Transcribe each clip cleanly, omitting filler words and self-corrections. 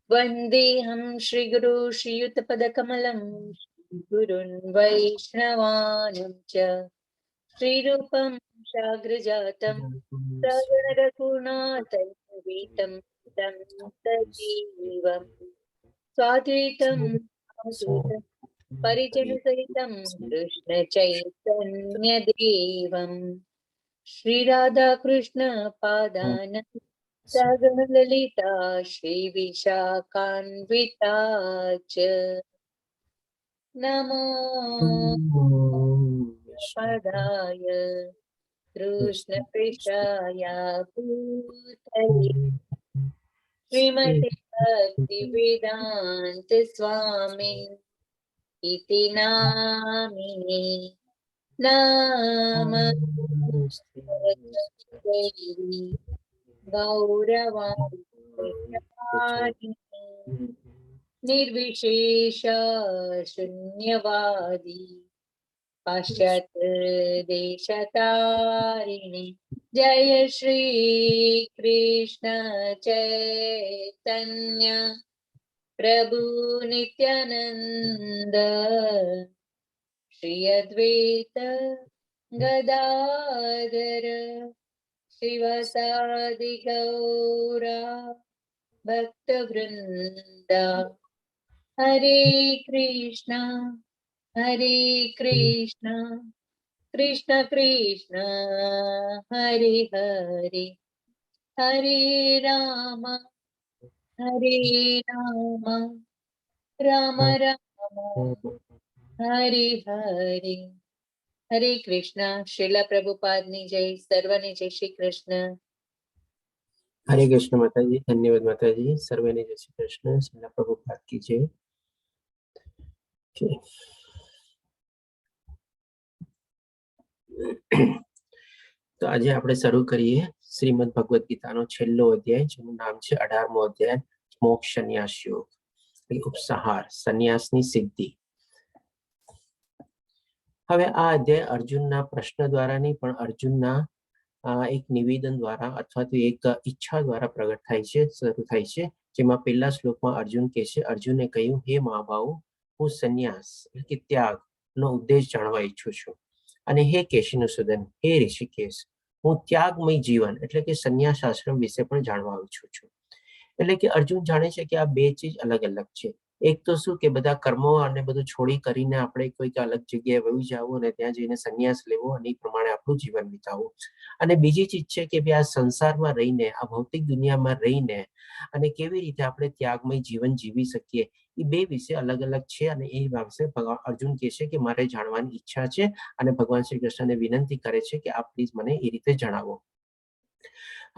वन्देऽहं श्रीगुरु श्रीयुतपदकमलं गुरुन् वैष्णवानं च श्रीरूपं साग्रजातं सगणरघुनाथैर्वीतं तं सजीवं स्वाद्वैतं परिजनसहितं कृष्णचैतन्यदेवं श्रीराधाकृष्णपादान् सगणललिता श्रीविशाखान्विता च नमो पदाय कृष्णपृष्ठाय भूतले श्रीमते भक्तिवेदान्त स्वामिन् इति नामिने नमस्ते गौरवाणि निर्विशेष शून्यवादी पाश्चात्य देशतारिणी जय श्री कृष्ण चैतन्य प्रभु नित्यानंद श्री अद्वैत गदाधर श्रीवासादि गौरा भक्तवृंदा हरे कृष्णा कृष्ण कृष्ण हरे हरे हरे राम राम राम हरे हरे हरे कृष्णा। श्रीला प्रभुपादनी जय, सर्वने जय श्री कृष्ण। हरे कृष्ण माताजी, धन्यवाद माताजी, सर्वेने जय श्री कृष्ण। श्रीला प्रभुपाद की जय। તો આજે આપણે શરૂ કરીએ શ્રીમદ ભગવદ ગીતાનો છેલ્લો અધ્યાય, જેનું નામ છે 18મો અધ્યાય, મોક્ષ સંન્યાસ યોગ, ઉપસંહાર, સંન્યાસની સિદ્ધિ. હવે આ અધ્યાય અર્જુનના પ્રશ્ન દ્વારા નહીં, પણ અર્જુનના એક નિવેદન દ્વારા અથવા તો એક ઈચ્છા દ્વારા પ્રગટ થાય છે, શરૂ થાય છે. જેમાં પહેલા શ્લોકમાં અર્જુન કહે છે, અર્જુને કહ્યું, હે મહાભાવ, હું સંન્યાસ એટલે કે ત્યાગનો ઉદ્દેશ જાણવા ઈચ્છું છું. અને હે કેશિનુસૂદન, હે ઋષિકેશ, હું ત્યાગમય જીવન એટલે કે સંન્યાસ આશ્રમ વિશે પણ જાણવા ઈચ્છું છું. એટલે કે અર્જુન જાણે છે કે આ બે ચીજ અલગ અલગ છે. એક તો શું કે બધા કર્મો અને બધું છોડી કરીને આપણે કોઈક અલગ જગ્યાએ વહી જવું અને ત્યાં જઈને સંન્યાસ લેવો અને એ પ્રમાણે આપણું જીવન વિતાવવું. અને બીજી ચીજ છે કે ભાઈ આ સંસારમાં રહીને, આ ભૌતિક દુનિયામાં રહીને અને કેવી રીતે આપણે ત્યાગમય જીવન જીવી શકીએ, એ બે વિશે અલગ અલગ છે. અને એ વિશે અર્જુન કહે છે કે મારે જાણવાની ઈચ્છા છે અને ભગવાન શ્રી કૃષ્ણને વિનંતી કરે છે કે આપ પ્લીઝ મને એ રીતે જણાવો.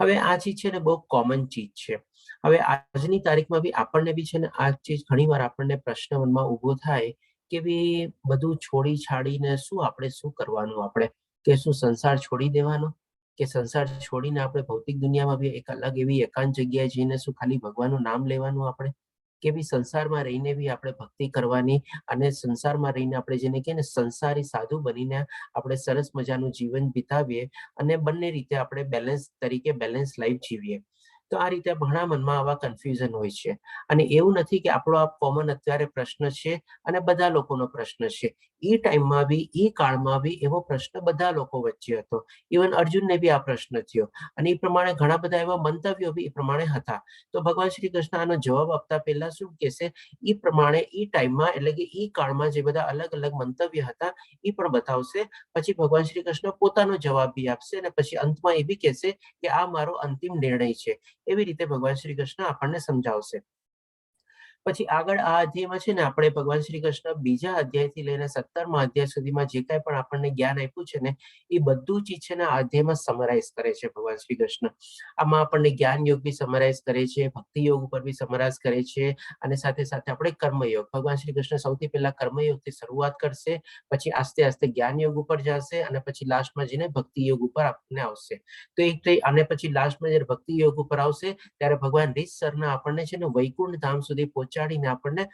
હવે આ ચીજ છે ને બહુ કોમન ચીજ છે. હવે આજની તારીખમાં બી આપણને બી છે ને આ ચીજ ઘણી વાર આપણને પ્રશ્ન મનમાં ઉભો થાય કે ભાઈ બધું છોડી છાડીને શું કરવાનું, આપણે કે શું સંસાર છોડી દેવાનો, કે સંસાર છોડીને આપણે ભૌતિક દુનિયામાં બી એક અલગ એવી એકાંત જગ્યાએ જઈને શું ખાલી ભગવાનનું નામ લેવાનું, આપણે કે બી સંસારમાં રહીને બી આપણે ભક્તિ કરવાની અને સંસારમાં રહીને આપણે જેને કહે ને સંસારી સાધુ બનીને આપણે સરસ મજાનું જીવન વિતાવીએ અને બંને રીતે આપણે બેલેન્સ લાઈફ જીવીએ. તો આ રીતે ઘણા મનમાં આવા કન્ફ્યુઝન હોય છે. અને એવું નથી કે આપણો આ કોમન અત્યારે પ્રશ્ન છે અને બધા લોકોનો પ્રશ્ન છે. એ ટાઈમમાં બી, એ કાળમાં બી એવો પ્રશ્ન બધા લોકો વચ્ચે હતો. ઇવન અર્જુનને બી આ પ્રશ્ન થયો અને એ પ્રમાણે ઘણા બધા એવા મંતવ્યો બી એ પ્રમાણે હતા. તો ભગવાન શ્રી કૃષ્ણ આનો જવાબ આપતા પહેલા શું કહેશે, એ પ્રમાણે એ ટાઈમમાં એટલે કે એ કાળમાં જે બધા અલગ અલગ મંતવ્ય હતા એ પણ બતાવશે. પછી ભગવાન શ્રી કૃષ્ણ પોતાનો જવાબ બી આપશે અને પછી અંતમાં એ બી કહેશે કે આ મારો અંતિમ નિર્ણય છે. એવી રીતે ભગવાન શ્રી કૃષ્ણ આપણને સમજાવશે. પછી આગળ આ અધ્યાયમાં છે ને આપણે ભગવાન શ્રી કૃષ્ણ બીજા અધ્યાયથી લઈને 17મા અધ્યાય સુધીમાં જે કાંઈ પણ આપણને જ્ઞાન આપ્યું છે ને એ બધું ચીજ છે ને આ અધ્યાયમાં સમરાઇઝ કરે છે ભગવાન શ્રી કૃષ્ણ. આમાં આપણને જ્ઞાન યોગ બી સમરાઇઝ કરે છે, ભક્તિ યોગ ઉપર બી સમરાઇઝ કરે છે અને સાથે સાથે આપણે કર્મયોગ, ભગવાન શ્રી કૃષ્ણ સૌથી પહેલા કર્મયોગથી શરૂઆત કરશે, પછી આસ્તે આસ્તે જ્ઞાન યોગ ઉપર જશે અને પછી લાસ્ટમાં જઈને ભક્તિ યોગ ઉપર આપણને આવશે. તો એક અને પછી લાસ્ટમાં જયારે ભક્તિ યોગ ઉપર આવશે ત્યારે ભગવાન રીતસરના આપણને છે ને વૈકુંઠ ધામ સુધી પહોંચાડશે પહોંચાડીને આપણને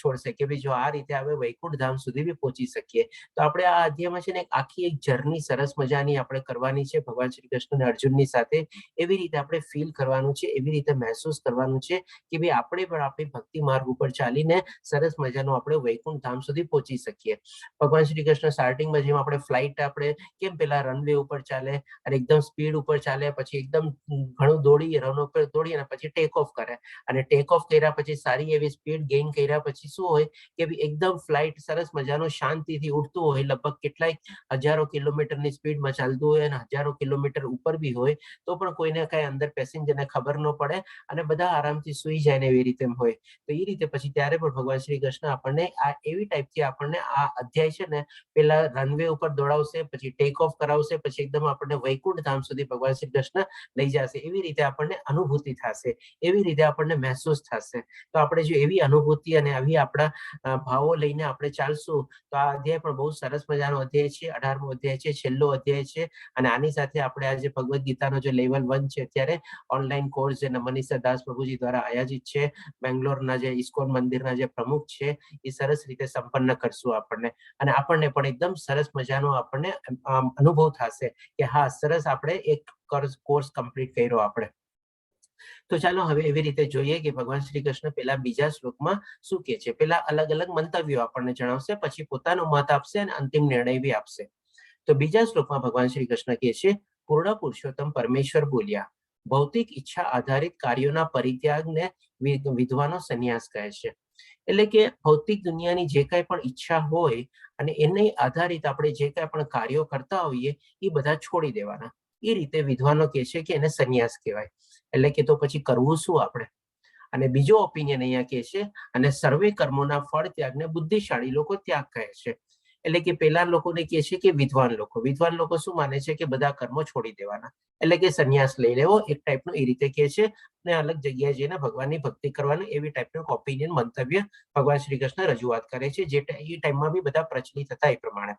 છોડશે કે ભાઈ જો આ રીતે આપણે વૈકુંઠ ધામ સુધી બી પહોંચી શકીએ. તો આપણે આ અધ્યાયમાં છે ને આખી એક જર્ની સરસ મજાની આપણે કરવાની છે ભગવાન શ્રી કૃષ્ણ અને અર્જુનની સાથે. એવી રીતે આપણે ફીલ કરવાનું છે, એવી રીતે મહેસૂસ કરવાનું છે કે ભાઈ આપણે પણ આપણી ભક્તિ માર્ગ ઉપર ચાલીને સરસ મજાનું આપણે વૈકુંઠ ધામ સુધી પહોંચી શકીએ. ભગવાન શ્રી કૃષ્ણ સ્ટાર્ટિંગમાં જેમ આપણે ફ્લાઇટ આપણે કેમ પેલા રનવે ઉપર ચાલે અને એકદમ સ્પીડ ઉપર ચાલે, પછી એકદમ ઘણું દોડી રન ઉપર દોડી અને પછી ટેક ઓફ કરે, અને ટેક ઓફ કર્યા પછી સારી એવી સ્પીડ ગેઇન કર્યા પછી શું હોય કે એકદમ ફ્લાઇટ સરસ મજાનું શાંતિથી ઉડતું હોય, લગભગ કેટલાય હજારો કિલોમીટરની સ્પીડમાં ચાલતું હોય અને હજારો કિલોમીટર ઉપર બી હોય તો પણ કોઈને કઈ અંદર પેસેન્જરને ખબર ન પડે અને બધા આરામથી સુઈ જાય ને એવી રીતે હોય. તો એ રીતે પછી ત્યારે પણ ભગવાન શ્રી કૃષ્ણ આપણને આ એવી ટાઈપથી આપણને આ અધ્યાય છે ને પેલા રનવે ઉપર દોડાવશે, પછી ટેક ઓફ કરાવશે, પછી એકદમ આપણને વૈકુંઠ ધામ સુધી ભગવાન શ્રી કૃષ્ણ લઈ જશે. એવી રીતે આપણને અનુભૂતિ થશે, એવી રીતે આપણને મહેસૂસ થશે. તો આપણે જો એવી અનુભૂતિ અને આવી આપણા ભાવો લઈને આપણે ચાલશું તો આ અધ્યાય પણ બહુ સરસ મજાનો અધ્યાય છે. 18મો અધ્યાય છે, છેલ્લો અધ્યાય છે. અને આની સાથે આપણે આજે ભગવદ્ ગીતાનો જે લેવલ 1 છે અત્યારે ઓનલાઈન કોર્સ જે મનીષા દાસ પ્રભુજી દ્વારા આયોજિત છે, બેંગ્લોરના જે ઇસ્કોન મંદિરના જે પ્રમુખ છે, એ સરસ રીતે સંપન્ન કરશું આપણને. અને આપણને પણ એકદમ સરસ મજાનો આપણને અનુભવ થશે કે હા સરસ આપણે એક કોર્સ કમ્પ્લીટ કર્યો આપણે. તો ચાલો હવે એવી રીતે જોઈએ કે ભગવાન શ્રી કૃષ્ણ પેલા બીજા શ્લોકમાં શું કહે છે. પેલા અલગ અલગ મંતવ્યો આપણને જણાવશે, પછી પોતાનો મત આપશે અને અંતિમ નિર્ણય બી આપશે. તો બીજા શ્લોકમાં ભગવાન શ્રી કૃષ્ણ કહે છે, પૂર્ણ પુરુષોત્તમ પરમેશ્વર બોલ્યા, ભૌતિક ઈચ્છા આધારિત કાર્યોના પરિત્યાગને વિદ્વાનો સંન્યાસ કહે છે. એટલે કે ભૌતિક દુનિયાની જે કઈ પણ ઈચ્છા હોય અને એને આધારિત આપણે જે કઈ પણ કાર્યો કરતા હોઈએ એ બધા છોડી દેવાના. એ રીતે વિદ્વાનો કહે છે કે એને સંન્યાસ કહેવાય. એટલે કે તો પછી કરવું શું આપણે? અને બીજો ઓપિનિયન અહીંયા કહે છે, અને સર્વે કર્મોના ફળ ત્યાગને બુદ્ધિશાળી લોકો ત્યાગ કહે છે. એટલે કે પેલા લોકોને કહે છે કે વિદ્વાન લોકો શું માને છે કે બધા કર્મો છોડી દેવાના, એટલે કે સંન્યાસ લઈ લેવો એક ટાઈપનું એ રીતે કહે છે. ને અલગ જગ્યાએ જઈને ભગવાનની ભક્તિ કરવાનું એવી ટાઈપનું ઓપિનિયન મંતવ્ય ભગવાન શ્રી કૃષ્ણ રજૂઆત કરે છે, જે એ ટાઈમમાં બી બધા પ્રચલિત હતા એ પ્રમાણે.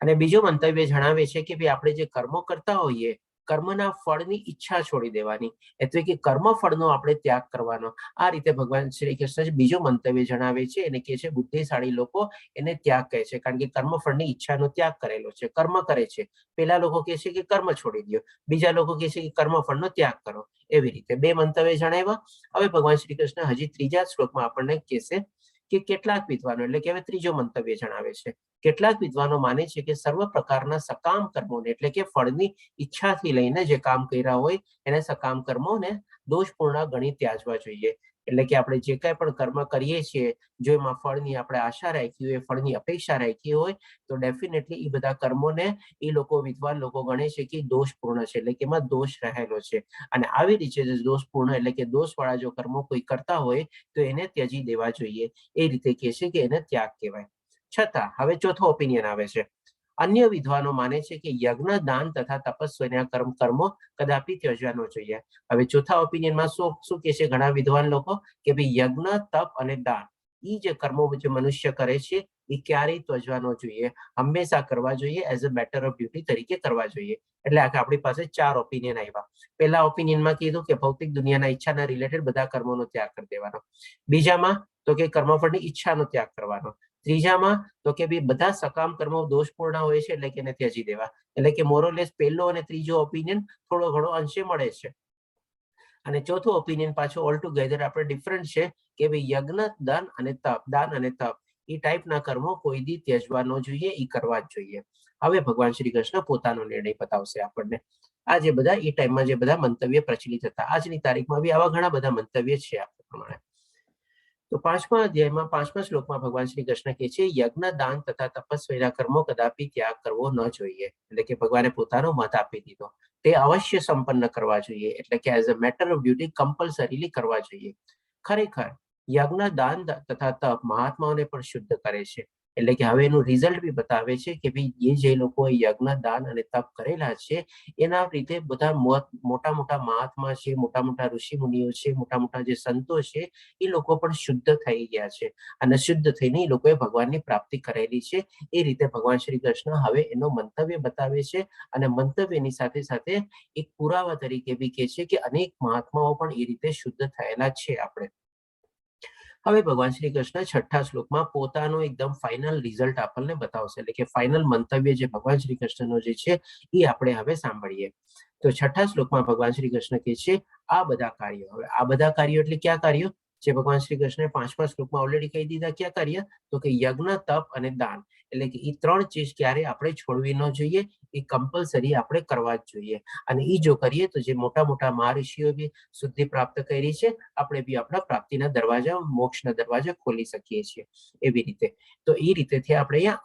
અને બીજો મંતવ્ય જણાવે છે કે ભાઈ આપણે જે કર્મો કરતા હોઈએ કર્મના ફળની ઈચ્છા છોડી દેવાની, એટલે કે કર્મ ફળનો આપણે ત્યાગ કરવાનો. આ રીતે ભગવાન શ્રી કૃષ્ણ બીજો મંતવ્ય જણાવે છે, એને કહે છે બુદ્ધિશાળી લોકો એને ત્યાગ કહે છે, કારણ કે કર્મ ફળની ઈચ્છાનો ત્યાગ કરેલો છે, કર્મ કરે છે. પેલા લોકો કહે છે કે કર્મ છોડી દો, બીજા લોકો કહે છે કે કર્મ ફળનો ત્યાગ કરો. એવી રીતે બે મંતવ્ય જણાવ્યા. હવે ભગવાન શ્રી કૃષ્ણ હજી ત્રીજા શ્લોકમાં આપણને કહેશે કે કેટલાક વિદ્વાનો, એટલે કે હવે ત્રીજો મંતવ્ય જણાવે છે, કેટલાક વિદ્વાનો માને છે કે સર્વ પ્રકારના સકામ કર્મોને, એટલે કે ફળની ઈચ્છાથી લઈને જે કામ કર્યા હોય એને સકામ કર્મોને દોષપૂર્ણ ગણી ત્યાજવા જોઈએ. એટલે કે આપણે જે કઈ પણ કર્મ કરીએ છીએ જો એમાં ફળની આપણે આશા રાખી હોય, ફળની અપેક્ષા રાખી હોય તો ડેફિનેટલી એ બધા કર્મોને એ લોકો વિદ્વાન લોકો ગણે છે કે દોષપૂર્ણ છે, એટલે કે એમાં દોષ રહેલો છે. અને આવી રીતે દોષપૂર્ણ એટલે કે દોષવાળા જો કર્મો કોઈ કરતા હોય તો એને ત્યજી દેવા જોઈએ. એ રીતે કહે છે કે એને ત્યાગ કહેવાય. છતાં હવે ચોથો ઓપિનિયન આવે છે. અન્ય વિદ્વાનો માને છે કે યજ્ઞ, દાન તથા તપસ્વીના કર્મો કદાપી ત્યજવા ન જોઈએ. હવે ચોથા ઓપિનિયનમાં શું કહે છે ઘણા વિદ્વાન લોકો કે ભાઈ યજ્ઞ, તપ અને દાન એ જે કર્મો જે મનુષ્ય કરે છે એ ક્યારેય ત્યજવા ન જોઈએ, હંમેશા કરવા જોઈએ, as a matter of duty તરીકે કરવા જોઈએ. એટલે આપણી પાસે 4 ઓપિનિયન આવ્યા. પહેલા ઓપિનિયનમાં કીધું કે ભૌતિક દુનિયાના ઈચ્છાના રિલેટેડ બધા કર્મોનો ત્યાગ કરી દેવાનો. બીજામાં તો કે કર્મફળની ઈચ્છાનો ત્યાગ કરવાનો. ત્રીજામાં તો કે ભાઈ બધા સકામ કર્મો દોષપૂર્ણ હોય છે, એટલે કે એને ત્યજી દેવા. એટલે કે મોરોલેસ પહેલો અને ત્રીજો ઓપિનિયન થોડો ઘણો અંશે મળે છે. અને ચોથો ઓપિનિયન પાછો ઓલ ટુગેધર આપણે ડિફરન્ટ છે કે ભાઈ યજ્ઞ, દાન અને તપ એ ટાઈપના કર્મો કોઈ દી ત્યજવા ન જોઈએ, એ કરવા જ જોઈએ. હવે ભગવાન શ્રી કૃષ્ણ પોતાનો નિર્ણય બતાવશે આપણને. આ જે બધા એ ટાઈમમાં જે બધા મંતવ્ય પ્રચલિત હતા, આજની તારીખમાં બી આવા ઘણા બધા મંતવ્ય છે આ પ્રમાણે. તો 5મા અધ્યાયમાં 5મા શ્લોકમાં ભગવાન શ્રી કૃષ્ણ કહે છે યજ્ઞ, દાન તથા તપસ્વીના કર્મો કદાપી ત્યાગ કરવો ન જોઈએ. એટલે કે ભગવાને પોતાનો મત આપી દીધો, તે અવશ્ય સંપન્ન કરવા જોઈએ, એટલે કે as a matter of duty compulsorily કરવા જોઈએ. ખરેખર યજ્ઞ, દાન તથા તપ મહાત્માઓને પણ શુદ્ધ કરે છે. એટલે કે હવે એનું રિઝલ્ટ બી બતાવે છે કે ભાઈ એ જે લોકો યજ્ઞ, દાન અને તપ કરેલા છે એના રીતે બધા મોટા મોટા મહાત્મા છે, મોટા મોટા ઋષિ મુનિઓ છે, મોટા મોટા જે સંતો છે એ લોકો પણ શુદ્ધ થઈ ગયા છે અને શુદ્ધ થઈને એ લોકોએ ભગવાનની પ્રાપ્તિ કરેલી છે. એ રીતે ભગવાન શ્રી કૃષ્ણ હવે એનો મંતવ્ય બતાવે છે અને મંતવ્યની સાથે સાથે એક પુરાવા તરીકે બી કહે છે કે અનેક મહાત્માઓ પણ એ રીતે શુદ્ધ થયેલા છે આપણે. હવે ભગવાન શ્રી કૃષ્ણ છઠ્ઠા શ્લોકમાં પોતાનો એકદમ ફાઇનલ રિઝલ્ટ આપણને બતાવશે, એટલે કે ફાઇનલ મંતવ્ય જે ભગવાન શ્રી કૃષ્ણનો જે છે એ આપણે હવે સાંભળીએ. તો છઠ્ઠા શ્લોકમાં ભગવાન શ્રી કૃષ્ણ કહે છે આ બધા કાર્યો. હવે આ બધા કાર્યો એટલે ક્યાં કાર્યો? જે ભગવાન શ્રી કૃષ્ણે પાંચમા શ્લોકમાં ઓલરેડી કહી દીધા. ક્યાં કાર્ય? તો કે યજ્ઞ, તપ અને દાન. એટલે કે એ ત્રણ ચીજ ક્યારે આપણે છોડવી ન જોઈએ, એ કમ્પલસરી આપણે કરવા જ જોઈએ. અને એ જો કરીએ તો જે મોટા મોટા મહર્ષિઓ બી શુદ્ધિ પ્રાપ્ત કરી છે, આપણે બી આપણા પ્રાપ્તિના દરવાજા, મોક્ષના દરવાજા ખોલી શકીએ છીએ. એવી રીતે તો એ રીતેથી આપણે અહીંયા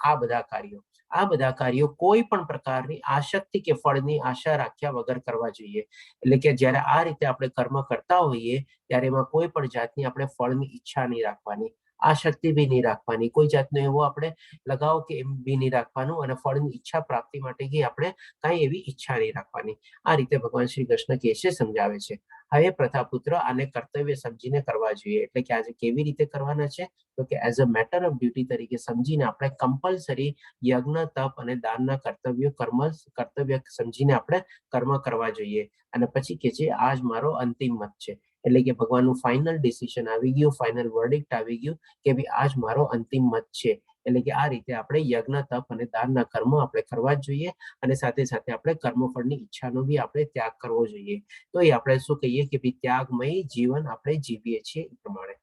આ બધા કાર્યો કોઈ પણ પ્રકારની આસક્તિ કે ફળની આશા રાખ્યા વગર કરવા જોઈએ. એટલે કે જ્યારે આ રીતે આપણે કર્મ કરતા હોઈએ ત્યારે એમાં કોઈ પણ જાતની આપણે ફળની ઈચ્છા નહીં રાખવાની, આસક્તિ બી નહીં રાખવાની, કોઈ જાતનો એવો આપણે લગાવ કે એમ બી નહીં રાખવાનું, અને ફળની ઈચ્છા પ્રાપ્તિ માટે આપણે કાંઈ એવી ઈચ્છા નહીં રાખવાની. આ રીતે ભગવાન શ્રી કૃષ્ણ કહે છે, સમજાવે છે. હવે પ્રથાપુત્ર આને કર્તવ્ય સમજીને કરવા જોઈએ. એટલે કે આજે કેવી રીતે કરવાના છે? તો કે as a matter of duty તરીકે સમજીને આપણે કમ્પલસરી યજ્ઞ, તપ અને દાનના કર્તવ્ય સમજીને આપણે કર્મ કરવા જોઈએ. અને પછી કે છે આજ મારો અંતિમ મત છે. એટલે કે ભગવાનનું ફાઇનલ ડિસિઝન આવી ગયું, ફાઇનલ વર્ડિક્ટ આવી ગયું કે ભાઈ આજ મારો અંતિમ મત છે. એટલે કે આ રીતે આપણે યજ્ઞ, તપ અને દાનના કર્મો આપણે કરવા જ જોઈએ. અને સાથે સાથે આપણે કર્મફળની ઈચ્છાનો બી આપણે ત્યાગ કરવો જોઈએ. તો એ આપણે શું કહીએ કે ભાઈ ત્યાગમય જીવન આપણે જીવીએ છીએ એ પ્રમાણે.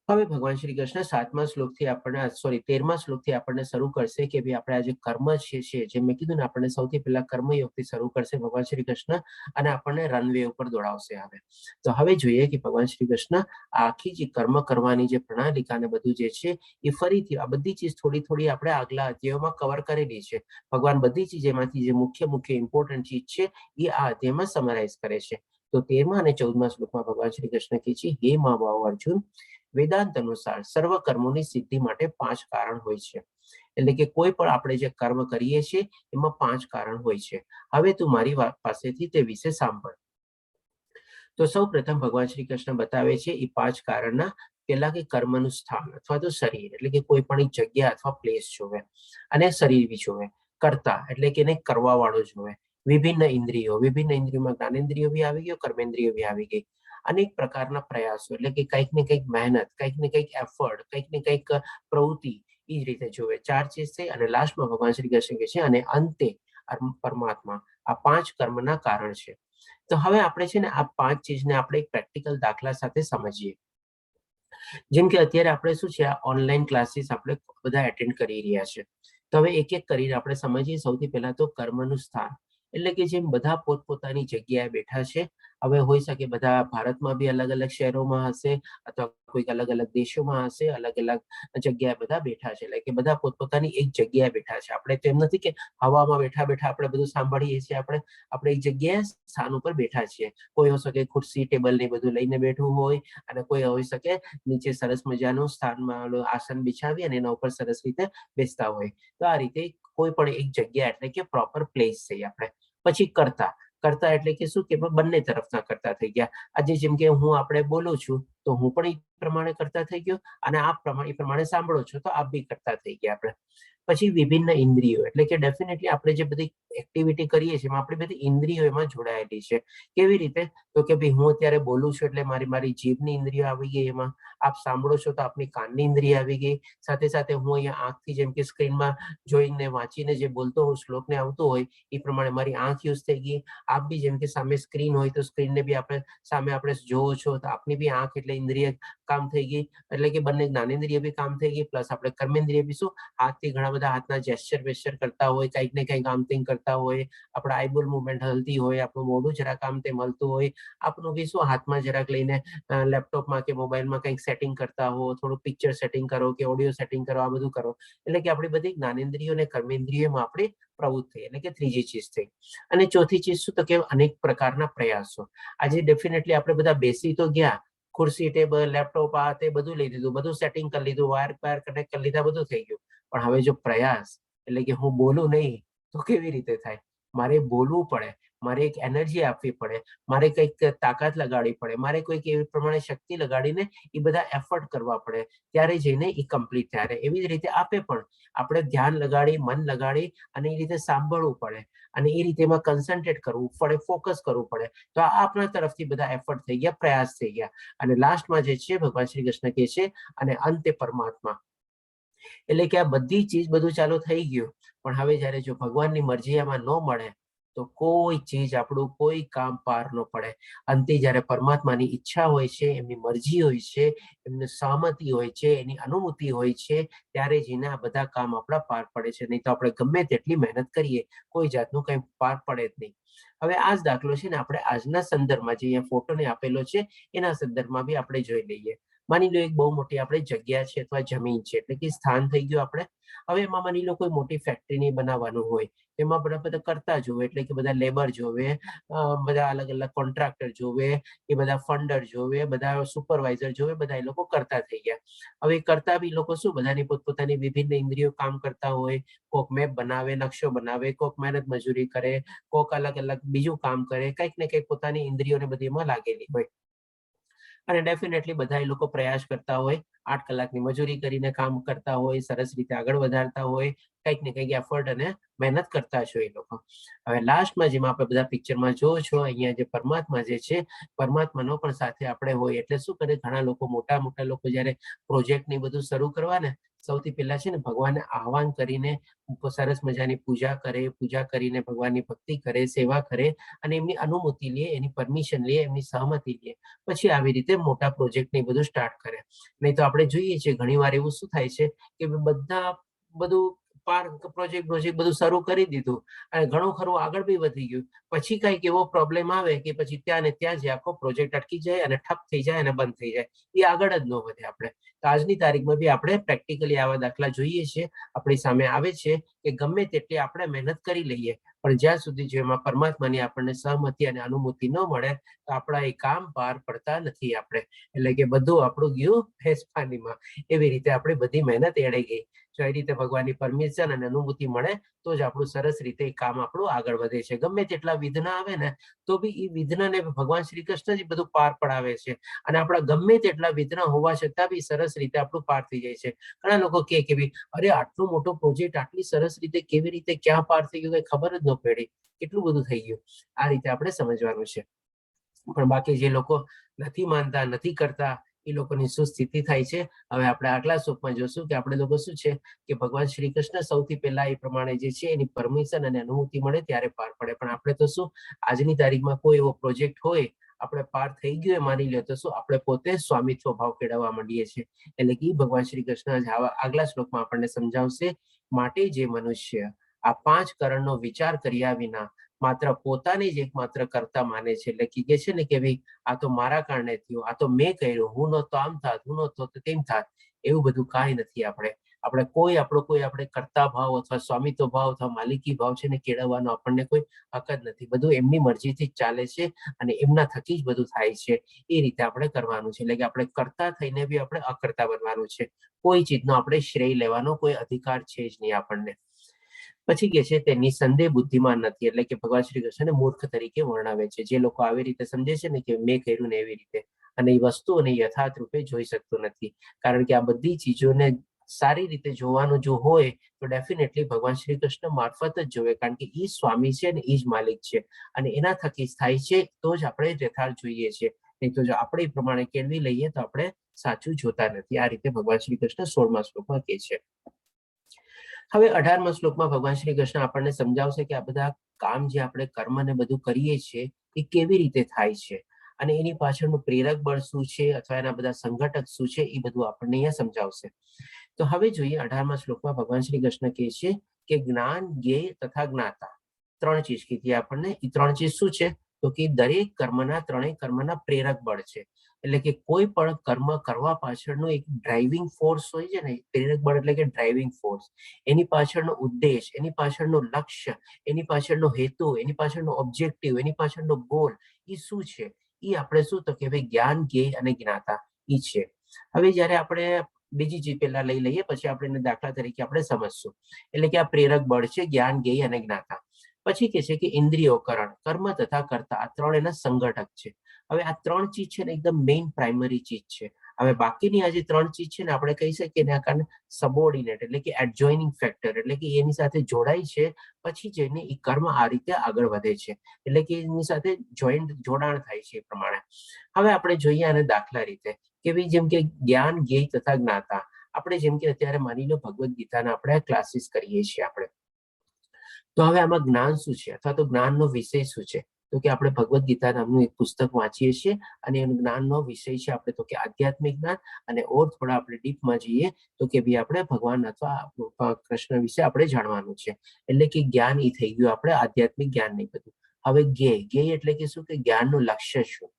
હવે ભગવાન શ્રી કૃષ્ણ 7મા શ્લોકથી આપણને 13મા શ્લોકથી આપણને શરૂ કરશે કે ભાઈ આપણે આજે કર્મ છે, જે મેં કીધું ને, આપણને સૌથી પહેલા કર્મયોગથી શરૂ કરશે ભગવાન શ્રી કૃષ્ણ, અને આપણને રનવે ઉપર દોડાવશે. તો હવે જોઈએ કે ભગવાન શ્રી કૃષ્ણ આખી જે કર્મ કરવાની જે પ્રણાલિકા ને બધું જે છે એ ફરીથી આ બધી ચીજ થોડી થોડી આપણે આગલા અધ્યાયોમાં કવર કરેલી છે. ભગવાન બધી ચીજ એમાંથી જે મુખ્ય ઇમ્પોર્ટન્ટ ચીજ છે એ આ અધ્યાયમાં સમરાઇઝ કરે છે. તો 13મા અને 14મા શ્લોકમાં ભગવાન શ્રી કૃષ્ણ કહે છે, હે મહાભાવ અર્જુન, વેદાંત અનુસાર સર્વ કર્મોની સિદ્ધિ માટે 5 કારણ હોય છે. એટલે કે કોઈ પણ આપણે જે કર્મ કરીએ છીએ એમાં 5 કારણ હોય છે. હવે તું મારી પાસેથી તે વિશે સાંભળ. તો સૌ પ્રથમ ભગવાન શ્રી કૃષ્ણ બતાવે છે એ 5 કારણના પેલા કે કર્મનું સ્થાન અથવા તો શરીર, એટલે કે કોઈ પણ જગ્યા અથવા પ્લેસ જોવે, અને શરીર બી જોવે. કર્તા એટલે કે એને કરવા વાળો જોવે. વિભિન્ન ઇન્દ્રિયોમાં જ્ઞાનેન્દ્રિયો બી આવી ગયો, કર્મેન્દ્રિયો બી આવી ગઈ. અનેક પ્રકારના પ્રયાસો, એટલે કે કંઈક ને કંઈક મહેનત, કંઈક ને કંઈક એફર્ટ, કંઈક ને કંઈક પ્રવૃત્તિ, એ જ રીતે જોવે. 4 ચીજ થઈ. અને લાસ્ટમાં ભગવાન શ્રી કૃષ્ણ કહે છે અને અંતે પરમાત્મા. આ 5 કર્મના કારણ છે. તો હવે આપણે છે ને આ 5 ચીજને આપણે એક પ્રેક્ટિકલ દાખલા સાથે સમજીએ. જેમ કે અત્યારે આપણે શું છે, આ ઓનલાઈન ક્લાસીસ આપણે બધા એટેન્ડ કરી રહ્યા છે. તો હવે એક એક કરીને આપણે સમજીએ. સૌથી પહેલા તો કર્મનું સ્થાન, એટલે કે જેમ બધા પોતપોતાની જગ્યાએ બેઠા છે. હવે હોઈ શકે બધા ભારતમાં બી અલગ અલગ શહેરોમાં હશે, અથવા કોઈક અલગ અલગ દેશોમાં હશે, અલગ અલગ જગ્યાએ બધા બેઠા છે. એટલે કે બધા પોતપોતાની એક જગ્યાએ બેઠા છે. આપણે તો એમ નથી કે હવામાં બેઠા બેઠા આપણે બધું સાંભળીએ છીએ. આપણે એક જગ્યાએ સ્થાન ઉપર બેઠા છીએ. કોઈ હોઈ શકે ખુરશી, ટેબલ ને બધું લઈને બેઠું હોય, અને કોઈ હોઈ શકે નીચે સરસ મજાનું સ્થાનમાં આસન બિછાવી અને એના ઉપર સરસ રીતે બેસતા હોય. તો આ રીતે કોઈ પણ એક જગ્યા, એટલે કે પ્રોપર પ્લેસ છે આપણે. પછી કરતા એટલે કે શું કે બંને તરફના કરતા થઈ ગયા. આજે જેમ કે હું આપણે બોલું છું તો હું પણ એ પ્રમાણે કરતા થઈ ગયો, અને આપ એ પ્રમાણે સાંભળો છો તો આપ બી કરતા થઈ ગયા આપણે. પછી વિભિન્ન ઇન્દ્રિયો, એટલે કે ડેફિનેટલી આપણે જે બધી એક્ટિવિટી કરીએ છીએ એમાં આપણી બધી ઇન્દ્રિયો એમાં જોડાયેલી છે. કેવી રીતે? તો કે ભાઈ હું અત્યારે બોલું છું એટલે મારી જીભની ઇન્દ્રિયો આવી ગઈ એમાં. આપ સાંભળો છો તો આપની કાનની ઇન્દ્રિય આવી ગઈ. સાથે સાથે હું અહીંયા આંખથી જેમ કે સ્ક્રીનમાં જોઈને વાંચીને જે બોલતો હું, શ્લોકને આવતો હોય એ પ્રમાણે મારી આંખ યુઝ થઈ ગઈ. આપ બી જેમ કે સામે સ્ક્રીન હોય તો સ્ક્રીનને બી આપણે સામે આપણે જોવો છો તો આપની બી આંખ એટલે ઇન્દ્રિય કામ થઈ ગઈ. એટલે કે બંને જ્ઞાનેન્દ્રિય બી કામ થઈ ગઈ, પ્લસ આપણે કર્મેન્દ્રિય બી શું, હાથથી ઘણા બધા હાથના જેસ્ચર કરતા હોય, કંઈક ને કંઈક આમ તેમ કરતા હોય, આપણા આઈબોલ મુવમેન્ટ હલતી હોય, આપણું મોઢું જરાક આમ તેમ હલતું હોય, આપણું બી શું હાથમાં જરાક લઈને લેપટોપમાં કે મોબાઈલમાં કંઈક સેટિંગ કરતા હો, થોડું પિક્ચર સેટિંગ કરો કે ઓડિયો સેટિંગ કરો, આ બધું કરો. એટલે કે આપણી બધી જ્ઞાનેન્દ્રિયો અને કર્મેન્દ્રિયોમાં આપણે પ્રવૃત્તિ, એટલે કે ત્રીજી ચીજ થઈ. અને ચોથી ચીજ શું, તો કે અનેક પ્રકારના પ્રયાસો. આજે ડેફિનેટલી આપણે બધા બેસી તો ગયા, ખુરશી, ટેબલ, લેપટોપ, આ તે બધું લઈ લીધું, બધું સેટિંગ કરી લીધું, વાયર કનેક્ટ કરી લીધા, બધું થઈ ગયું. પણ હવે જો પ્રયાસ, એટલે કે હું બોલું નહીં તો કેવી રીતે થાય? મારે બોલવું પડે. મારે એક એનર્જી આપવી પડે, મારે કંઈક તાકાત લગાડવી પડે, મારે કોઈક એવી પ્રમાણે શક્તિ લગાડીને એ બધા એફર્ટ કરવા પડે, ત્યારે જઈને એ કમ્પ્લીટ થાય. એવી જ રીતે આપે પણ આપણે ધ્યાન લગાડી, મન લગાડી અને એ રીતે સાંભળવું પડે અને એ રીતે એમાં કન્સન્ટ્રેટ કરવું પડે, ફોકસ કરવું પડે. તો આ આપણા તરફથી બધા એફર્ટ થઈ ગયા, પ્રયાસ થઈ ગયા. અને લાસ્ટમાં જે છે ભગવાન શ્રી કૃષ્ણ કહે છે અને અંતે પરમાત્મા, એટલે કે આ બધી ચીજ બધું ચાલુ થઈ ગયું, પણ હવે જયારે જો ભગવાનની મરજી આમાં ન મળે તો કોઈ ચીજ આપણું કોઈ કામ પાર ન પડે. અંતે જયારે પરમાત્માની ઈચ્છા હોય છે, એમની મરજી હોય છે, એમની સહમતિ હોય છે, એની અનુમતિ હોય છે, ત્યારે જઈને આ બધા કામ આપણા પાર પડે છે. નહીં તો આપણે ગમે તેટલી મહેનત કરીએ કોઈ જાતનું કઈ પાર પડે જ નહીં. હવે આ જ દાખલો છે ને આપણે આજના સંદર્ભમાં જે અહીંયા ફોટોને આપેલો છે એના સંદર્ભમાં બી આપણે જોઈ લઈએ. માની લો એક બહુ મોટી આપણે જગ્યા છે અથવા જમીન છે, એટલે કે સ્થાન થઈ ગયું આપણે. હવે એમાં માની લો કોઈ મોટી ફેક્ટરી બનાવવાનું હોય, એમાં બધા કરતા જોવે, એટલે કે બધા લેબર જોવે, બધા અલગ અલગ કોન્ટ્રાક્ટર જોવે, એ બધા ફંડર જોવે, બધા સુપરવાઇઝર જોવે, બધા એ લોકો કરતા થઈ ગયા. હવે કરતા બી લોકો શું, બધાની પોતપોતાની વિભિન્ન ઇન્દ્રિયો કામ કરતા હોય. કોક મેપ બનાવે, નકશો બનાવે, કોક મહેનત મજૂરી કરે, કોક અલગ અલગ બીજું કામ કરે, કંઈક ને કંઈક પોતાની ઇન્દ્રિયોને બધીમાં લાગેલી હોય. અને ડેફિનેટલી બધા એ લોકો પ્રયાસ કરતા હોય, 8 કલાકની મજૂરી કરીને કામ કરતા હોય, સરસ રીતે આગળ વધારતા હોય, કંઈક ને કંઈક એફર્ટ અને મહેનત કરતા છો એ લોકો. હવે લાસ્ટમાં જેમાં આપણે બધા પિક્ચરમાં જોવો છો, અહીંયા જે પરમાત્મા જે છે, પરમાત્માનો પણ સાથે આપણે હોય. એટલે શું કરે, ઘણા લોકો, મોટા મોટા લોકો જયારે પ્રોજેક્ટ ને બધું શરૂ કરવા ને, સૌથી પહેલા છે ને ભગવાનને આહવાન કરીને સરસ મજાની પૂજા કરે, પૂજા કરીને ભગવાનની ભક્તિ કરે, સેવા કરે અને એમની અનુમતિ લે, એની પરમિશન લે, એમની સહમતિ લે, પછી આવી રીતે મોટા પ્રોજેક્ટ ને બધું સ્ટાર્ટ કરે. નહીં તો આપણે જોઈએ છીએ ઘણી વાર એવું શું થાય છે કે બધા બધું પ્રોજેક્ટ બધું શરૂ કરી દીધું અને ઘણું ખરું આગળ બી વધી ગયું, પછી કઈક એવો પ્રોબ્લેમ આવે કે પછી ત્યાં ને ત્યાં જ આખો પ્રોજેક્ટ અટકી જાય અને ઠપ થઈ જાય અને બંધ થઈ જાય, એ આગળ જ ન વધે. આપણે તો આજની તારીખમાં બી આપણે પ્રેક્ટિકલી આવા દાખલા જોઈએ છીએ, આપણી સામે આવે છે કે ગમે તેટલી આપણે મહેનત કરી લઈએ, પણ જ્યાં સુધી જેમાં પરમાત્માની આપણને સહમતિ અને અનુમતિ ન મળે તો આપણા એ કામ પાર પડતા નથી. આપણે એટલે કે બધું આપણું ગયું ભેંસ પાણીમાં, એવી રીતે આપણી બધી મહેનત એળાઈ ગઈ. જો એ રીતે ભગવાનની પરમિશન અને અનુમતિ મળે તો જ આપણું સરસ રીતે એ કામ આપણું આગળ વધે છે. ગમે તેટલા વિઘ્ન આવે ને તો બી એ વિઘ્નને ભગવાન શ્રી કૃષ્ણ જ બધું પાર પડાવે છે અને આપણા ગમે તેટલા વિઘ્ન હોવા છતાં બી સરસ રીતે આપણું પાર થઈ જાય છે. ઘણા લોકો કે ભઈ અરે આટલો મોટો પ્રોજેક્ટ આટલી સરસ રીતે કેવી રીતે ક્યાં પાર થઈ ગયો, કઈ ખબર જ ન પડી, કેટલું બધું થઈ ગયું. આ રીતે આપણે સમજવાનું છે. પણ બાકી જે લોકો નથી માનતા, નથી કરતા, એ લોકોની શું સ્થિતિ થાય છે, હવે આપણે આગલા શ્લોકમાં જોશું કે આપણે લોકો શું છે કે ભગવાન શ્રી કૃષ્ણ સૌથી પહેલા એ પ્રમાણે જે છે એની પરમિશન અને અનુમતિ મળે ત્યારે પાર પડે. પણ આપણે તો શું, આજની તારીખમાં કોઈ એવો પ્રોજેક્ટ હોય, આપણે પાર થઈ ગયો એ માની લે તો શું, આપણે પોતે સ્વામિત્વ ભાવ કેળવવા માંડીએ છીએ. એટલે કે ભગવાન શ્રી કૃષ્ણ આગલા શ્લોકમાં આપણને સમજાવશે, માટે જે મનુષ્ય આ 5 કરણનો વિચાર કર્યા વિના માત્ર પોતાને જ એકમાત્ર કરતા માને છે, એટલે કે છે ને કે ભાઈ આ તો મારા કારણે થયું, આ તો મેં કર્યું, હું નહોતો આમ થાત, હું નહોતો તો તેમ થાત, એવું બધું કાંઈ નથી. આપણે કોઈ આપણે કરતા ભાવ અથવા સ્વામિત્વ ભાવ અથવા માલિકી ભાવ છે ને કેળવવાનો આપણને કોઈ હક જ નથી. બધું એમની મરજીથી જ ચાલે છે અને એમના થકી જ બધું થાય છે. એ રીતે આપણે કરવાનું છે. એટલે કે આપણે કરતા થઈને બી આપણે અકર્તા બનવાનું છે. કોઈ ચીજનો આપણે શ્રેય લેવાનો કોઈ અધિકાર છે જ નહીં આપણને. પછી કે છે તે નિસંદેહ બુદ્ધિમાન નથી, એટલે કે ભગવાન શ્રી કૃષ્ણને મૂર્ખ તરીકે વર્ણવે છે. જે લોકો આવી રીતે સમજે છે ને કે મેં કર્યું ને એવી રીતે, અને એ વસ્તુઓને યથાર્થ રૂપે જોઈ શકતું નથી. કારણ કે આ બધી ચીજોને સારી રીતે જોવાનું જો હોય તો ડેફિનેટલી ભગવાન શ્રી કૃષ્ણ મારફત જ જોવે, કારણ કે ઈ સ્વામી છે અને ઈ જ માલિક છે અને એના થકી થાય છે તો જ આપણે યથાર્થ જોઈએ છીએ. નહીં તો જો આપણે એ પ્રમાણે કેળવી લઈએ તો આપણે સાચું જોતા નથી. આ રીતે ભગવાન શ્રી કૃષ્ણ 16મા શ્લોકમાં કહે છે. હવે 18મા શ્લોકમાં ભગવાન શ્રી કૃષ્ણ આપણને સમજાવશે કે આ બધા કામ જે આપણે કર્મ ને બધું કરીએ છીએ એ કેવી રીતે થાય છે અને એની પાછળનું પ્રેરક બળ શું છે અથવા એના બધા સંઘટક શું છે, એ બધું આપણને અહીંયા સમજાવશે. તો હવે જોઈએ 18મા શ્લોકમાં ભગવાન શ્રી કૃષ્ણ કહે છે કે જ્ઞાન, જ્ઞેય તથા જ્ઞાતા, 3 ચીજ કીધી આપણને. એ 3 ચીજ શું છે તો કે દરેક કર્મના, 3 કર્મના પ્રેરક બળ છે. એટલે કે કોઈ પણ કર્મ કરવા પાછળનો એક ડ્રાઇવિંગ ફોર્સ હોય છે ને, પ્રેરક બળ એટલે કે ડ્રાઇવિંગ ફોર્સ, એની પાછળનો ઉદ્દેશ, એની પાછળનું લક્ષ્ય, એની પાછળનો હેતુ, એની પાછળનો ઓબ્જેક્ટિવ, એની પાછળનો ગોલ, એ શું છે, એ આપણે શું તો કે ભાઈ જ્ઞાન, જ્ઞેય અને જ્ઞાતા એ છે. હવે જયારે આપણે બીજી ચીજ પહેલા લઈ લઈએ, પછી આપણે દાખલા તરીકે આપણે સમજશું. એટલે કે આ પ્રેરક બળ છે જ્ઞાન, જ્ઞેય અને જ્ઞાતા. પછી કે છે કે ઇન્દ્રિયોકરણ, કર્મ તથા કર્તા, આ ત્રણ એના સંઘટક છે. હવે આ ત્રણ ચીજ છે ને એકદમ મેઇન પ્રાઇમરી ચીજ છે. હવે બાકીની આ જે ત્રણ ચીજ છે ને આપણે કહી શકીએ એના કારણે સબોર્ડિનેટ એટલે કે એડજોઇનિંગ ફેક્ટર એટલે કે એની સાથે જોડાય છે, પછી જઈને એ કર્મ આ રીતે આગળ વધે છે, એટલે કે એની સાથે જોડાણ થાય છે એ પ્રમાણે. હવે આપણે જોઈએ આને દાખલા રીતે કે ભાઈ જેમ કે જ્ઞાન, જ્ઞેય તથા જ્ઞાતા. આપણે જેમ કે અત્યારે માની લો ભગવદ્ ગીતાના આપણે ક્લાસીસ કરીએ છીએ આપણે, તો હવે આમાં જ્ઞાન શું છે અથવા તો જ્ઞાનનો વિષય શું છે? તો કે આપણે ભગવદ્ ગીતા નામનું એક પુસ્તક વાંચીએ છીએ અને એનો જ્ઞાનનો વિષય છે આપણે તો કે આધ્યાત્મિક જ્ઞાન. અને ઓર થોડા આપણે ડીપમાં જઈએ તો કે ભાઈ આપણે ભગવાન અથવા કૃષ્ણ વિશે આપણે જાણવાનું છે, એટલે કે જ્ઞાન એ થઈ ગયું આપણે આધ્યાત્મિક જ્ઞાન નહીં બધું. હવે જ્ઞેય એટલે કે શું કે જ્ઞાનનું લક્ષ્ય શું?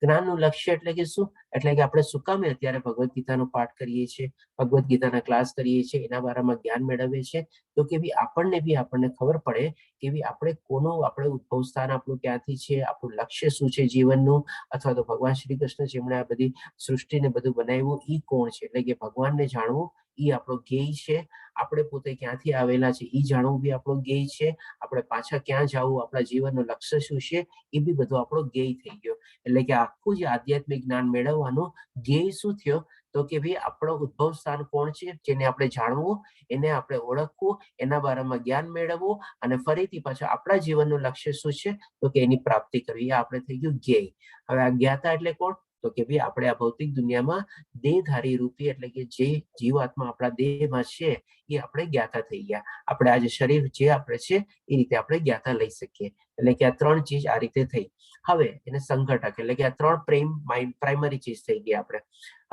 જ્ઞાનનું લક્ષ્ય એટલે કે શું? એટલે કે આપણે શું કામે અત્યારે ભગવદ્ ગીતાનો પાઠ કરીએ છીએ, ભગવદ્ ગીતાના ક્લાસ કરીએ છીએ, એના બારામાં જ્ઞાન મેળવીએ છીએ, તો કે આપણને ખબર પડે કે આપણે કોનું આપણે ઉદ્ભવ સ્થાન આપણું ક્યાંથી છે, આપણું લક્ષ્ય શું છે જીવનનું, અથવા તો ભગવાન શ્રી કૃષ્ણ જેમણે આ બધી સૃષ્ટિને બધું બનાવ્યું એ કોણ છે, એટલે કે ભગવાનને જાણવું એ આપણો ધ્યેય છે. આપણે પોતે ક્યાંથી આવેલા છે એ જાણવું બી આપણો ધ્યેય છે. આપણે પાછા ક્યાં જવું, આપણા જીવનનું લક્ષ્ય શું છે એ બી બધું આપણો ધ્યેય થઈ ગયો. એટલે કે આખું જે આધ્યાત્મિક જ્ઞાન મેળવવાનું ધ્યેય શું થયો? તો કે ભાઈ આપણો ઉદ્ભવ સ્થાન કોણ છે જેને આપણે જાણવું, એને આપણે ઓળખવું, એના બારામાં જ્ઞાન મેળવવું અને ફરીથી પાછા આપણા જીવનનું લક્ષ્ય શું છે તો કે એની પ્રાપ્તિ કરવી, આપણે થઈ ગયું ધ્યેય. હવે આ જ્ઞાતા એટલે કોણ? તો કે ભાઈ આપણે આ ભૌતિક દુનિયામાં દેહધારી રૂપી એટલે કે જે જીવાત્મા આપણા દેહમાં છે એ આપણે જ્ઞાતા થઈ ગયા. આપણે આજે શરીર જે આપણે છે એ રીતે આપણે જ્ઞાતા લઈ શકીએ. એટલે કે આ ત્રણ ચીજ આ રીતે થઈ. હવે એને સંઘટક એટલે કે આ ત્રણ પ્રાઇમરી ચીજ થઈ ગઈ આપણે.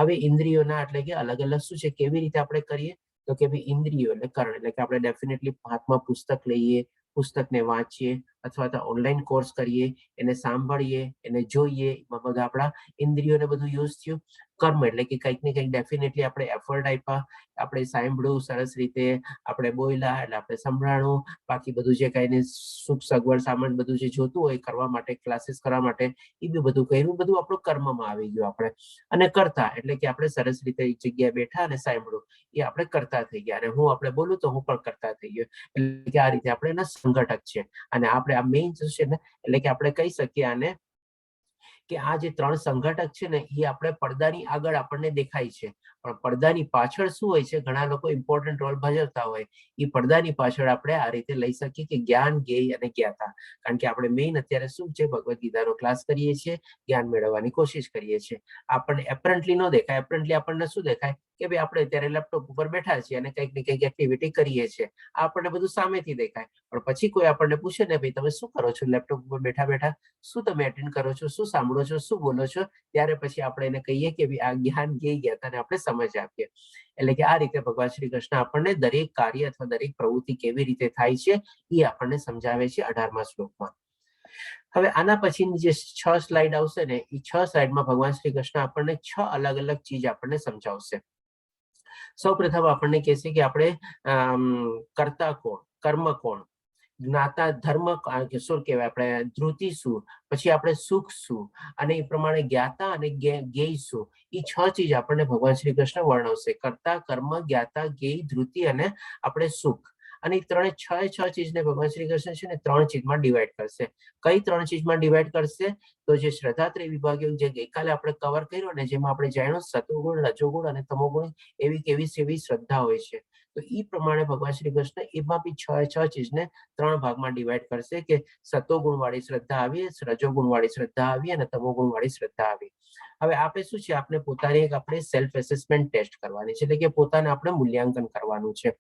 હવે ઇન્દ્રિયોના એટલે કે અલગ અલગ શું છે, કેવી રીતે આપણે કરીએ? તો કે ભાઈ ઇન્દ્રિયો એટલે કર્ણ, એટલે કે આપણે ડેફિનેટલી હાથમાં પુસ્તક લઈએ, પુસ્તકને વાંચીએ અથવા તો ઓનલાઈન કોર્સ કરીએ, એને સાંભળીએ, એને જોઈએ, એમાં બધા આપણા ઇન્દ્રિયોને બધું યુઝ થયું. કર્મ એટલે કે કંઈક ને કંઈક ડેફિનેટલી આપણે એફર્ટ આપ્યા, આપણે સાંભળ્યું સરસ રીતે, આપણે બોલ્યા એટલે આપણે સંભળાણું, બાકી બધું જે કાંઈ સુખ સગવડ સામાન બધું જે જોતું હોય કરવા માટે, ક્લાસીસ કરવા માટે, એ બી બધું કર્યું, બધું આપણું કર્મમાં આવી ગયું આપણે. અને કરતા એટલે કે આપણે સરસ રીતે એક જગ્યાએ બેઠા અને સાંભળ્યું, એ આપણે કરતા થઈ ગયા. અને હું આપણે બોલું તો હું પણ કરતા થઈ ગયો. એટલે કે આ રીતે આપણે એના સંઘટક છે. અને આપણે આ મેઇન છે ને, એટલે કે આપણે કહી શકીએ આને કે આ જે ત્રણ સંઘટક છે ને એ આપણે પડદાની આગળ આપણને દેખાય છે, પણ પડદાની પાછળ શું હોય છે, ઘણા લોકો ઇમ્પોર્ટન્ટ રોલ ભજવતા હોય, એ પડદાની પાછળ આપણે આ રીતે લઈ શકીએ કે જ્ઞાન, જ્ઞેય અને જ્ઞાતા. કારણ કે આપણે મેઇન અત્યારે શું છે, ભગવદ્ ગીતાનો ક્લાસ કરીએ છીએ, જ્ઞાન મેળવવાની કોશિશ કરીએ છીએ. આપણને એપરન્ટલી ન દેખાય. એપરન્ટલી આપણને શું દેખાય કે ભાઈ આપણે અત્યારે લેપટોપ ઉપર બેઠા છીએ અને કંઈક ને કંઈક એક્ટિવિટી કરીએ છીએ, આપણને બધું સામેથી દેખાય. પણ પછી કોઈ આપણને પૂછે ને ભાઈ તમે શું કરો છો લેપટોપ ઉપર બેઠા બેઠા, શું તમે એટેન્ડ કરો છો, શું સાંભળો છો, શું બોલો છો, ત્યારે પછી આપણે એને કહીએ કે ભાઈ આ જ્ઞાન, જ્ઞેય, જ્ઞાતાને આપણે સમજ આપીએ. એટલે કે આ રીતે ભગવાન શ્રી કૃષ્ણ આપણને દરેક કાર્ય અથવા દરેક પ્રવૃત્તિ કેવી રીતે થાય છે એ આપણને સમજાવે છે 18મા શ્લોકમાં. હવે આના પછીની જે 6 સ્લાઇડ આવશે ને એ 6 સ્લાઇડમાં ભગવાન શ્રી કૃષ્ણ આપણને 6 અલગ અલગ ચીજ આપણને સમજાવશે. સૌપ્રથમ આપણને કહેશે કે આપણે કર્તા કોણ, કર્મ કોણ, જ્ઞાતા ધર્મ શું કહેવાય, આપણે ધૃતિ શું, પછી આપણે સુખ શું, અને એ પ્રમાણે જ્ઞાતા અને જ્ઞેય શું. એ 6 ચીજ આપણને ભગવાન શ્રી કૃષ્ણ વર્ણવશે. કર્તા, કર્મ, જ્ઞાતા, જ્ઞેય, ધૃતિ અને આપણે સુખ. અને એ ત્રણે 6 ચીજને ભગવાન શ્રી કૃષ્ણ છે ને 3 ચીજમાં ડિવાઈડ કરશે. કઈ 3 ચીજમાં ડિવાઈડ કરશે? તો જે શ્રદ્ધાત્રય વિભાગ જે ગઈકાલે આપણે કવર કર્યો ને, જેમાં આપણે જાણ્યું સતોગુણ, રજોગુણ અને તમોગુણ એવી કેવી શ્રદ્ધા હોય છે, તો એ પ્રમાણે ભગવાન શ્રી કૃષ્ણ એમાં બી 6 ચીજને 3 ભાગમાં ડિવાઈડ કરશે કે સતોગુણ વાળી શ્રદ્ધા આવી, રજોગુણ વાળી શ્રદ્ધા આવી અને તમોગુણ વાળી શ્રદ્ધા આવી. હવે આપણે શું છે, આપણે પોતાની આપણે સેલ્ફ એસેસમેન્ટ ટેસ્ટ કરવાની છે, એટલે કે પોતાને આપણે મૂલ્યાંકન કરવાનું છે.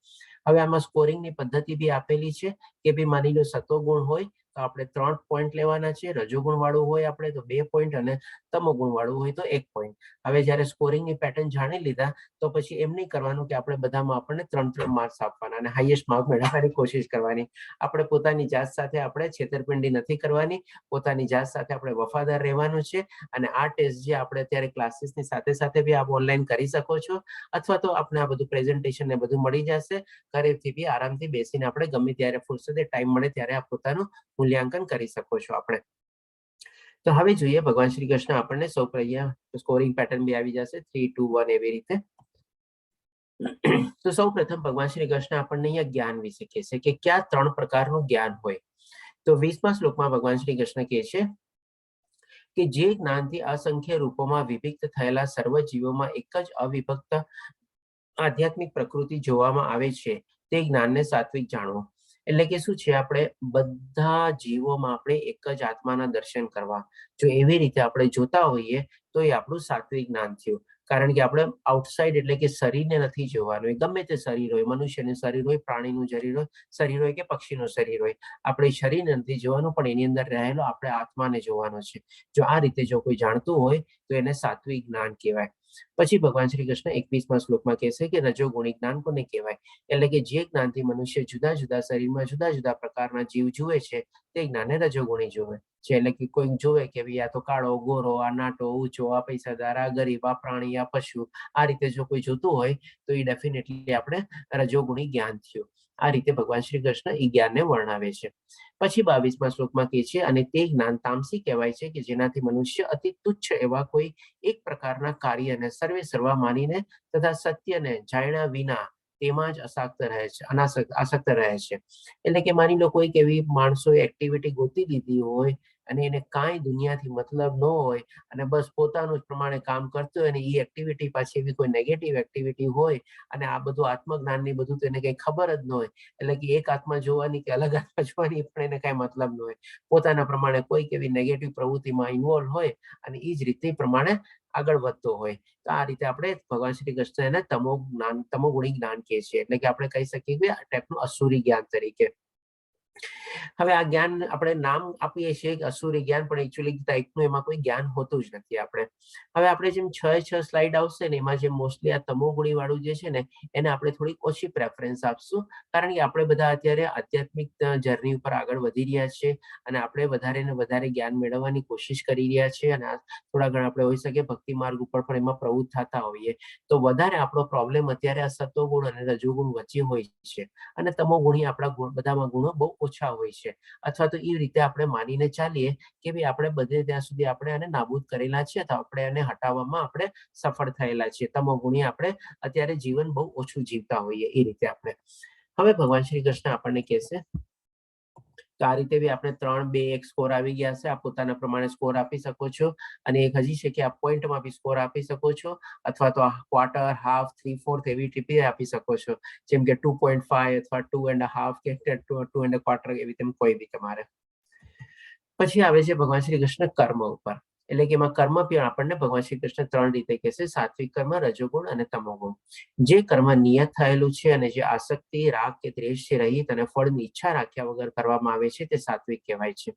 હવે આમાં સ્કોરિંગની પદ્ધતિ બી આપેલી છે કે ભાઈ માની લો સતોગુણ હોય તો આપણે 3 પોઈન્ટ લેવાના છે, રજોગુણ વાળું હોય આપણે તો 2 પોઈન્ટ અને તમોગુણ વાળું હોય તો 1 પોઈન્ટ. હવે જ્યારે સ્કોરિંગની પેટર્ન જાણી લીધા તો પછી એમ નહીં કરવાનું કે આપણે બધામાં આપણને 3 માર્ક્સ આપવાના અને હાઈએસ્ટ માર્ક મેળવવાની કોશિશ કરવાની. આપણે પોતાની જાત સાથે આપણે છેતરપિંડી નથી કરવાની, પોતાની જાત સાથે આપણે વફાદાર રહેવાનું છે. અને આ ટેસ્ટ જે આપણે અત્યારે ક્લાસીસની સાથે સાથે બી આપ ઓનલાઈન કરી શકો છો, અથવા તો આપણે આ બધું પ્રેઝન્ટેશન ને બધું મળી જશે. ઘરેથી બી આરામથી બેસીને આપણે ગમે ત્યારે ફુરસતે ટાઈમ મળે ત્યારે આ પોતાનું મૂલ્યાંકન કરી શકો છો આપણે. તો હવે જોઈએ ભગવાન શ્રી કૃષ્ણ આપણને સૌ પ્રથમ સ્કોરિંગ પેટર્ન બી આવી જશે 3, 2, 1 એવી રીતે. તો સૌ પ્રથમ ભગવાન શ્રી કૃષ્ણ આપણને અહીંયા જ્ઞાન વિશે કહેશે કે કયા 3 પ્રકારનું જ્ઞાન હોય. તો 20મા શ્લોકમાં ભગવાન શ્રી કૃષ્ણ કહે છે કે જે જ્ઞાનથી અસંખ્ય રૂપોમાં વિભક્ત થયેલા સર્વ જીવોમાં એક જ અવિભક્ત આધ્યાત્મિક પ્રકૃતિ જોવામાં આવે છે તે જ્ઞાનને સાત્વિક જાણવો. એટલે કે શું છે, આપણે બધા જીવોમાં આપણે એક જ આત્માના દર્શન કરવા, જો એવી રીતે આપણે જોતા હોઈએ તો એ આપણું સાત્વિક જ્ઞાન થયું. કારણ કે આપણે આઉટસાઇડ એટલે કે શરીરને નથી જોવાનું, એ ગમે તે શરીર હોય, મનુષ્યનું શરીર હોય, પ્રાણીનું શરીર હોય કે પક્ષીનું શરીર હોય, આપણે શરીરને નથી જોવાનું, પણ એની અંદર રહેલો આપણે આત્માને જોવાનો છે. જો આ રીતે જો કોઈ જાણતું હોય તો એને સાત્વિક જ્ઞાન કહેવાય. પછી ભગવાન શ્રી કૃષ્ણ 21મા શ્લોકમાં કહેશે કે રજોગુણી જ્ઞાન કોને કહેવાય? એટલે કે જે જ્ઞાનથી મનુષ્ય જુદા જુદા શરીરમાં જુદા જુદા પ્રકારના જીવ જુએ છે તે જ્ઞાનને રજોગુણી જોવે છે. એટલે કે કોઈ જોવે કે ભાઈ આ તો કાળો, ગોરો, આ નાટો, ઊંચો, આ પૈસાદાર, આ ગરીબ, આ પ્રાણી, આ પશુ, આ રીતે જો કોઈ જોતું હોય તો એ ડેફિનેટલી આપણે રજોગુણી જ્ઞાન થયું. આ રીતે ભગવાન શ્રી કૃષ્ણ એ જ્ઞાનને વર્ણવે છે. પછી 22મા શ્લોકમાં કહે છે અને તે જ્ઞાન તામસી કહેવાય છે કે જેનાથી મનુષ્ય અતિ તુચ્છ એવા કોઈ એક પ્રકારના કાર્યને સર્વે સર્વા માનીને તથા સત્યને જાણ્યા વિના તેમાં જ આસક્ત રહે છે. એટલે કે માની લો કોઈક એવી માણસોએ એક્ટિવિટી ગોતી લીધી હોય અને એને કાંઈ દુનિયાથી મતલબ ન હોય અને બસ પોતાનું જ પ્રમાણે કામ કરતો હોય અને એ એક્ટિવિટી પાછી એવી કોઈ નેગેટિવ એક્ટિવિટી હોય અને આ બધું આત્મજ્ઞાનની બધું તો એને કંઈ ખબર જ ન હોય. એટલે કે એક આત્મા જોવાની કે અલગ આત્મા જોવાની પણ એને કાંઈ મતલબ ન હોય. પોતાના પ્રમાણે કોઈક એવી નેગેટિવ પ્રવૃત્તિમાં ઇન્વોલ્વ હોય અને એ જ રીતે પ્રમાણે આગળ વધતો હોય. તો આ રીતે આપણે ભગવાન શ્રી કૃષ્ણ એને તમોગુણી જ્ઞાન કહે છે. એટલે કે આપણે કહી શકીએ કે આ ટાઈપનું અસુરી જ્ઞાન તરીકે. હવે આ જ્ઞાન આપણે નામ આપીએ છીએ કે અસુરી જ્ઞાન, પણ એકચ્યુઅલી ટાઈપનું એમાં કોઈ જ્ઞાન હોતું જ નથી. હવે આપણે જેમ 6 સ્લાઇડ આવશે ને એમાં જે મોસ્ટલી આ તમોગુણી વાળું જે છે ને એને આપણે થોડીક ઓછી પ્રેફરન્સ આપશું, કારણ કે આપણે બધા અત્યારે આધ્યાત્મિક જર્ની ઉપર આગળ વધી રહ્યા છીએ અને આપણે વધારે ને વધારે જ્ઞાન મેળવવાની કોશિશ કરી રહ્યા છીએ અને થોડા ઘણા આપણે હોઈ શકે ભક્તિ માર્ગ ઉપર પણ એમાં પ્રવૃત્ત થતા હોઈએ. તો વધારે આપણો પ્રોબ્લેમ અત્યારે આ સત્વગુણ અને રજોગુણ વચ્ચે હોય છે અને તમોગુણી આપણા બધામાં ગુણો બહુ ઓછા હોય છે. અથવા તો એ રીતે આપણે માનીને ચાલીએ કે ભાઈ આપણે બધે ત્યાં સુધી આપણે આને નાબૂદ કરેલા છે તો આપણે એને હટાવવામાં આપણે સફળ થયેલા છીએ. તમોગુણી આપણે અત્યારે જીવન બહુ ઓછું જીવતા હોઈએ એ રીતે આપણે. હવે ભગવાન શ્રી કૃષ્ણ આપણને કહેશે તો આ રીતે બી આપણે 3, 2, 1 સ્કોર આવી ગયા છે. આપ પોતાના પ્રમાણે સ્કોર આપી શકો છો અને એક હજી છે કે આપ પોઈન્ટમાં બી સ્કોર આપી શકો છો અથવા તો ક્વાર્ટર, હાફ, 3/4 એવી ટીપી આપી શકો છો, જેમ કે 2.5 અથવા 2.5 કે 2.25 એવી તેમ કોઈ બી તમારે. પછી આવે છે ભગવાન શ્રી કૃષ્ણ કર્મ ઉપર. એટલે કે એમાં કર્મ પણ આપણને ભગવાન શ્રી કૃષ્ણ 3 રીતે કહેશે: સાત્વિક કર્મ, રજોગુણ અને તમોગુણ. જે કર્મ નિયત થયેલું છે અને જે આસક્તિ, રાગ કે દ્વેષથી રહિત અને ફળની ઈચ્છા રાખ્યા વગર કરવામાં આવે છે તે સાત્વિક કહેવાય છે.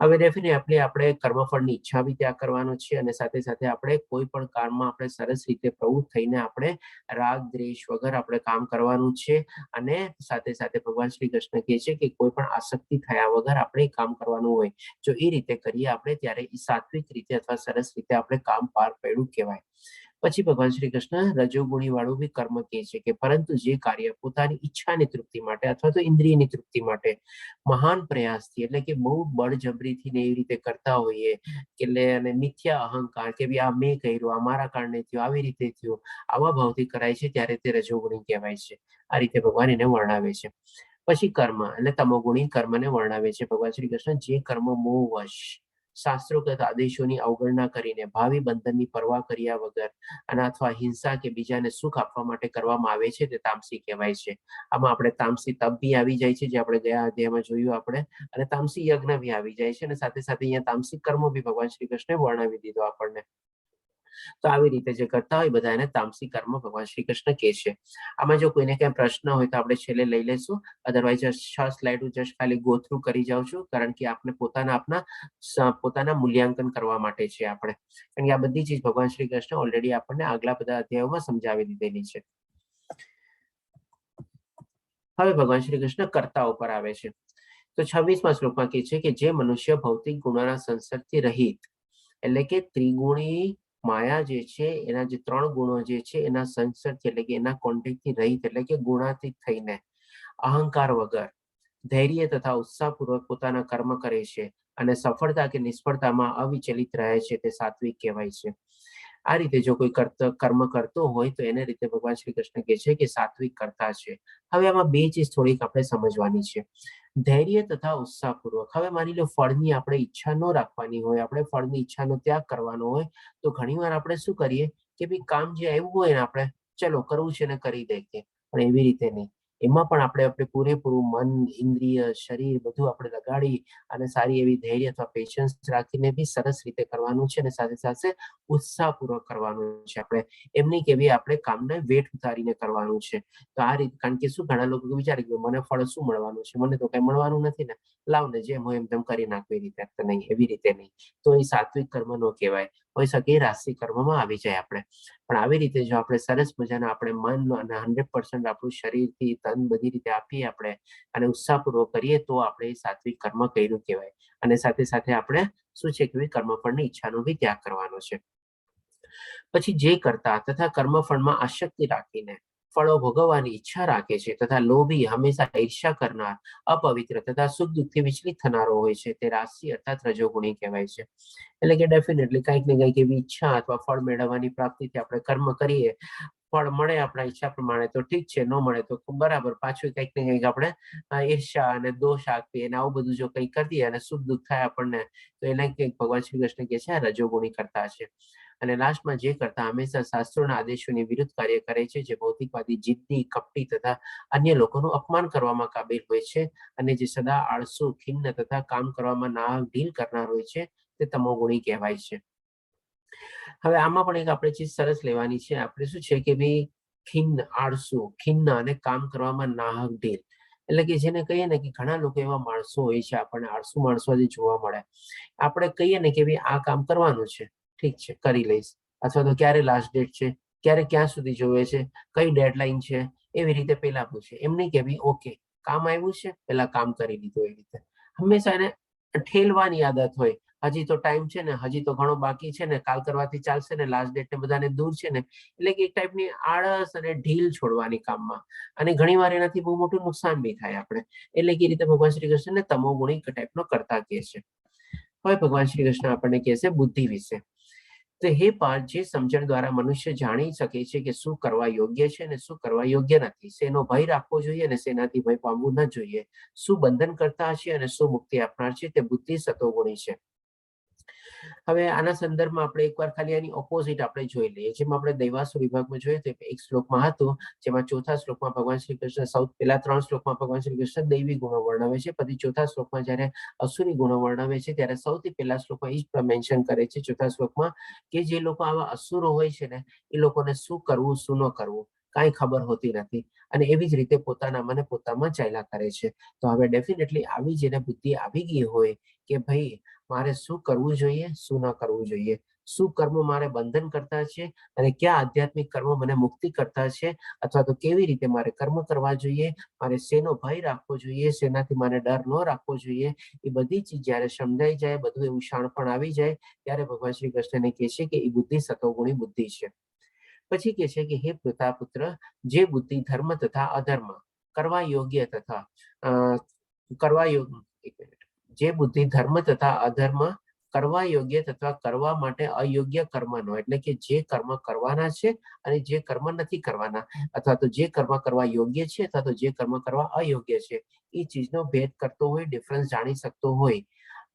હવે ડેફિનેટલી આપણે કર્મફળની ઈચ્છા બી ત્યાગ કરવાનો છે અને સાથે સાથે આપણે કોઈ પણ કામમાં આપણે સરસ રીતે પ્રવૃત્ત થઈને આપણે રાગ દ્વેષ વગર આપણે કામ કરવાનું છે અને સાથે સાથે ભગવાન શ્રી કૃષ્ણ કહે છે કે કોઈ પણ આસક્તિ થયા વગર આપણે કામ કરવાનું હોય. જો એ રીતે કરીએ આપણે ત્યારે એ સાત્વિક રીતે અથવા સરસ રીતે આપણે કામ પાર પાડ્યું કહેવાય. પછી ભગવાન શ્રી કૃષ્ણ રજોગુણી વાળું બી કર્મ કહે છે કે પરંતુ જે કાર્ય પોતાની ઈચ્છાની તૃપ્તિ માટે અથવા તો ઇન્દ્રિયની તૃપ્તિ માટે મહાન પ્રયાસથી, એટલે કે બહુ બળજબરીથી ને એવી રીતે કરતા હોઈએ કે અને મિથ્યા અહંકાર કે ભાઈ આ મેં કર્યું, આ મારા કારણે થયું, આવી રીતે થયું, આવા ભાવથી કરાય છે ત્યારે તે રજોગુણી કહેવાય છે. આ રીતે ભગવાન એને વર્ણવે છે. પછી કર્મ એટલે તમોગુણી કર્મને વર્ણવે છે ભગવાન શ્રી કૃષ્ણ જે કર્મ મોહવશ શાસ્ત્રોક્ત આદેશોની અવગણના કરીને ભાવિ બંધનની પરવા કર્યા વગર અને અથવા હિંસા કે બીજાને સુખ આપવા માટે કરવામાં આવે છે તે તામસી કહેવાય છે. આમાં આપણે તામસી તપ બી આવી જાય છે, જે આપણે ગયા અધ્યાયમાં જોયું આપણે, અને તામસી યજ્ઞ બી આવી જાય છે અને સાથે સાથે અહીંયા તામસી કર્મ બી ભગવાન શ્રી કૃષ્ણે વર્ણવી દીધો આપણને. તો આવી રીતે જે કરતા હોય બધા એને તામસી કર્મ ભગવાન શ્રી કૃષ્ણ કહે છે. આમાં જો કોઈને કઈ પ્રશ્ન હોય તો આપણે છેલ્લે લઈ લેશું, અધરવાઇઝ 6 સ્લાઇડ જસ્ટ ખાલી ગો થ્રુ કરી જાઉં છું, કારણ કે આપણે પોતાના મૂલ્યાંકન કરવા માટે છે આપણે, કારણ કે આ બધી ચીજ ભગવાન શ્રી કૃષ્ણ ઓલરેડી આપણને આગલા બધા અધ્યાયોમાં સમજાવી દીધેલી છે. હવે ભગવાન શ્રી કૃષ્ણ કર્તા ઉપર આવે છે. તો 26મા શ્લોકમાં કહે છે કે જે મનુષ્ય ભૌતિક ગુણોના સંસર્ગથી રહિત, એટલે કે ત્રિગુણી માયા જે છે એના જે 3 ગુણો જે છે એના સંસર્ગથી, એટલે કે એના કોન્ટેક્ટથી રહિત, એટલે કે ગુણાતીત થઈને અહંકાર વગર ધૈર્ય તથા ઉત્સાહપૂર્વક પોતાના કર્મ કરે છે અને સફળતા કે નિષ્ફળતામાં અવિચલિત રહે છે તે સાત્વિક કહેવાય છે. આ રીતે જો કોઈ કર્મ કરતો હોય તો એને રીતે ભગવાન શ્રી કૃષ્ણ કહે છે કે સાત્વિક કરતા છે. હવે આમાં બે ચીજ થોડીક આપણે સમજવાની છે. ધૈર્ય તથા ઉત્સાહપૂર્વક. હવે માની લો ફળની આપણે ઈચ્છા ન રાખવાની હોય, આપણે ફળની ઈચ્છાનો ત્યાગ કરવાનો હોય, તો ઘણીવાર આપણે શું કરીએ કે ભાઈ કામ જે આવ્યું હોય ને આપણે ચલો કરવું છે ને કરી દઈએ, પણ એવી રીતે નહીં. એમાં પણ આપણે પૂરેપૂરું મન, ઇન્દ્રિય, શરીર બધું આપણે લગાડી અને સારી એવી ધૈર્ય અથવા પેશન્સ રાખીને બી સરસ રીતે કરવાનું છે, અને સાથે સાથે ઉત્સાહપૂર્વક કરવાનું છે. આપણે એમ નહીં કે ભાઈ આપણે કામને વેઠ ઉતારીને કરવાનું છે. તો આ રીતે, કારણ કે શું ઘણા લોકો વિચારે કે મને ફળ શું મળવાનું છે, મને તો કઈ મળવાનું નથી ને, લાવ ને જેમ હોય એમ તેમ કરી નાખવી રીતે. તો નહીં, એવી રીતે નહીં. તો એ સાત્વિક કર્મ નો કહેવાય. હોઈ શકે એ રાશિ કર્મમાં આવી જાય આપણે. પણ આવી રીતે જો આપણે સરસ મજાના આપણે મન અને 100% આપણું શરીરથી તન બધી રીતે આપીએ આપણે અને ઉત્સાહપૂર્વક કરીએ, તો આપણે એ સાત્વિક કર્મ કર્યું કહેવાય. અને સાથે સાથે આપણે શું છે કે કર્મફળની ઈચ્છાનો બી ત્યાગ કરવાનો છે. પછી જે કરતા તથા કર્મફળમાં આસક્તિ રાખીને ફળો ભોગવવાની ઈચ્છા રાખે છે તથા લોભી, હંમેશા ઈર્ષ્યા કરનાર, અપવિત્ર તથા સુખ દુઃખથી વિચલિત થનારો હોય છે, તે રાશિ અર્થાત રજોગુણી કહેવાય છે. એટલે કે ડેફિનેટલી કંઈક ને કંઈક એવી ઈચ્છા અથવા ફળ મેળવવાની પ્રાપ્તિથી આપણે કર્મ કરીએ, ફળ મળે આપણા ઈચ્છા પ્રમાણે તો ઠીક છે, ન મળે તો બરાબર, પાછું કંઈક ને કંઈક આપણે ઈર્ષ્યા અને દોષ આપીએ અને આવું બધું જો કંઈક કરીએ અને સુખ દુઃખ થાય આપણને, તો એને કંઈક ભગવાન શ્રી કૃષ્ણ કહે છે આ રજોગુણી કરતા છે. અને લાસ્ટમાં જે કરતા હંમેશા શાસ્ત્રોના આદેશોની વિરુદ્ધ કાર્ય કરે છે, જે ભૌતિકવાદી, જિદ્દી, કપટી તથા અન્ય લોકોનું અપમાન કરવામાં કાબિલ હોય છે, અને જે સદા આળસુ, ખિન્ન તથા કામ કરવામાં ના ઢીલ કરનાર હોય છે, તે તમોગુણી કહેવાય છે. હવે આમાં પણ એક આપણે ચીજ સરસ લેવાની છે. આપણે શું છે કે ભાઈ ખિન્ન, આળસુ, ખિન્ન અને કામ કરવામાં નાહક ઢીલ. એટલે કે જેને કહીએ ને કે ઘણા લોકો એવા માણસો હોય છે, આપણને આળસુ માણસો જે જોવા મળે. આપણે કહીએ ને કે ભાઈ આ કામ કરવાનું છે, ઠીક છે કરી લઈશ, અથવા તો ક્યારે લાસ્ટ ડેટ છે, ક્યારે ક્યાં સુધી જોવે છે, કઈ ડેડલાઈન છે, એવી રીતે પેલા પૂછે. એમ નહીં કે ભાઈ ઓકે કામ આવ્યું છે, પેલા કામ કરી લીધું. એવી રીતે હંમેશા એને ઠેલવાની આદત હોય. હજી તો ટાઈમ છે ને, હજી તો ઘણો બાકી છે ને, કાલ કરવાથી ચાલશે ને, લાસ્ટ ડેટ ને બધાને દૂર છે ને. એટલે કે એક ટાઈપની આળસ અને ઢીલ છોડવાની કામમાં, અને ઘણી વાર એનાથી બહુ મોટું નુકસાન બી થાય આપણે. એટલે કે રીતે ભગવાન શ્રી કૃષ્ણને તમોગુણી ટાઈપનો કરતા કહે છે. હવે ભગવાન શ્રી કૃષ્ણ આપણને કહે છે બુદ્ધિ વિશે. તો હે પાર્થ, જે સમજણ દ્વારા મનુષ્ય જાણી શકે છે કે શું કરવા યોગ્ય છે અને શું કરવા યોગ્ય નથી, શેનો ભય રાખવો જોઈએ અને શેનાથી ભય પામવું ન જોઈએ, શું બંધન કરતા છે અને શું મુક્તિ આપનાર છે, તે બુદ્ધિ સતોગુણી છે. હવે આના સંદર્ભમાં આપણે એકવાર ખાલી આની ઓપોઝિટ આપણે જોઈ લઈએ. જેમ આપણે દૈવાસુર વિભાગમાં જોઈએ તો એક શ્લોકમાં હતું, જેમાં ચોથા શ્લોકમાં ભગવાન શ્રી કૃષ્ણ, પહેલા 3 શ્લોકમાં ભગવાન શ્રી કૃષ્ણ દૈવી ગુણો વર્ણવે છે. પછી ચોથા શ્લોકમાં જ્યારે અસુરી ગુણો વર્ણવે છે, ત્યારે સૌથી પહેલા શ્લોકમાં એ જ મેન્શન કરે છે ચોથા શ્લોકમાં, કે જે લોકો આવા અસુરો હોય છે ને, એ લોકોને શું કરવું શું ન કરવું કાંઈ ખબર હોતી નથી, અને એવી જ રીતે પોતાના મને પોતામાં ચાલ્યા કરે છે. તો હવે ડેફિનેટલી આવી જેને બુદ્ધિ આવી ગઈ હોય કે ભાઈ મારે શું કરવું જોઈએ, શું ન કરવું જોઈએ, શું કર્મ મારે બંધન કરતા છે અને કયા આધ્યાત્મિક કર્મ મને મુક્તિ કરતા છે, અથવા તો કેવી રીતે મારે કર્મ કરવા જોઈએ, મારે શેનો ભય રાખવો જોઈએ, શેનાથી મારે ડર ન રાખવો જોઈએ, એ બધી ચીજ જયારે સમજાઈ જાય, બધું એવું શાણપણ આવી જાય, ત્યારે ભગવાન શ્રી કૃષ્ણને કહે છે કે એ બુદ્ધિ સતોગુણી બુદ્ધિ છે. પછી કહે છે કે હે પુત્ર, જે બુદ્ધિ ધર્મ તથા અધર્મ કરવા યોગ્ય તથા કરવા યોગ્ય, જે બુદ્ધિ ધર્મ તથા અધર્મ કરવા યોગ્ય તથા કરવા માટે અયોગ્ય કર્મનો, એટલે કે જે કર્મ કરવાના છે અને જે કર્મ નથી કરવાના, અથવા તો જે કર્મ કરવા યોગ્ય છે અથવા તો જે કર્મ કરવા અયોગ્ય છે, એ ચીજનો ભેદ કરતો હોય, ડિફરન્સ જાણી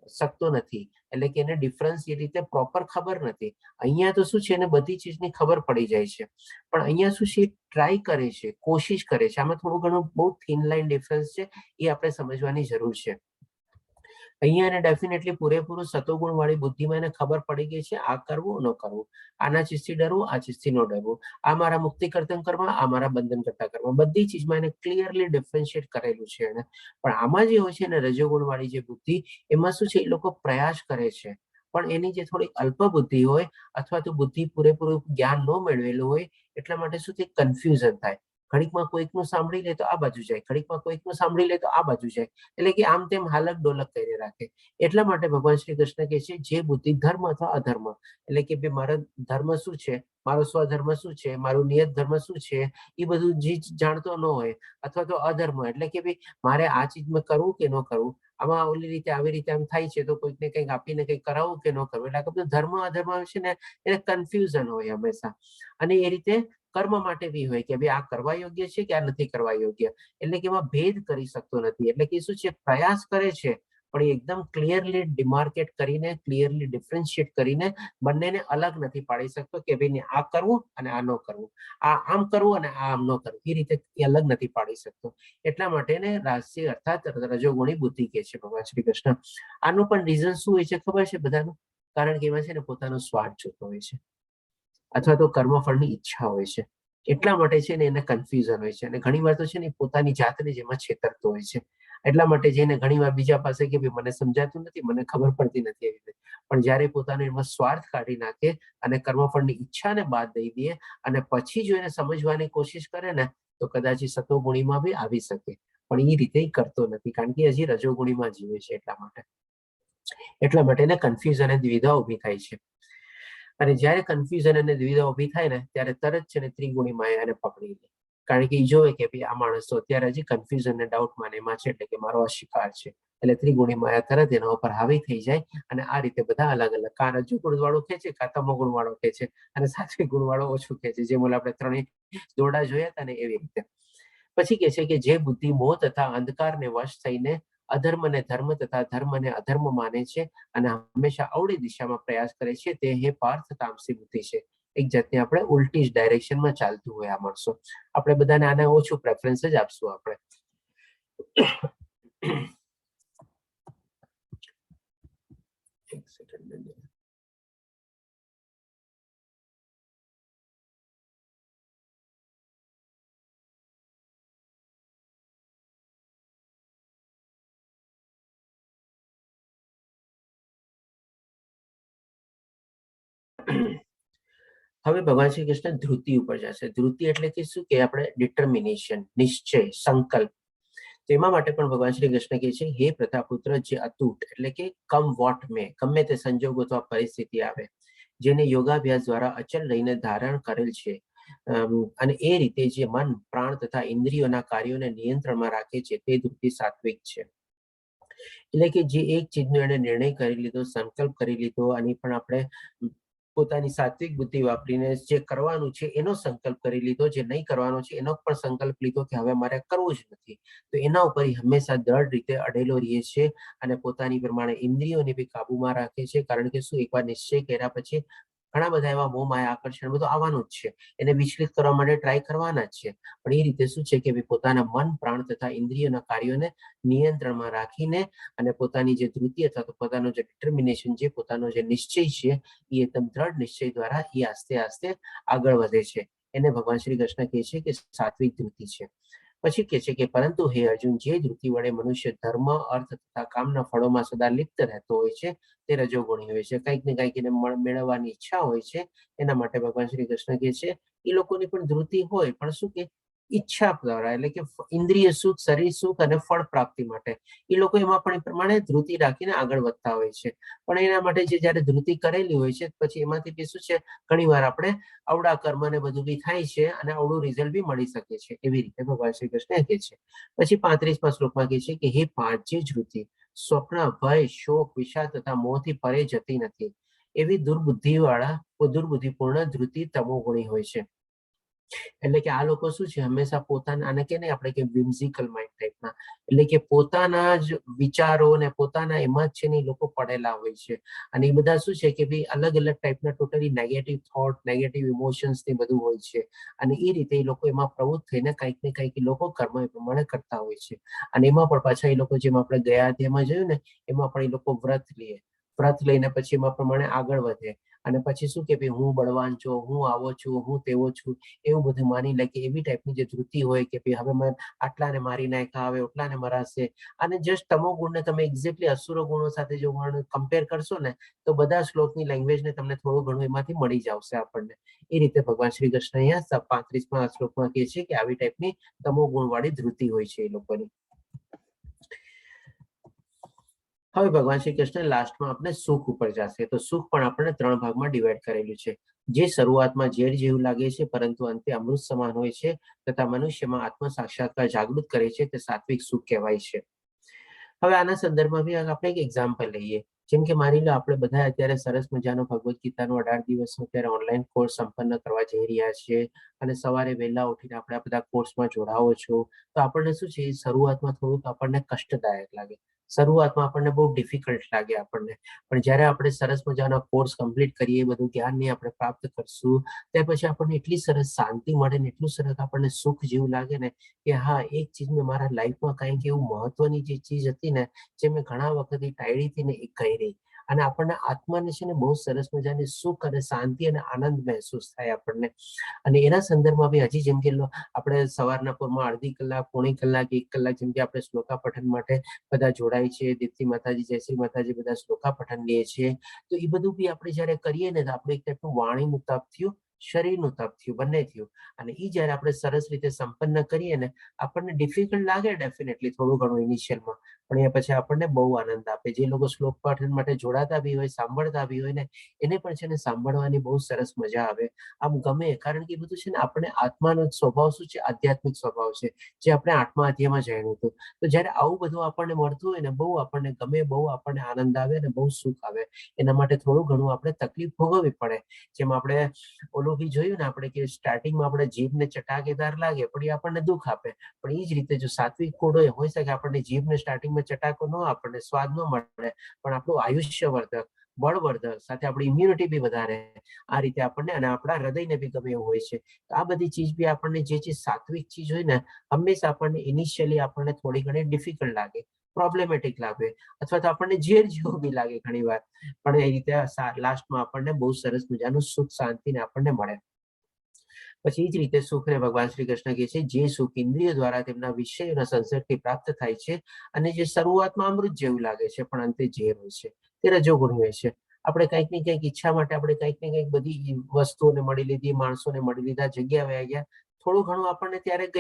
શકતો નથી. એટલે કે એને ડિફરન્સ એ રીતે પ્રોપર ખબર નથી. અહીંયા તો શું છે, એને બધી ચીજની ખબર પડી જાય છે, પણ અહીંયા શું છે, ટ્રાય કરે છે, કોશિશ કરે છે. આમાં થોડું ઘણું બહુ થિન લાઈન ડિફરન્સ છે, એ આપણે સમજવાની જરૂર છે. અહીંયા એને ડેફિનેટલી પૂરેપૂરું સતોગુણ વાળી બુદ્ધિમાં એને ખબર પડી ગઈ છે, આ કરવું ન કરવું, આના ચીજથી ડરવું, આ ચીજથી ન ડરવું, આ મારા મુક્તિ કરતા કરવા, આ મારા બંધન કરતા કરવા, બધી ચીજમાં એને ક્લિયરલી ડિફરન્શિએટ કરેલું છે એને. પણ આમાં જે હોય છે ને રજોગુણ વાળી જે બુદ્ધિ, એમાં શું છે, એ લોકો પ્રયાસ કરે છે, પણ એની જે થોડી અલ્પ બુદ્ધિ હોય, અથવા તો બુદ્ધિ પૂરેપૂરું જ્ઞાન ન મેળવેલું હોય, એટલા માટે શું છે, કન્ફ્યુઝન થાય. ઘડીકમાં કોઈકનું સાંભળી લે તો આ બાજુ જાય, ઘડીકમાં કોઈકનું સાંભળી લે તો આ બાજુ જાય, એટલે કે આમ તેમ હાલક ડોલક કરી રાખે. એટલા માટે ભગવાન શ્રી કૃષ્ણ કહે છે જે બુદ્ધિ ધર્મ અથવા અધર્મ, એટલે કે ભાઈ મારો ધર્મ શું છે, મારો સ્વધર્મ શું છે, મારું નિયત ધર્મ શું છે, એ બધું જે જાણતો ન હોય, અથવા તો અધર્મ, એટલે કે ભાઈ મારે આ ચીજમાં કરવું કે ન કરવું, આમાં ઓલી રીતે આવી રીતે આમ થાય છે, તો કોઈકને કંઈક આપીને કંઈક કરાવવું કે ન કરવું, એટલે આ બધું ધર્મ અધર્મ છે ને, એને કન્ફ્યુઝન હોય હંમેશા. અને એ રીતે કર્મ માટે બી હોય કે ભાઈ આ કરવા યોગ્ય છે કે આ નથી કરવા યોગ્ય, એટલે કે એમાં ભેદ કરી શકતો નથી. એટલે કે શું છે, પ્રયાસ કરે છે પણ એ એકદમ ક્લિયરલી ડિમાર્કેટ કરીને, ક્લિયરલી ડિફરન્શિએટ કરીને બંનેને અલગ નથી પાડી શકતો કે ભાઈ આ કરવું અને આ ન કરવું, આ આમ કરવું અને આ આમ ન કરવું, એ રીતે એ અલગ નથી પાડી શકતો. એટલા માટે એને રાજસી અર્થાત રજોગુણી બુદ્ધિ કહે છે ભગવાન શ્રી કૃષ્ણ. આનું પણ રીઝન શું હોય છે ખબર છે બધાનું? કારણ કે એમાં છે ને પોતાનો સ્વાર્થ જોતો હોય છે અથવા તો કર્મફળની ઈચ્છા હોય છે. એટલા માટે છે ને એને કન્ફ્યુઝન હોય છે અને ઘણી વાર તો છે ને પોતાની જાતને જેમાં છેતરતો હોય છે. એટલા માટે જઈને ઘણી વાર બીજા પાસે કે ભાઈ મને સમજાતું નથી, મને ખબર પડતી નથી એવી રીતે. પણ જ્યારે પોતાનો એમાં સ્વાર્થ કાઢી નાખે અને કર્મફળની ઈચ્છાને બાદ દઈ દે અને પછી જો એને સમજવાની કોશિશ કરે ને તો કદાચ એ સતોગુણીમાં બી આવી શકે, પણ એ રીતે કરતો નથી કારણ કે હજી રજોગુણીમાં જીવે છે. એટલા માટે એને કન્ફ્યુઝન અને દ્વિધા ઉભી થાય છે. અને જ્યારે કન્ફ્યુઝન અને દ્વિધા ઉભી થાય ને ત્યારે તરત છે ને ત્રિગુણી માયા એને પકડી લે. કારણ કે એ જોવે કે ભાઈ આ માણસ તો અત્યારે હજી કન્ફ્યુઝન અને ડાઉટમાં એમાં છે, એટલે કે મારો આ શિકાર છે. એટલે ત્રિગુણી માયા તરત એના ઉપર હાવી થઈ જાય અને આ રીતે બધા અલગ અલગ, કાં રજુ ગુણ વાળો ખેંચે, કાં તમો ગુણ વાળો ખેંચે અને સાત્વિક ગુણ વાળો ઓછું ખેંચે. જેમ આપણે ત્રણેય દોરડા જોયા હતા ને એવી રીતે. પછી કે છે કે જે બુદ્ધિ મોહ તથા અંધકારને વશ થઈને અધર્મને ધર્મ તથા ધર્મને અધર્મ માને છે અને હંમેશા અવળી દિશામાં પ્રયાસ કરે છે તે હે પાર્થ તામસી બુદ્ધિ છે. એક જાતની આપણે ઉલટી જ ડાયરેક્શનમાં ચાલતું હોય આ માણસો. આપણે બધાને આને ઓછું પ્રેફરન્સ જ આપશું આપણે. એક સેકન્ડ. હવે ભગવાન શ્રી કૃષ્ણ ધૃતિ ઉપર જશે. ધૃતિ એટલે કે શું કે આપણે ડિટર્મિનેશન, નિશ્ચય, સંકલ્પ. તો એમાં માટે પણ ભગવાન શ્રી કૃષ્ણ કહે છે હે પ્રતાપુત્ર જે અતૂટ એટલે કે કમ વોટ મે, ગમે તે સંજોગો અથવા પરિસ્થિતિ આવે, જેને યોગાભ્યાસ દ્વારા અચલ રહીને ધારણ કરેલ છે અને એ રીતે જે મન, પ્રાણ તથા ઇન્દ્રિયોના કાર્યોને નિયંત્રણમાં રાખે છે તે ધૃતિ સાત્વિક છે. એટલે કે જે એક ચીજનો એને નિર્ણય કરી લીધો, સંકલ્પ કરી લીધો અને પણ આપણે પોતાની સાત્વિક બુદ્ધિ વાપરીને જે કરવાનું છે એનો સંકલ્પ કરી લીધો, જે નહીં કરવાનો છે એનો પણ સંકલ્પ લીધો કે હવે મારે કરવું જ નથી, તો એના ઉપર હંમેશા દ્રઢ રીતે અડેલો રહે છે અને પોતાની પ્રમાણે ઇન્દ્રિયોને બી કાબુમાં રાખે છે. કારણ કે શું, એકવાર નિશ્ચય કર્યા પછી ઘણા બધા એવા મોહ માયા આકર્ષણ બધું આવવાનું જ છે, એને વિચલિત કરવા માટે ટ્રાય કરવાના જ છે. પણ એ રીતે શું છે કે પોતાના મન, પ્રાણ તથા ઇન્દ્રિયોના કાર્યોને નિયંત્રણમાં રાખીને અને પોતાની જે ધૃતિ અથવા તો પોતાનો જે ડિટર્મિનેશન છે, પોતાનો જે નિશ્ચય છે એ એકદમ દ્રઢ નિશ્ચય દ્વારા એ આસ્તે આસ્તે આગળ વધે છે. એને ભગવાન શ્રી કૃષ્ણ કહે છે કે સાત્વિક ધૃતિ છે. પછી કહે છે કે પરંતુ હે અર્જુન, જે ધૃતિ વડે મનુષ્ય ધર્મ, અર્થ તથા કામના ફળોમાં સદા લિપ્ત રહેતો હોય છે તે રજોગુણી હોય છે. કંઈક ને કંઈક એને મેળવવાની ઈચ્છા હોય છે. એના માટે ભગવાન શ્રી કૃષ્ણ કહે છે એ લોકોની પણ ધૃતિ હોય, પણ શું કે ઈચ્છા દ્વારા, એટલે કે ઇન્દ્રિય સુખ, શરીર સુખ અને ફળ પ્રાપ્તિ માટે એ લોકો એમાં પણ એ પ્રમાણે ધૃતિ રાખીને આગળ વધતા હોય છે. પણ એના માટે જે જયારે ધૃતિ કરેલી હોય છે પછી એમાંથી બી શું છે, ઘણી વાર આપણે અવળા કર્મ ને બધું બી થાય છે અને અવળું રિઝલ્ટ બી મળી શકે છે. એવી રીતે ભગવાન શ્રી કૃષ્ણ કહે છે. પછી 35મા શ્લોકમાં કહે છે કે હે પાંચ જે ધૃતિ સ્વપ્ન, ભય, શોક, વિષાદ તથા મોહથી પરે જતી નથી, એવી દુર્બુદ્ધિપૂર્ણ ધૃતિ તમોગુણી હોય છે. એટલે કે આ લોકો શું છે, હંમેશા પોતાના, આને કે નહીં આપણે કે વિમ્ઝિકલ માઇન્ડ ટાઈપના, એટલે કે પોતાના જ વિચારો ને પોતાના એમાં જ છે ને લોકો પડેલા હોય છે. અને એ બધા શું છે કે ભાઈ અલગ અલગ ટાઈપના totally negative thought, negative emotions ને બધું હોય છે. અને એ રીતે એ લોકો એમાં પ્રવૃત્ત થઈને કંઈક ને કંઈક એ લોકો કર્મ એ પ્રમાણે કરતા હોય છે. અને એમાં પણ પાછા એ લોકો, જેમ આપણે ગયા અધ્યાયમાં જોયું ને, એમાં પણ એ લોકો વ્રત લઈને પછી એમાં પ્રમાણે આગળ વધે. અને પછી શું કે ભાઈ હું બળવાન છું, હું આવો છું, હું તેવો છું, એવું બધું માની લે કે એવી ટાઈપની જે ધૃતિ હોય કે ભાઈ હવે મેં આટલાને મારી નાખ્યા, હવે એટલાને મરાશે. અને જસ્ટ તમો ગુણને તમે એક્ઝેક્ટલી અસુરો ગુણો સાથે જો કમ્પેર કરશો ને તો બધા શ્લોકની લેંગ્વેજને તમને થોડું ઘણું એમાંથી મળી જશે આપણને. એ રીતે ભગવાન શ્રી કૃષ્ણ અહીંયા 35મા શ્લોકમાં કહે છે કે આવી ટાઈપની તમો ગુણ વાળી ધૃતિ હોય છે એ લોકોની. હવે ભગવાન શ્રી કૃષ્ણ લાસ્ટમાં આપણે સુખ ઉપર જશે. તો સુખ પણ આપણે 3 ભાગમાં ડિવાઈડ કરેલું છે. જે શરૂઆતમાં ઝેર જેવું લાગે છે પરંતુ અંતે અમૃત સમાન હોય છે તથા મનુષ્યમાં આત્મ સાક્ષાત્કાર જાગૃત કરે છે તે સાત્વિક સુખ કહેવાય છે. હવે આના સંદર્ભમાં બી આપણે એક એક્ઝામ્પલ લઈએ. જેમ કે માની લો આપણે બધા અત્યારે સરસ મજાનો ભગવદ્ ગીતાનો 18 દિવસનો અત્યારે ઓનલાઈન કોર્સ સંપન્ન કરવા જઈ રહ્યા છીએ અને સવારે વહેલા ઉઠીને આપણે આ બધા કોર્સમાં જોડાવો છો. તો આપણને શું છે, શરૂઆતમાં થોડુંક આપણને કષ્ટદાયક લાગે, શરૂઆતમાં આપણને બહુ ડિફિકલ્ટ લાગે આપણને. પણ જ્યારે આપણે સરસ મજાનો કોર્સ કમ્પ્લીટ કરીએ, બધું જ્ઞાનને આપણે પ્રાપ્ત કરશું, ત્યાર પછી આપણને એટલી સરસ શાંતિ મળે ને એટલું સરસ આપણને સુખ જેવું લાગે ને કે હા, એક ચીજ મેં મારા લાઈફમાં કંઈક એવું મહત્વની જે ચીજ હતી ને, જે મેં ઘણા વખતથી ટાળી હતી ને, એ કરી. અને આપણને આત્માને છે ને બહુ સરસ મજાની સુખ અને શાંતિ અને આનંદ મહેસૂસ થાય આપણને. અને એના સંદર્ભમાં બી હજી જેમ કે આપણે સવારના પોરમાં અડધી કલાક, પોણી કલાક, 1 કલાક જેમ કે આપણે શ્લોકા પઠન માટે બધા જોડાય છે. દીપ્તિ માતાજી, જયશ્રી માતાજી બધા શ્લોકા પઠન લે છે. તો એ બધું બી આપણે જયારે કરીએ ને, તો આપણે એક ટાઈપનું વાણીનું તપ થયું, શરીરનું તપ થયું, બંને થયું. અને એ જયારે આપણે સરસ રીતે સંપન્ન કરીએ ને, આપણને ડિફિકલ્ટ લાગે ડેફિનેટલી થોડું ઘણું ઇનિશિયલમાં, પણ એ પછી આપણને બહુ આનંદ આપે. જે લોકો શ્લોક પાઠન માટે જોડાતા બી હોય, સાંભળતા બી હોય ને, એને પણ છે ને સાંભળવાની બહુ સરસ મજા આવે, આમ ગમે. કારણ કે એ બધું છે ને આપણે આત્માનો સ્વભાવ શું છે, આધ્યાત્મિક સ્વભાવ છે, જે આપણે 8મા અધ્યાયમાં જાણ્યું હતું. તો જયારે આવું બધું આપણને મળતું હોય ને, બહુ આપણને ગમે, બહુ આપણને આનંદ આવે અને બહુ સુખ આવે. એના માટે થોડું ઘણું આપણે તકલીફ ભોગવવી પડે. જેમ આપણે ઓલું બી જોયું ને આપણે કે સ્ટાર્ટિંગમાં આપણે જીભને ચટાકેદાર લાગે, પણ એ આપણને દુઃખ આપે. પણ એ જ રીતે જો સાત્વિક ફૂડ હોય શકે, આપણને જીભને સ્ટાર્ટિંગમાં ચટાકો ન, આપણને સ્વાદ ન મળે, પણ આપણું આયુષ્યવર્ધક, બળવર્ધક, સાથે આપણી ઇમ્યુનિટી બી વધારે, આ રીતે આપણને અને આપણા હૃદયને બી ગમે એવું હોય છે. તો આ બધી ચીજ બી આપણને જે ચીજ સાત્વિક ચીજ હોય ને, હંમેશા આપણને ઇનિશિયલી આપણને થોડી ઘણી ડિફિકલ્ટ લાગે, પ્રોબ્લેમેટિક લાગે, અથવા તો આપણને ઝેર જેવું બી લાગે ઘણી વાર. પણ એ રીતે લાસ્ટમાં આપણને બહુ સરસ મજાનું સુખ શાંતિને આપણને મળે. પછી એ જ રીતે સુખને ભગવાન શ્રી કૃષ્ણ કહે છે, જે સુખ ઇન્દ્રિય દ્વારા તેમના વિષયોના સંસર્ગથી પ્રાપ્ત થાય છે અને જે શરૂઆતમાં અમૃત જેવું લાગે છે, પણ અંતે ઝેર હોય છે, તે રજોગુણ હોય છે. આપણે કંઈક ને કંઈક ઈચ્છા માટે આપણે કંઈક ને કંઈક બધી વસ્તુઓને મળી લીધી, માણસોને મળી લીધા, જગ્યા વયા ગયા, થોડું ઘણું આપણને ત્યારે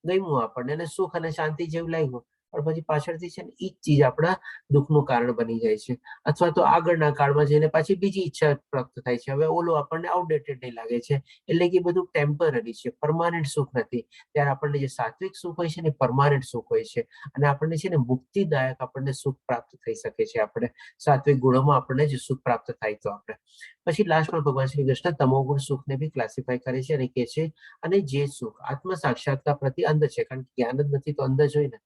ગમ્યું આપણને, અને સુખ અને શાંતિ જેવું લાગ્યું. પણ પછી પાછળથી છે ને એ જ ચીજ આપણા દુઃખનું કારણ બની જાય છે. અથવા તો આગળના કાળમાં જઈને પાછી બીજી ઈચ્છા પ્રાપ્ત થાય છે. હવે ઓલું આપણને આઉટડેટેડ નહીં લાગે છે, એટલે કે બધું ટેમ્પરરી છે, પરમાનન્ટ સુખ નથી. ત્યારે આપણને જે સાત્વિક સુખ હોય છે ને, પરમાનન્ટ સુખ હોય છે, અને આપણને છે ને મુક્તિદાયક આપણને સુખ પ્રાપ્ત થઈ શકે છે. આપણે સાત્વિક ગુણોમાં આપણને જે સુખ પ્રાપ્ત થાય તો આપણે પછી લાસ્ટમાં ભગવાન શ્રી કૃષ્ણ તમોગુણ સુખને બી ક્લાસિફાય કરે છે અને કહે છે, અને જે સુખ આત્મ સાક્ષાત્કાર પ્રતિ અંધ છે, કારણ કે જ્ઞાન જ નથી તો અંધ જ હોય ને,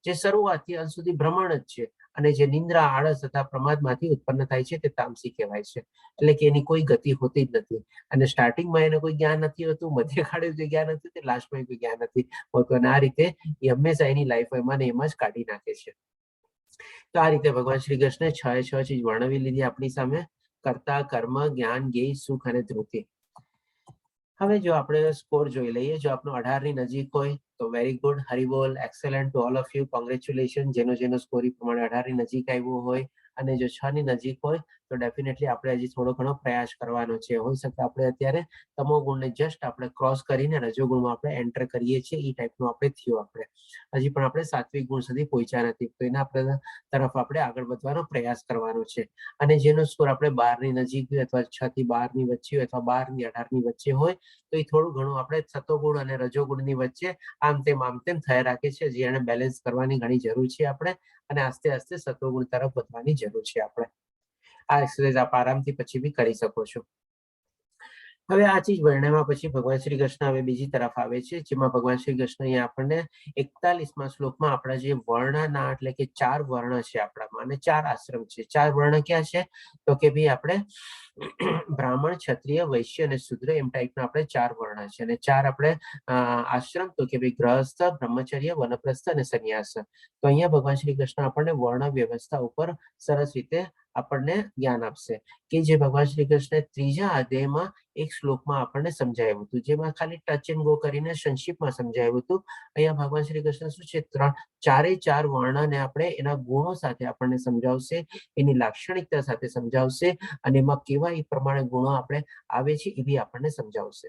જે શરૂઆતથી અંત સુધી ભ્રમણ જ છે, અને જે નિંદ્રા, આળસ તથા પ્રમાદમાંથી ઉત્પન્ન થાય છે, તે તામસી કહેવાય છે. એટલે કે એની કોઈ ગતિ હોતી જ નથી. અને સ્ટાર્ટિંગમાં એને કોઈ જ્ઞાન નથી હોતું, મધ્યકાળે કોઈ જ્ઞાન નથી, લાસ્ટમાં કોઈ જ્ઞાન નથી હોતું. અને આ રીતે એ હંમેશા એની લાઈફ એમાં ને એમાં જ કાઢી નાખે છે. તો આ રીતે ભગવાન શ્રી કૃષ્ણે 6 ચીજ વર્ણવી લીધી આપણી સામે: કર્તા, કર્મ, જ્ઞાન, જ્ઞેય, સુખ અને ધૃતિ. હવે જો આપણે સ્કોર જોઈ લઈએ, જો આપણો 18 ની નજીક હોય તો very good, Haribol, excellent to all of you, congratulation. જેનો સ્કોર પ્રમાણે 18 ની નજીક આવ્યો હોય, અને જો 6 ની નજીક હોય તો ડેફિનેટલી આપણે હજી થોડો ઘણો પ્રયાસ કરવાનો છે. હોઈ શકે આપણે અત્યારે તમો ગુણને જસ્ટ આપણે ક્રોસ કરીને રજોગુણમાં આપણે એન્ટર કરીએ છીએ, એ ટાઈપનું આપણે થયું. આપણે હજી પણ આપણે સાત્વિક ગુણ સુધી પહોંચ્યા નથી, તો એના તરફ આપણે આગળ વધવાનો પ્રયાસ કરવાનો છે. અને જેનો સ્કોર આપણે 12 ની નજીક હોય, અથવા 6 થી 12 ની વચ્ચે હોય, અથવા 12 ની 18 ની વચ્ચે હોય, તો એ થોડું ઘણું આપણે સતોગુણ અને રજોગુણની વચ્ચે આમ તેમ થયા રાખે છે, જે એને બેલેન્સ કરવાની ઘણી જરૂર છે આપણે, અને આસ્તે આસ્તે સતોગુણ તરફ વધવાની જરૂર છે આપણે. આ એક્સરસાઇઝ આપ આરામથી પછી બી કરી શકો છો. હવે આ ચીજ વર્ણવ્યા પછી ભગવાન શ્રી કૃષ્ણ હવે બીજી તરફ આવે છે, જેમાં ભગવાન શ્રી કૃષ્ણ અહીંયા આપણને 41મા શ્લોકમાં આપણા જે વર્ણના, એટલે કે 4 વર્ણ છે આપણામાં, અને 4 આશ્રમ છે. 4 વર્ણ ક્યાં છે? તો કે ભાઈ આપણે બ્રાહ્મણ, ક્ષત્રિય, વૈશ્ય અને શુદ્ર, એમ ટાઈપના આપણે 4 વર્ણ છે. અને 4 આપણે આશ્રમ, તો કે ભાઈ ગ્રહસ્થ, બ્રહ્મચર્ય, વનપ્રસ્થ અને સંન્યાસ. તો અહીંયા ભગવાન શ્રી કૃષ્ણ આપણને વર્ણ વ્યવસ્થા ઉપર સરસ રીતે આપણને જ્ઞાન આપશે, કે જે ભગવાન શ્રી કૃષ્ણ ત્રીજા અધ્યાયમાં એક શ્લોકમાં આપણને સમજાવ્યું હતું, જેમાં ખાલી ટચ એન્ડ ગો કરીને સંક્ષિપ્તમાં સમજાવ્યું હતું. અહીંયા ભગવાન શ્રી કૃષ્ણ શું છે, 4 વર્ણને આપણે એના ગુણો સાથે આપણને સમજાવશે, એની લાક્ષણિકતા સાથે સમજાવશે, અને એમાં કેવા એ પ્રમાણે ગુણો આપણે આવે છે એ બી આપણને સમજાવશે.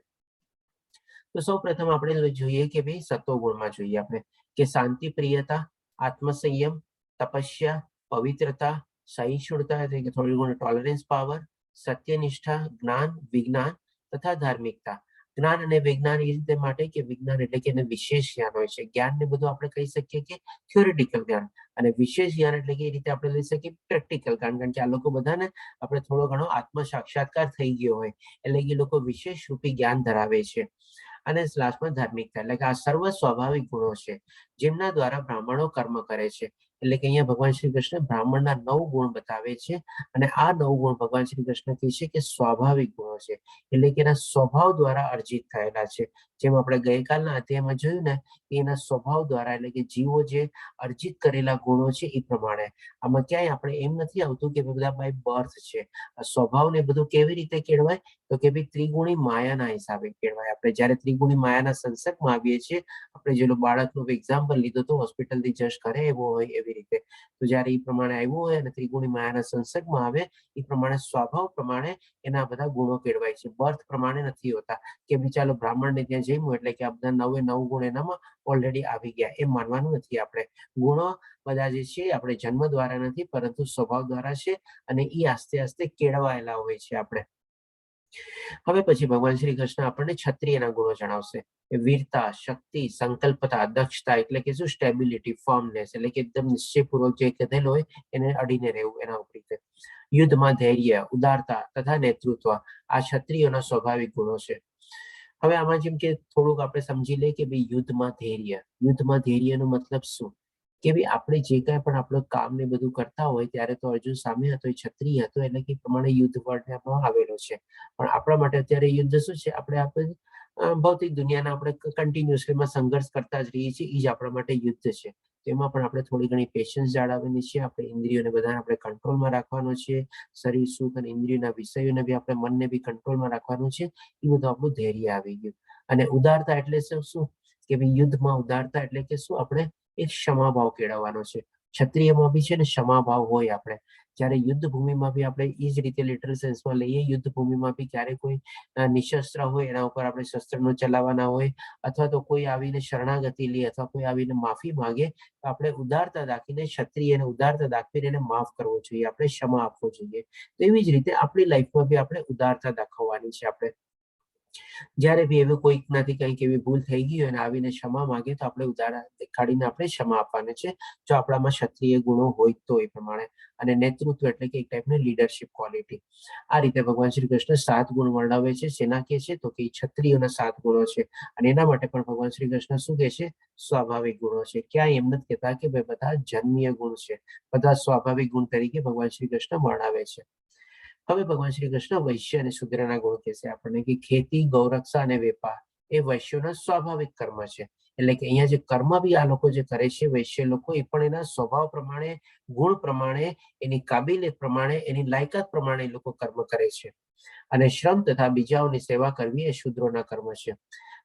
તો સૌ પ્રથમ આપણે જોઈએ કે ભાઈ સત્વગુણમાં જોઈએ આપણે કે શાંતિ, પ્રિયતા, આત્મસંયમ, તપસ્યા, પવિત્રતા, સહિષ્ણુતા, એટલે કે થોડી ઘણી ટોલરન્સ પાવર, સત્યનિષ્ઠા, જ્ઞાન, વિજ્ઞાન તથા ધાર્મિકતા. જ્ઞાન અને વિજ્ઞાન એ રીતે માટે કે વિજ્ઞાન એટલે કે એને વિશેષ જ્ઞાન હોય છે. જ્ઞાન ને બધું આપણે કહી શકીએ કે થિયોરિટિકલ જ્ઞાન, અને વિશેષ જ્ઞાન એટલે કે એ રીતે આપણે લઈ શકીએ પ્રેક્ટિકલ જ્ઞાન. કારણ કે આ લોકો બધાને આપણે થોડો ઘણો આત્મ સાક્ષાત્કાર થઈ ગયો હોય એટલે કે લોકો વિશેષ રૂપી જ્ઞાન ધરાવે છે. અને લાસ્ટમાં ધાર્મિકતા, એટલે કે આ સર્વ સ્વાભાવિક ગુણો છે જેમના દ્વારા બ્રાહ્મણો કર્મ કરે છે. એટલે કે અહીંયા ભગવાન શ્રી કૃષ્ણ બ્રાહ્મણના 9 ગુણ બતાવે છે, અને આ 9 ગુણ ભગવાન શ્રી કૃષ્ણ કહે છે કે સ્વાભાવિક ગુણો છે, એટલે કે એના સ્વભાવ દ્વારા અર્જિત થયેલા છે. જેમ આપણે ગઈકાલના અધ્યાયમાં જોયું ને, એના સ્વભાવ દ્વારા, એટલે કે જીવો જે અર્જિત કરેલા ગુણો છે એ પ્રમાણે. આમાં ક્યાંય આપણે એમ નથી આવતું કે બધા બાય બર્થ છે. આ સ્વભાવને બધું કેવી રીતે કેળવાય, તો કે ભાઈ ત્રિગુણી માયાના હિસાબે કેળવાય. આપણે જયારે ત્રિગુણી માયાના સંસર્ગમાં આવીએ છીએ, આપણે જેલો બાળકનું એક્ઝામ્પલ લીધો તો હોસ્પિટલથી જશ ઘરે આવ્યો હોય એવી રીતે, તો જયારે એ પ્રમાણે આવ્યું હોય અને ત્રિગુણી માયાના સંસર્ગમાં આવે એ પ્રમાણે સ્વભાવ પ્રમાણે એના બધા ગુણો કેળવાય છે. બર્થ પ્રમાણે નથી હોતા કે ભાઈ ચાલો બ્રાહ્મણને ત્યાં જઈશું એટલે કે આ બધા 9 ગુણ એનામાં ઓલરેડી આવી ગયા, એમ માનવાનું નથી આપણે. ગુણો બધા જે છે આપણે જન્મ દ્વારા નથી પરંતુ સ્વભાવ દ્વારા છે, અને એ આસ્તે આસ્તે કેળવાયેલા હોય છે આપણે. હવે પછી ભગવાન શ્રી કૃષ્ણ આપણને ક્ષત્રિયના ગુણો જણાવશે. વીરતા, શક્તિ, સંકલ્પતા, દક્ષતા, એટલે કે શું સ્ટેબિલિટી, ફર્મનેસ, એટલે કે એકદમ નિશ્ચયપૂર્વક જે કહેલું હોય એને અડીને રહેવું, એના ઉપર. યુદ્ધમાં ધૈર્ય, ઉદારતા તથા નેતૃત્વ, આ ક્ષત્રિયોના સ્વાભાવિક ગુણો છે. હવે આમાં જેમ કે થોડુંક આપણે સમજી લઈએ કે ભાઈ યુદ્ધમાં ધૈર્ય, યુદ્ધમાં ધૈર્યનો મતલબ શું, કે ભાઈ આપણે જે કાંઈ પણ આપણું કામ ને બધું કરતા હોય ત્યારે તો અર્જુન સામે હતો, એ ક્ષત્રિય હતો, એટલે કે પ્રમાણે યુદ્ધ વર્ણનમાં આવેલો છે. પણ આપણા માટે અત્યારે યુદ્ધ શું છે, આપણે ભૌતિક દુનિયાના આપણે કન્ટિન્યુઅસલી સંઘર્ષ કરતા જ રહીએ છીએ, એ જ આપણા માટે યુદ્ધ છે. તેમાં પણ આપણે થોડી ઘણી પેશન્સ જાળવવાની છે. આપણે ઇન્દ્રિયોને બધાને આપણે કંટ્રોલમાં રાખવાનું છે. શરીર સુખ અને ઇન્દ્રિયોના વિષયોને બી આપણે મનને બી કંટ્રોલમાં રાખવાનું છે. એ બધું આપણું ધૈર્ય આવી ગયું. અને ઉદારતા એટલે શું, કે ભાઈ યુદ્ધમાં ઉદારતા એટલે કે શું, આપણે એક ક્ષમાભાવ કેળવવાનો છે. ક્ષત્રિયમાં બી છે ને ક્ષમાભાવ હોય. આપણે જયારે યુદ્ધ ભૂમિમાં બી આપણે એ જ રીતે લિટરલ સેન્સમાં લઈએ, યુદ્ધ ભૂમિમાં બી ક્યારે કોઈ નિશસ્ત્ર હોય એના ઉપર આપણે શસ્ત્રનો ચલાવવાના હોય, અથવા તો કોઈ આવીને શરણાગતિ લે, અથવા કોઈ આવીને માફી માંગે, તો આપણે ઉદારતા દાખવીને, ક્ષત્રિયને ઉદારતા દાખવીને એને માફ કરવો જોઈએ, આપણે ક્ષમા આપવો જોઈએ. તો એવી જ રીતે આપણી લાઈફમાં બી આપણે ઉદારતા દાખવવાની છે. આપણે જયારે બી એવું કોઈકનાથી કંઈક એવી ભૂલ થઈ ગઈ હોય અને આવીને ક્ષમા માંગે તો આપણે ઉદારતા દેખાડીને આપણે ક્ષમા આપવાની છે, જો આપણામાં ક્ષત્રિય ગુણો હોય તો એ પ્રમાણે. અને નેતૃત્વ એટલે કે એક ટાઈપની લીડરશિપ ક્વોલિટી. આ રીતે ભગવાન શ્રી કૃષ્ણ 7 ગુણ વર્ણવે છે. શેના કે છે, તો કે ક્ષત્રિયોના 7 ગુણો છે. અને એના માટે પણ ભગવાન શ્રી કૃષ્ણ શું કે છે, સ્વાભાવિક ગુણો છે. ક્યાંય એમ નથી કહેતા કે ભાઈ બધા જન્મીય ગુણ છે, બધા સ્વાભાવિક ગુણ તરીકે ભગવાન શ્રી કૃષ્ણ વર્ણવે છે. હવે ભગવાન શ્રી કૃષ્ણ વૈશ્ય અને શુદ્રના ગુણ કહે છે આપણને, કે ખેતી, ગૌરક્ષા અને વેપાર એ વૈશ્યોના સ્વાભાવિક કર્મ છે. એટલે કે અહીંયા જે કર્મ બી આ લોકો જે કરે છે વૈશ્ય લોકો, એ પણ એના સ્વભાવ પ્રમાણે, ગુણ પ્રમાણે, એની કાબિલિયત પ્રમાણે, એની લાયકાત પ્રમાણે એ લોકો કર્મ કરે છે. અને શ્રમ તથા બીજાઓની સેવા કરવી એ શૂદ્રોના કર્મ છે.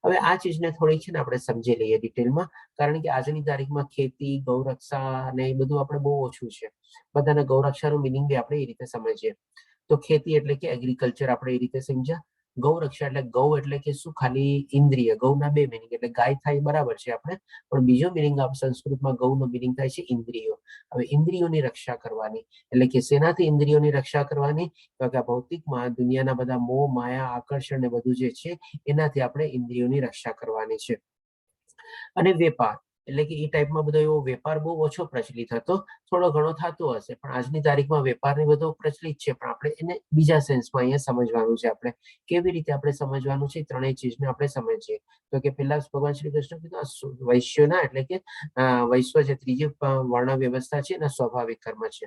હવે આ ચીજને થોડી છે ને આપણે સમજી લઈએ ડિટેલમાં, કારણ કે આજની તારીખમાં ખેતી, ગૌરક્ષા અને એ બધું આપણે બહુ ઓછું છે. બધાને ગૌરક્ષાનું મિનિંગ બી આપણે એ રીતે સમજીએ. તો ખેતી એટલે કે એગ્રીકલ્ચર આપણે એ રીતે સમજ્યા. ગૌરક્ષા એટલે ગૌ એટલે કે શું, ખાલી ઇન્દ્રિય. ગૌના 2 મિનિંગ, એટલે ગાય થાય બરાબર છે આપણે, પણ બીજો મિનિંગ સંસ્કૃતમાં ગૌનો મિનિંગ થાય છે ઇન્દ્રિયો. હવે ઇન્દ્રિયોની રક્ષા કરવાની, એટલે કે શેનાથી ઇન્દ્રિયોની રક્ષા કરવાની, તો કે ભૌતિકમાં દુનિયાના બધા મોહ, માયા, આકર્ષણ ને બધું જે છે એનાથી આપણે ઇન્દ્રિયોની રક્ષા કરવાની છે. અને વેપાર એટલે કે એ ટાઈપમાં બધો એવો વેપાર બહુ ઓછો પ્રચલિત હતો, થોડો ઘણો થતો હશે, પણ આજની તારીખમાં વેપારની બધો પ્રચલિત છે. પણ આપણે એને બીજા સેન્સમાં અહીંયા સમજવાનું છે. આપણે કેવી રીતે આપણે સમજવાનું છે, ત્રણેય ચીજને આપણે સમજીએ. તો કે પેલા ભગવાન શ્રી કૃષ્ણ કીધું વૈશ્યોના, એટલે કે વૈશ્વ જે ત્રીજી વર્ણ વ્યવસ્થા છે એના સ્વાભાવિક કર્મ છે.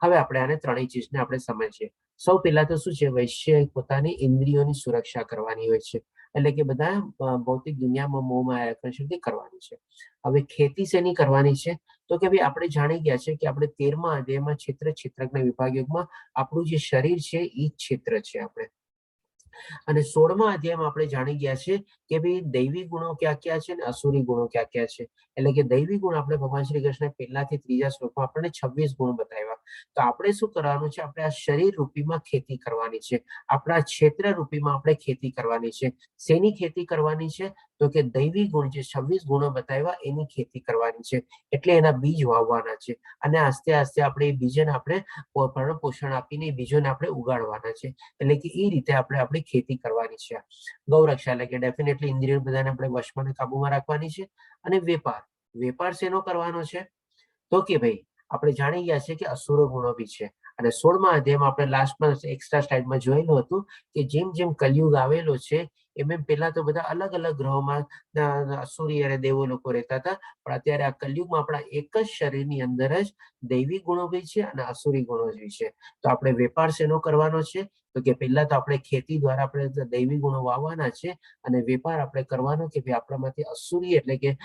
હવે આપણે આને ત્રણેય ચીજને આપણે સમજીએ. સૌ પહેલા તો શું છે, વૈશ્ય પોતાની ઇન્દ્રિયોની સુરક્ષા કરવાની હોય છે, એટલે કે બધા ભૌતિક દુનિયામાં મોહમાં આકર્ષણથી કરવાની છે. હવે ખેતી શેની કરવાની છે, તો કે ભાઈ આપણે જાણી ગયા છે કે આપણે 13મા અધ્યાયમાં ક્ષેત્રજ્ઞ વિભાગ યુગમાં આપણું જે શરીર છે એ ક્ષેત્ર છે આપણે. અને 16મા અધ્યાયમાં આપણે જાણી ગયા છે કે ભાઈ દૈવી ગુણો ક્યાં ક્યાં છે અને અસુરી ગુણો ક્યાં ક્યાં છે. એટલે કે દૈવી ગુણ આપણે ભગવાન શ્રી કૃષ્ણ પહેલાથી 3જા શ્લોકમાં આપણને 26 ગુણ બતાવ્યા. તો આપણે શું કરવાનું છે, આપણે આ શરીર રૂપીમાં ખેતી કરવાની છે, આપણા ક્ષેત્ર રૂપીમાં આપણે ખેતી કરવાની છે. શેની ખેતી કરવાની છે, તો કે દૈવી ગુણ જે 26 ગુણો બતાવ્યા એની ખેતી કરવાની છે, એટલે એના બીજ વાવવાના છે અને આસ્તે આસ્તે આપણે એ બીજને આપણે ભરણ પોષણ આપીને બીજોને આપણે ઉગાડવાના છે, એટલે કે એ રીતે આપણે આપણી ખેતી કરવાની છે. ગૌરક્ષા એટલે કે ડેફિનેટલી ઇન્દ્રિયો બધાને આપણે વશમાં અને કાબુમાં રાખવાની છે. અને વેપાર શેનો કરવાનો છે? તો કે ભાઈ આપણે જાણી ગયા છે કે અસુરો ગુણો બી છે, અને 16મા અધ્યાયમાં આપણે લાસ્ટમાં એક્સ્ટ્રા સ્લાઇડમાં જોયેલું હતું કે જેમ જેમ કલયુગ આવેલો છે એમ એમ પહેલા તો બધા અલગ અલગ ગ્રહોમાં અસુરી અને દેવો લોકો રહેતા હતા, પણ અત્યારે આ કલયુગમાં આપણા એક જ શરીરની અંદર જ દૈવી ગુણો બી છે અને અસુરી ગુણો બી છે. તો આપણે વેપાર શેનો કરવાનો છે? તો કે પહેલા તો આપણે ખેતી દ્વારા આપણે દૈવી ગુણો વાવવાના છે, અને વેપાર આપણે કરવાનો કે ભાઈ આપણામાંથી અસુરી એટલે કે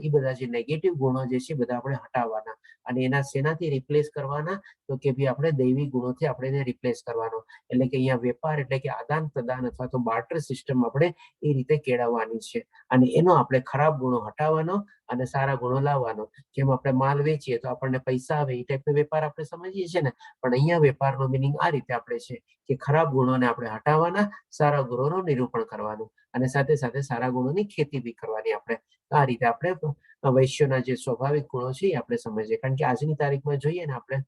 એ બધા જે નેગેટિવ ગુણો જે છે બધા આપણે હટાવવાના, અને એના શેનાથી રિપ્લેસ કરવાના? તો કે ભાઈ આપણે દૈવી ગુણોથી આપણે એને રિપ્લેસ કરવાનો, એટલે કે અહીંયા વેપાર એટલે કે આદાન પ્રદાન અથવા તો બાર્ટર સિસ્ટમ આપણે એ રીતે કેળવવાની છે, અને એનો આપણે ખરાબ ગુણો હટાવવાનો અને સારા ગુણો લાવવાનો. જેમ આપણે માલ વેચીએ તો આપણને પૈસા આવે એ ટાઈપનો વેપાર આપણે સમજીએ છીએ ને, પણ અહીંયા વેપારનો મિનિંગ આ રીતે આપણે છે કે ખરાબ ગુણોને આપણે હટાવવાના, સારા ગુણોનું નિરૂપણ કરવાનું, અને સાથે સાથે સારા ગુણોની ખેતી બી કરવાની. આપણે આ રીતે આપણે વૈશ્યના જે સ્વાભાવિક ગુણો છે એ આપણે સમજીએ, કારણ કે આજની તારીખમાં જોઈએ ને આપણે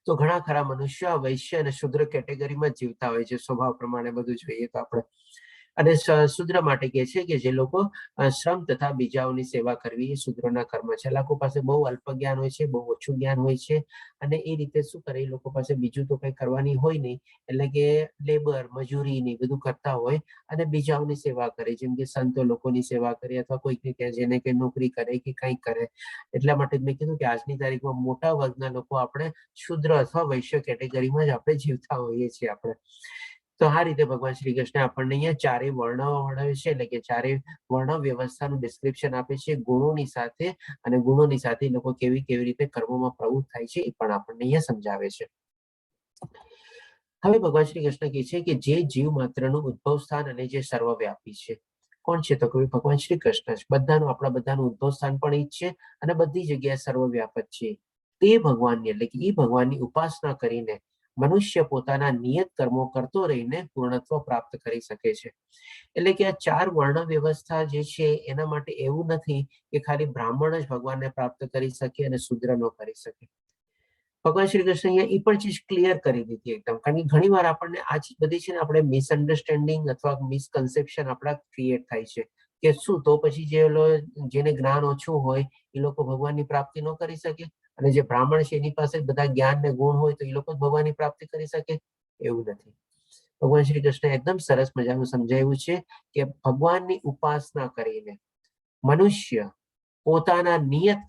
તો ઘણા ખરા મનુષ્ય વૈશ્ય અને શુદ્ર કેટેગરીમાં જીવતા હોય છે, સ્વભાવ પ્રમાણે બધું જોઈએ તો આપણે. અને શુદ્ર માટે કહે છે કે જે લોકો શ્રમ તથા બીજાઓની સેવા કરવી એ શુદ્રના કર્મ છે. લોકો પાસે બહુ અલ્પ જ્ઞાન હોય છે, બહુ ઓછું જ્ઞાન હોય છે, અને એ રીતે શું કરે, એ લોકો પાસે બીજું તો કઈ કરવાની હોય નહીં, એટલે કે લેબર મજૂરી ને બધું કરતા હોય અને બીજાઓની સેવા કરે, જેમ કે સંતો લોકોની સેવા કરે અથવા કોઈકને ત્યાં જેને કઈ નોકરી કરે કે કંઈક કરે. એટલા માટે મેં કીધું કે આજની તારીખમાં મોટા વર્ગના લોકો આપણે શુદ્ર અથવા વૈશ્ય કેટેગરીમાં જ આપણે જીવતા હોઈએ છીએ આપણે. તો આ રીતે ભગવાન શ્રી કૃષ્ણ આપણને અહીંયા ચારેય વર્ણો વર્ણવે છે, એટલે કે ચારેય વર્ણ વ્યવસ્થાનું ડિસ્ક્રિપ્શન આપે છે ગુણોની સાથે, અને ગુણોની સાથે લોકો કેવી કેવી રીતે કર્મોમાં પ્રવૃત્ત થાય છે એ પણ આપણને અહીંયા સમજાવે છે. હવે ભગવાન શ્રી કૃષ્ણ કહે છે કે જે જીવ માત્રનું ઉદ્ભવ સ્થાન અને જે સર્વવ્યાપી છે. કોણ છે? તો કે ભગવાન શ્રી કૃષ્ણ છે. બધાનું આપણા બધાનું ઉદ્ભવ સ્થાન પણ એ જ છે અને બધી જગ્યાએ સર્વવ્યાપક છે. તે ભગવાનની એટલે કે એ ભગવાનની ઉપાસના કરીને મનુષ્ય પોતાના નિયત કર્મો કરતો રહીને પૂર્ણત્વ પ્રાપ્ત કરી શકે છે. એટલે કે આ ચાર વર્ણ વ્યવસ્થા જે છે એના માટે એવું નથી કે ખાલી બ્રાહ્મણ જ ભગવાનને પ્રાપ્ત કરી શકે અને શુદ્ર ન કરી શકે. ભગવાન શ્રી કૃષ્ણ અહીંયા એ પણ ચીજ ક્લિયર કરી દીધી એકદમ, કારણ કે ઘણી વાર આપણને આ ચીજ બધી છે ને આપણે મિસઅન્ડરસ્ટેન્ડિંગ અથવા મિસકન્સેપ્શન આપણા ક્રિએટ થાય છે કે શું તો પછી જેને જ્ઞાન ઓછું હોય એ લોકો ભગવાનની પ્રાપ્તિ ન કરી શકે, અને જે બ્રાહ્મણ છે એની પાસે બધા જ્ઞાન ને ગુણ હોય તો એ લોકો ભગવાનની પ્રાપ્તિ કરી શકે? એવું નથી. ભગવાન શ્રી કૃષ્ણ એકદમ સરસ મજાનું સમજાવ્યું છે કે ભગવાનની ઉપાસના કરીને મનુષ્ય પોતાના નિયત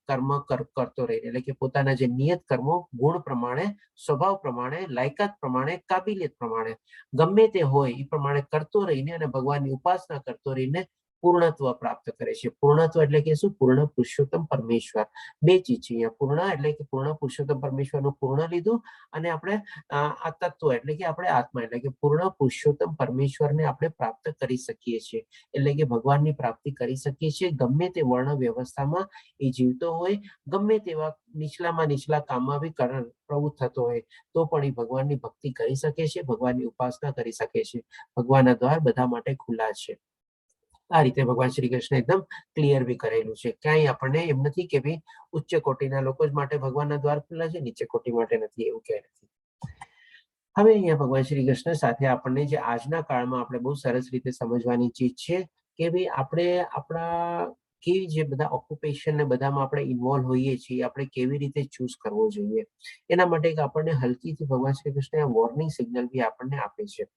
કર્મ કરતો રહે, એટલે કે પોતાના જે નિયત કર્મો ગુણ પ્રમાણે, સ્વભાવ પ્રમાણે, લાયકાત પ્રમાણે, કાબિલિયત પ્રમાણે ગમે તે હોય એ પ્રમાણે કરતો રહીને અને ભગવાનની ઉપાસના કરતો રહીને પૂર્ણત્વ પ્રાપ્ત કરે છે. પૂર્ણત્વ એટલે કે શું? પૂર્ણ પુરુષોત્તમ પરમેશ્વર. બે ચીજ છે અહીંયા. પૂર્ણ એટલે કે પૂર્ણ પુરુષોત્તમ પરમેશ્વરનું પૂર્ણ લીધું, અને આપણે આ તત્વ એટલે કે આપણે આત્મા એટલે કે પૂર્ણ પુરુષોત્તમ પરમેશ્વરને આપણે પ્રાપ્ત કરી શકીએ છીએ, એટલે કે ભગવાનની પ્રાપ્તિ કરી શકીએ છીએ ગમે તે વર્ણ વ્યવસ્થામાં એ જીવતો હોય, ગમે તેવા નીચલામાં નીચલા કામમાં બી પ્રવૃત્ત થતો હોય તો પણ એ ભગવાનની ભક્તિ કરી શકે છે, ભગવાનની ઉપાસના કરી શકે છે. ભગવાનના દ્વાર બધા માટે ખુલ્લા છે. આ રીતે ભગવાન શ્રી કૃષ્ણ એકદમ ક્લિયર બી કરેલું છે. ક્યાંય આપણને એમ નથી કે ભાઈ ઉચ્ચ કોટીના લોકો જ માટે ભગવાનના દ્વાર ખુલ્લા છે, નીચે કોટી માટે નથી, એવું ક્યાંય નથી. હવે અહીંયા ભગવાન શ્રી કૃષ્ણ સાથે આપણને જે આજના કાળમાં આપણે બહુ સરસ રીતે સમજવાની ચીજ છે કે ભાઈ આપણે આપણા કેવી જે બધા ઓક્યુપેશન ને બધામાં આપણે ઇન્વોલ્વ હોઈએ છીએ, આપણે કેવી રીતે ચૂઝ કરવો જોઈએ, એના માટે આપણને હલકીથી ભગવાન શ્રી કૃષ્ણ વોર્નિંગ સિગ્નલ બી આપણને આપે છે.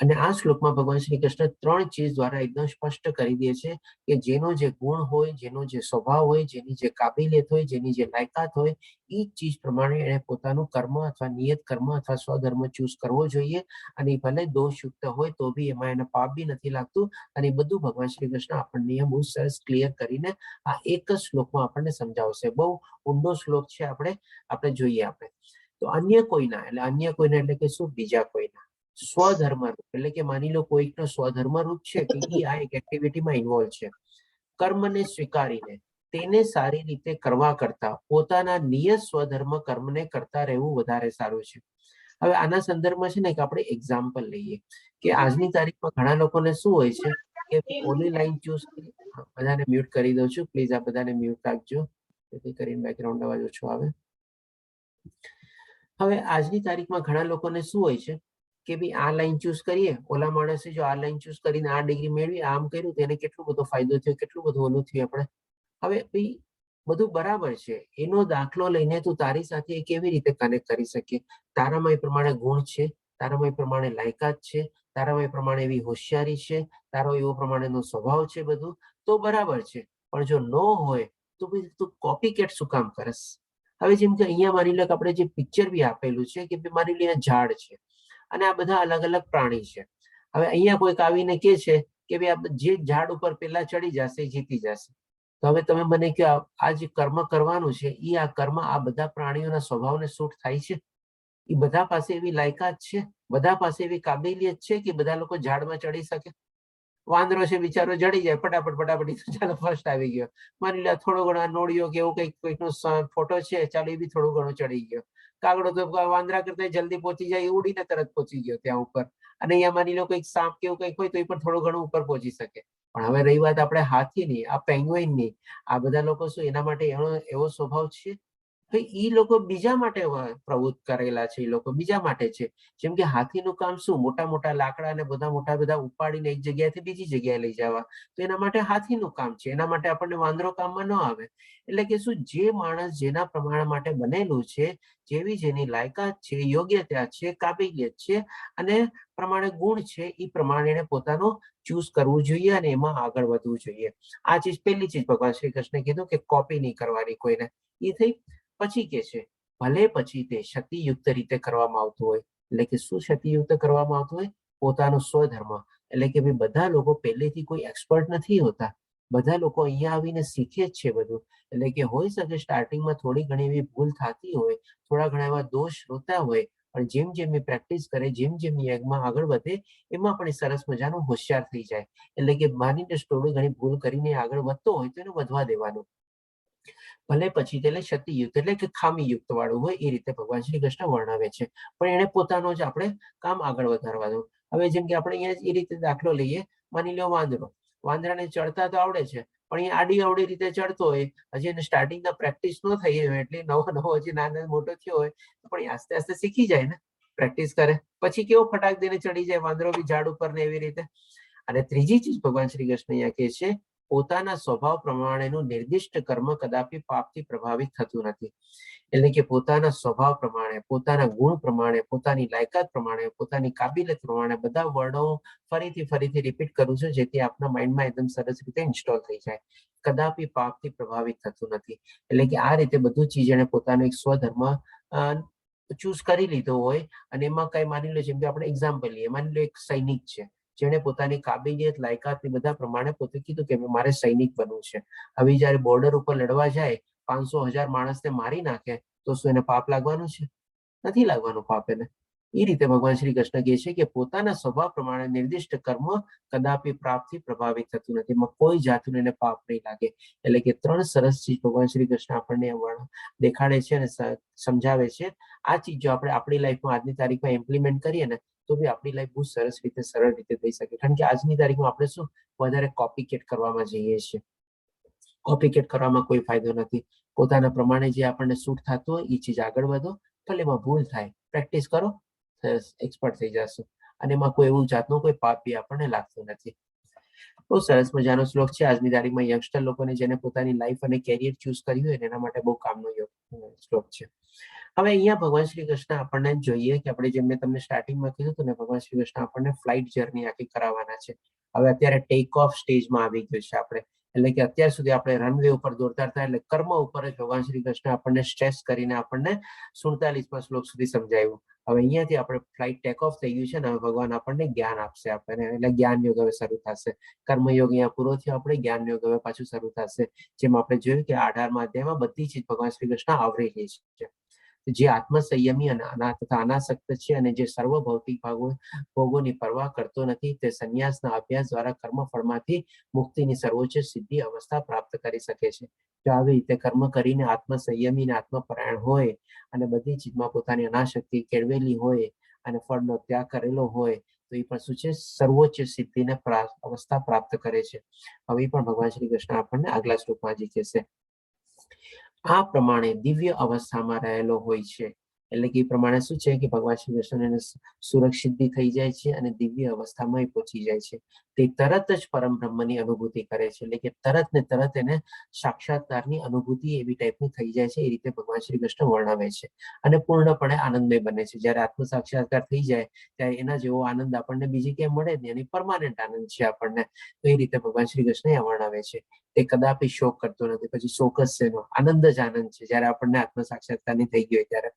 અને આ શ્લોકમાં ભગવાન શ્રી કૃષ્ણ 3 ચીજ દ્વારા એકદમ સ્પષ્ટ કરી દે છે કે જેનો જે ગુણ હોય, જેનો જે સ્વભાવ હોય, જેની જે કાબિલિયત હોય, જેની જે લાયકાત હોય, એ ચીજ પ્રમાણે એને પોતાનું કર્મ અથવા નિયત કર્મ અથવા સ્વધર્મ ચૂઝ કરવો જોઈએ. અને ભલે દોષયુક્ત હોય તો બી એમાં એને પાપ બી નથી લાગતું, અને બધું ભગવાન શ્રી કૃષ્ણ આપણને બહુ સરસ ક્લિયર કરીને આ એક જ શ્લોકમાં આપણને સમજાવશે. બહુ ઊંડો શ્લોક છે, આપણે જોઈએ. આપણે તો અન્ય કોઈના એટલે કે શું? બીજા કોઈના સ્વધર્મ રૂપ, એટલે કે માની લો કોઈકનો સ્વધર્મ રૂપ છે કે એ આ એક એક્ટિવિટીમાં ઇન્વોલ્વ છે, કર્મને સ્વીકારીને તેને સારી રીતે કરવા કરતા પોતાના નિયત સ્વધર્મ કર્મને કરતા રહેવું વધારે સારું છે. હવે આના સંદર્ભમાં છે ને કે આપણે એક્ઝામ્પલ લઈએ કે આજની તારીખમાં ઘણા લોકોને શું હોય છે કે ઓલી લાઈન ચૂઝ કરી. બધાને મ્યુટ કરી દઉં છું, પ્લીઝ આ બધાને મ્યુટ રાખજો જેથી કરીને બેકગ્રાઉન્ડ અવાજ ઓછો આવે. હવે આજની તારીખમાં ઘણા લોકોને શું હોય છે કે ભાઈ આ લાઈન ચૂઝ કરીએ, ઓલા માણસે જો આ લાઈન ચૂઝ કરીને આ ડિગ્રી મેળવી, આમ કર્યું તેને કેટલો બધો ફાયદો થયો, કેટલું બધું ઓલું થયું. આપણે હવે ભાઈ બધું બરાબર છે, એનો દાખલો લઈને તું તારી સાથે કેવી રીતે કનેક્ટ કરી શકીએ? તારામાં એ પ્રમાણે ગુણ છે, તારામાં એ પ્રમાણે લાયકાત છે, તારામાં એ પ્રમાણે એવી હોશિયારી છે, તારો એવો પ્રમાણેનો સ્વભાવ છે, બધું તો બરાબર છે. પણ જો ન હોય તો ભાઈ તું કોપી કેટ શું કામ કરસ? હવે જેમ કે અહીંયા માની લો કે આપણે જે પિક્ચર બી આપેલું છે કે માની લો ઝાડ છે અને આ બધા અલગ અલગ પ્રાણી છે. હવે અહીંયા કોઈક આવીને કે છે કે ભાઈ જે ઝાડ ઉપર પેલા ચડી જશે એ જીતી જશે. તો હવે તમે મને કહો, આ જે કર્મ કરવાનું છે એ આ કર્મ આ બધા પ્રાણીઓના સ્વભાવને સૂટ થાય છે? એ બધા પાસે એવી લાયકાત છે, બધા પાસે એવી કાબેલિયત છે કે બધા લોકો ઝાડમાં ચડી શકે? વાંદરો છે બિચારો ચડી જાય ફટાફટ, ચાલો ફર્સ્ટ આવી ગયો. માની લો થોડો ઘણો નોળિયો કે એવું કોઈકનો ફોટો છે, ચાલો એ બી થોડું ઘણું ચડી ગયો. કાગડો તો વાંદરા કરતા જલ્દી પહોંચી જાય, એ ઉડીને તરત પહોંચી ગયો ત્યાં ઉપર. અને અહીંયા માની લો કંઈક સાપ કે એવું કંઈક હોય તો એ પણ થોડું ઘણું ઉપર પહોંચી શકે. પણ હવે રહી વાત આપણે હાથીની, આ પેંગ્વિનની, આ બધા લોકો શું એના માટે એવો સ્વભાવ છે? તો એ લોકો બીજા માટે પ્રવૃત્ત કરેલા છે, એ લોકો બીજા માટે છે. જેમ કે હાથીનું કામ શું, મોટા મોટા લાકડા અને બધા ઉપાડીને એક જગ્યાએથી બીજી જગ્યાએ લઈ જવા, તો એના માટે હાથીનું કામ છે. એના માટે આપણને વાંદરો કામમાં ન આવે. એટલે કે શું, જે માણસ જેના પ્રમાણ માટે બનેલું છે, જેવી જેની લાયકાત છે, યોગ્યતા છે, કાબિલિયત છે અને પ્રમાણે ગુણ છે, એ પ્રમાણે એને પોતાનું ચૂઝ કરવું જોઈએ અને એમાં આગળ વધવું જોઈએ. આ ચીજ પહેલી ચીજ ભગવાન શ્રી કૃષ્ણે કીધું કે કોપી નહીં કરવાની કોઈને. એ થઈ. પછી કે છે ભલે પછી તે શક્તિયુક્ત રીતે કરવામાં આવતું હોય. એટલે કે શું શક્તિયુક્ત કરવામાં આવતું હોય? પોતાનો સ્વધર્મ. એટલે કે ભાઈ બધા લોકો પહેલેથી કોઈ એક્સપર્ટ નથી હોતા, બધા લોકો અહીંયા આવીને શીખે જ છે બધું. એટલે કે હોઈ શકે સ્ટાર્ટિંગમાં થોડી ઘણી એવી ભૂલ થતી હોય, થોડા ઘણા એવા દોષ હોતા હોય, પણ જેમ જેમ એ પ્રેક્ટિસ કરે, જેમ જેમ યજ્ઞમાં આગળ વધે, એમાં પણ સરસ મજાનું હોશિયાર થઈ જાય. એટલે કે માનીને થોડી ઘણી ભૂલ કરીને આગળ વધતો હોય તો એને વધવા દેવાનું. ભલે પછી તેને શક્તિયુક્ત એટલે કે ખામીયુક્ત વાળું હોય એ રીતે ભગવાન શ્રી કૃષ્ણ વર્ણવે છે. પણ એને પોતાનો જ આપણે કામ આગળ વધારવાનું. હવે જેમ કે આપણે અહીંયા એ રીતે દાખલો લઈએ, માની લો વાંદરો, વાંદરાને ચડતા તો આવડે છે, પણ એ આડી અવળી રીતે ચડતો હોય, હજી એને સ્ટાર્ટિંગના પ્રેક્ટિસ ન થઈ હોય, એટલે નવો હજી નાનો મોટો થયો હોય, પણ એ આસ્તે આસ્તે શીખી જાય ને, પ્રેક્ટિસ કરે. પછી કેવો ફટાક દઈને ચડી જાય વાંદરો બી ઝાડ ઉપર ને એવી રીતે. અને ત્રીજી ચીજ ભગવાન શ્રી કૃષ્ણ અહીંયા કહે છે, પોતાના સ્વભાવ પ્રમાણેનું નિર્દિષ્ટ કર્મ કદાપી પાપથી પ્રભાવિત થતું નથી. એટલે કે પોતાના સ્વભાવ પ્રમાણે, પોતાના ગુણ પ્રમાણે, પોતાની લાયકાત પ્રમાણે, પોતાની કાબિલિયત પ્રમાણે બધા વર્ણો ફરીથી રિપીટ કરું છું જેથી આપના માઇન્ડમાં એકદમ સરસ રીતે ઇન્સ્ટોલ થઈ જાય. કદાપી પાપથી પ્રભાવિત થતું નથી. એટલે કે આ રીતે બધું ચીજ એને પોતાનો એક સ્વધર્મ ચૂઝ કરી લીધો હોય. અને એમાં કઈ માની લો, જેમ કે આપણે એક્ઝામ્પલ લઈએ, માની લો એક સૈનિક છે, જેને પોતાની કાબિલિયત, લાયકાત બધા પ્રમાણે પોતે કીધું કે મારે સૈનિક બનવું છે. હવે જયારે બોર્ડર ઉપર લડવા જાય, 500,000 માણસને મારી નાખે તો શું એને પાપ લાગવાનું છે? નથી લાગવાનું પાપ એને. એ રીતે ભગવાન શ્રી કૃષ્ણ કહે છે કે પોતાના સ્વભાવ પ્રમાણે નિર્દિષ્ટ કર્મ કદાપી પ્રાપ્તથી પ્રભાવિત થતું નથી. એમાં કોઈ જાતનું એને પાપ નહીં લાગે. એટલે કે 3 સરસ ચીજ ભગવાન શ્રી કૃષ્ણ આપણને દેખાડે છે અને સમજાવે છે. આ ચીજ જો આપણે આપણી લાઈફમાં આજની તારીખમાં ઇમ્પ્લિમેન્ટ કરીએ ને, તો બી આપણી લાઈફ બહુ સરસ રીતે, સરળ રીતે થઈ શકે. કારણ કે આજની તારીખમાં આપણે શું વધારે કોપી કેટ કરવામાં જઈએ છીએ. કોપી કેટ કરવામાં કોઈ ફાયદો નથી. પોતાના પ્રમાણે જે આપણને સૂટ થતું હોય એ ચીજ આગળ વધો. ભલે એમાં ભૂલ થાય, પ્રેક્ટિસ કરો, એક્સપર્ટ થઈ જશો. અને એમાં કોઈ એવું જાતનું કોઈ પાપ બી આપણને લાગતું નથી. બહુ સરસ મજાનો શ્લોક છે આજની તારીખમાં યંગસ્ટર લોકોને જેને પોતાની લાઈફ અને કેરિયર ચૂઝ કર્યું હોય એના માટે બહુ કામનો શ્લોક છે. હવે અહીંયા ભગવાન શ્રી કૃષ્ણ આપણને જોઈએ કે આપણે જેમ મેં તમને સ્ટાર્ટિંગમાં કીધું હતું ને, ભગવાન શ્રી કૃષ્ણ આપણને ફ્લાઇટ જર્ની આખી કરાવવાના છે. હવે અત્યારે ટેક ઓફ સ્ટેજમાં આવી ગયું છે આપણે. એટલે કે અત્યાર સુધી આપણે રનવે ઉપર દોડતા હતા, એટલે કર્મ ઉપર જ ભગવાન શ્રી કૃષ્ણ આપણને સ્ટ્રેસ કરીને આપણને 47મા શ્લોક સુધી સમજાવ્યું. હવે અહીંયાથી આપણે ફ્લાઇટ ટેક ઓફ થઈ ગયું છે ને, હવે ભગવાન આપણને જ્ઞાન આપશે આપણને. એટલે જ્ઞાન યોગ હવે શરૂ થશે. કર્મયોગ અહીંયા પૂરો થયો, આપણે જ્ઞાન યોગ હવે પાછું શરૂ થશે. જેમ આપણે જોયું કે 18મા અધ્યાયમાં બધી ચીજ ભગવાન શ્રી કૃષ્ણ આવરેલી છે. જે આત્મસંયમી અને અનાસક્ત છે અને જે સર્વ ભૌતિક ભોગોની પરવા કરતો નથી, તે સંન્યાસના અભ્યાસ દ્વારા કર્મફળમાંથી મુક્તિની સર્વોચ્ચ સિદ્ધિ અવસ્થા પ્રાપ્ત કરી શકે છે. જો આવી રીતે કર્મ કરીને આત્મસંયમી અને આત્મપરાયણ હોય અને બધી ચીજમાં પોતાની અનાશક્તિ કેળવેલી હોય અને ફળનો ત્યાગ કરેલો હોય, તો તો એ પણ શું છે, સર્વોચ્ચ સિદ્ધિને અવસ્થા પ્રાપ્ત કરે છે. હવે પણ ભગવાન શ્રી કૃષ્ણ આપણને આગલા શ્લોકમાં હજી કહેશે. આ પ્રમાણે દિવ્ય અવસ્થામાં રહેલો હોય છે. એટલે કે એ પ્રમાણે શું છે કે ભગવાન શ્રી કૃષ્ણ સુરક્ષિત બી થઈ જાય છે અને દિવ્ય અવસ્થામાં પહોંચી જાય છે. તે તરત જ પરમ બ્રહ્મની અનુભૂતિ કરે છે. એટલે કે તરત ને તરત એને સાક્ષાત્કારની અનુભૂતિ એવી ટાઈપની થઈ જાય છે. એ રીતે ભગવાન શ્રી કૃષ્ણ વર્ણવે છે અને પૂર્ણપણે આનંદમય બને છે. જ્યારે આત્મ સાક્ષાત્કાર થઈ જાય ત્યારે એના જેવો આનંદ આપણને બીજી ક્યાંય મળે નહીં, એની પરમાનન્ટ આનંદ છે આપણને. તો એ રીતે ભગવાન શ્રી કૃષ્ણ વર્ણવે છે. તે કદાપી શોક કરતો નથી. પછી શોક જ શેનો, આનંદ જ આનંદ છે. જ્યારે આપણને આત્મ સાક્ષાત્કારની થઈ ગયો ત્યારે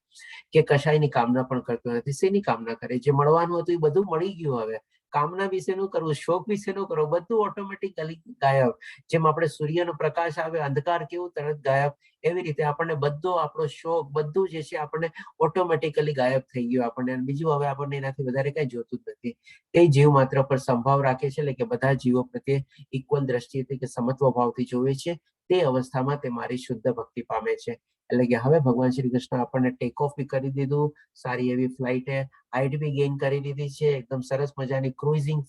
કે કશાયની કામના પણ કરતો નથી. શેની કામના કરે? જે મળવાનું હતું એ બધું મળી ગયું. હવે કામના વિશેનું કરવું, શોક વિશેનું કરવું, બધું ઓટોમેટિકલી ગાયબ. જેમ આપણે સૂર્યનો પ્રકાશ આવે, અંધકાર કેવું તરત ગાયબ, એવી રીતે આપણને બધો આપણો શોક બધું જે છે આપણને ઓટોમેટિકલી ગાયબ થઈ ગયું. આપણને બીજું હવે આપણને એનાથી વધારે કઈ જોતું જ નથી. તે જીવ માત્ર પર સંભાવ રાખે છે. એટલે કે બધા જીવો પ્રત્યે ઇક્વલ દ્રષ્ટિએ કે સમત્વ ભાવથી જોવે છે. તે અવસ્થામાં તે મારી શુદ્ધ ભક્તિ પામે છે. એટલે કે હવે ભગવાન શ્રી કૃષ્ણ આપણને ટેક ઓફ બી કરી દીધું, સારી એવી ફ્લાઇટ હાઇટ બી ગેઇન કરી દીધી છે. એકદમ સરસ મજાની ક્રુઝિંગ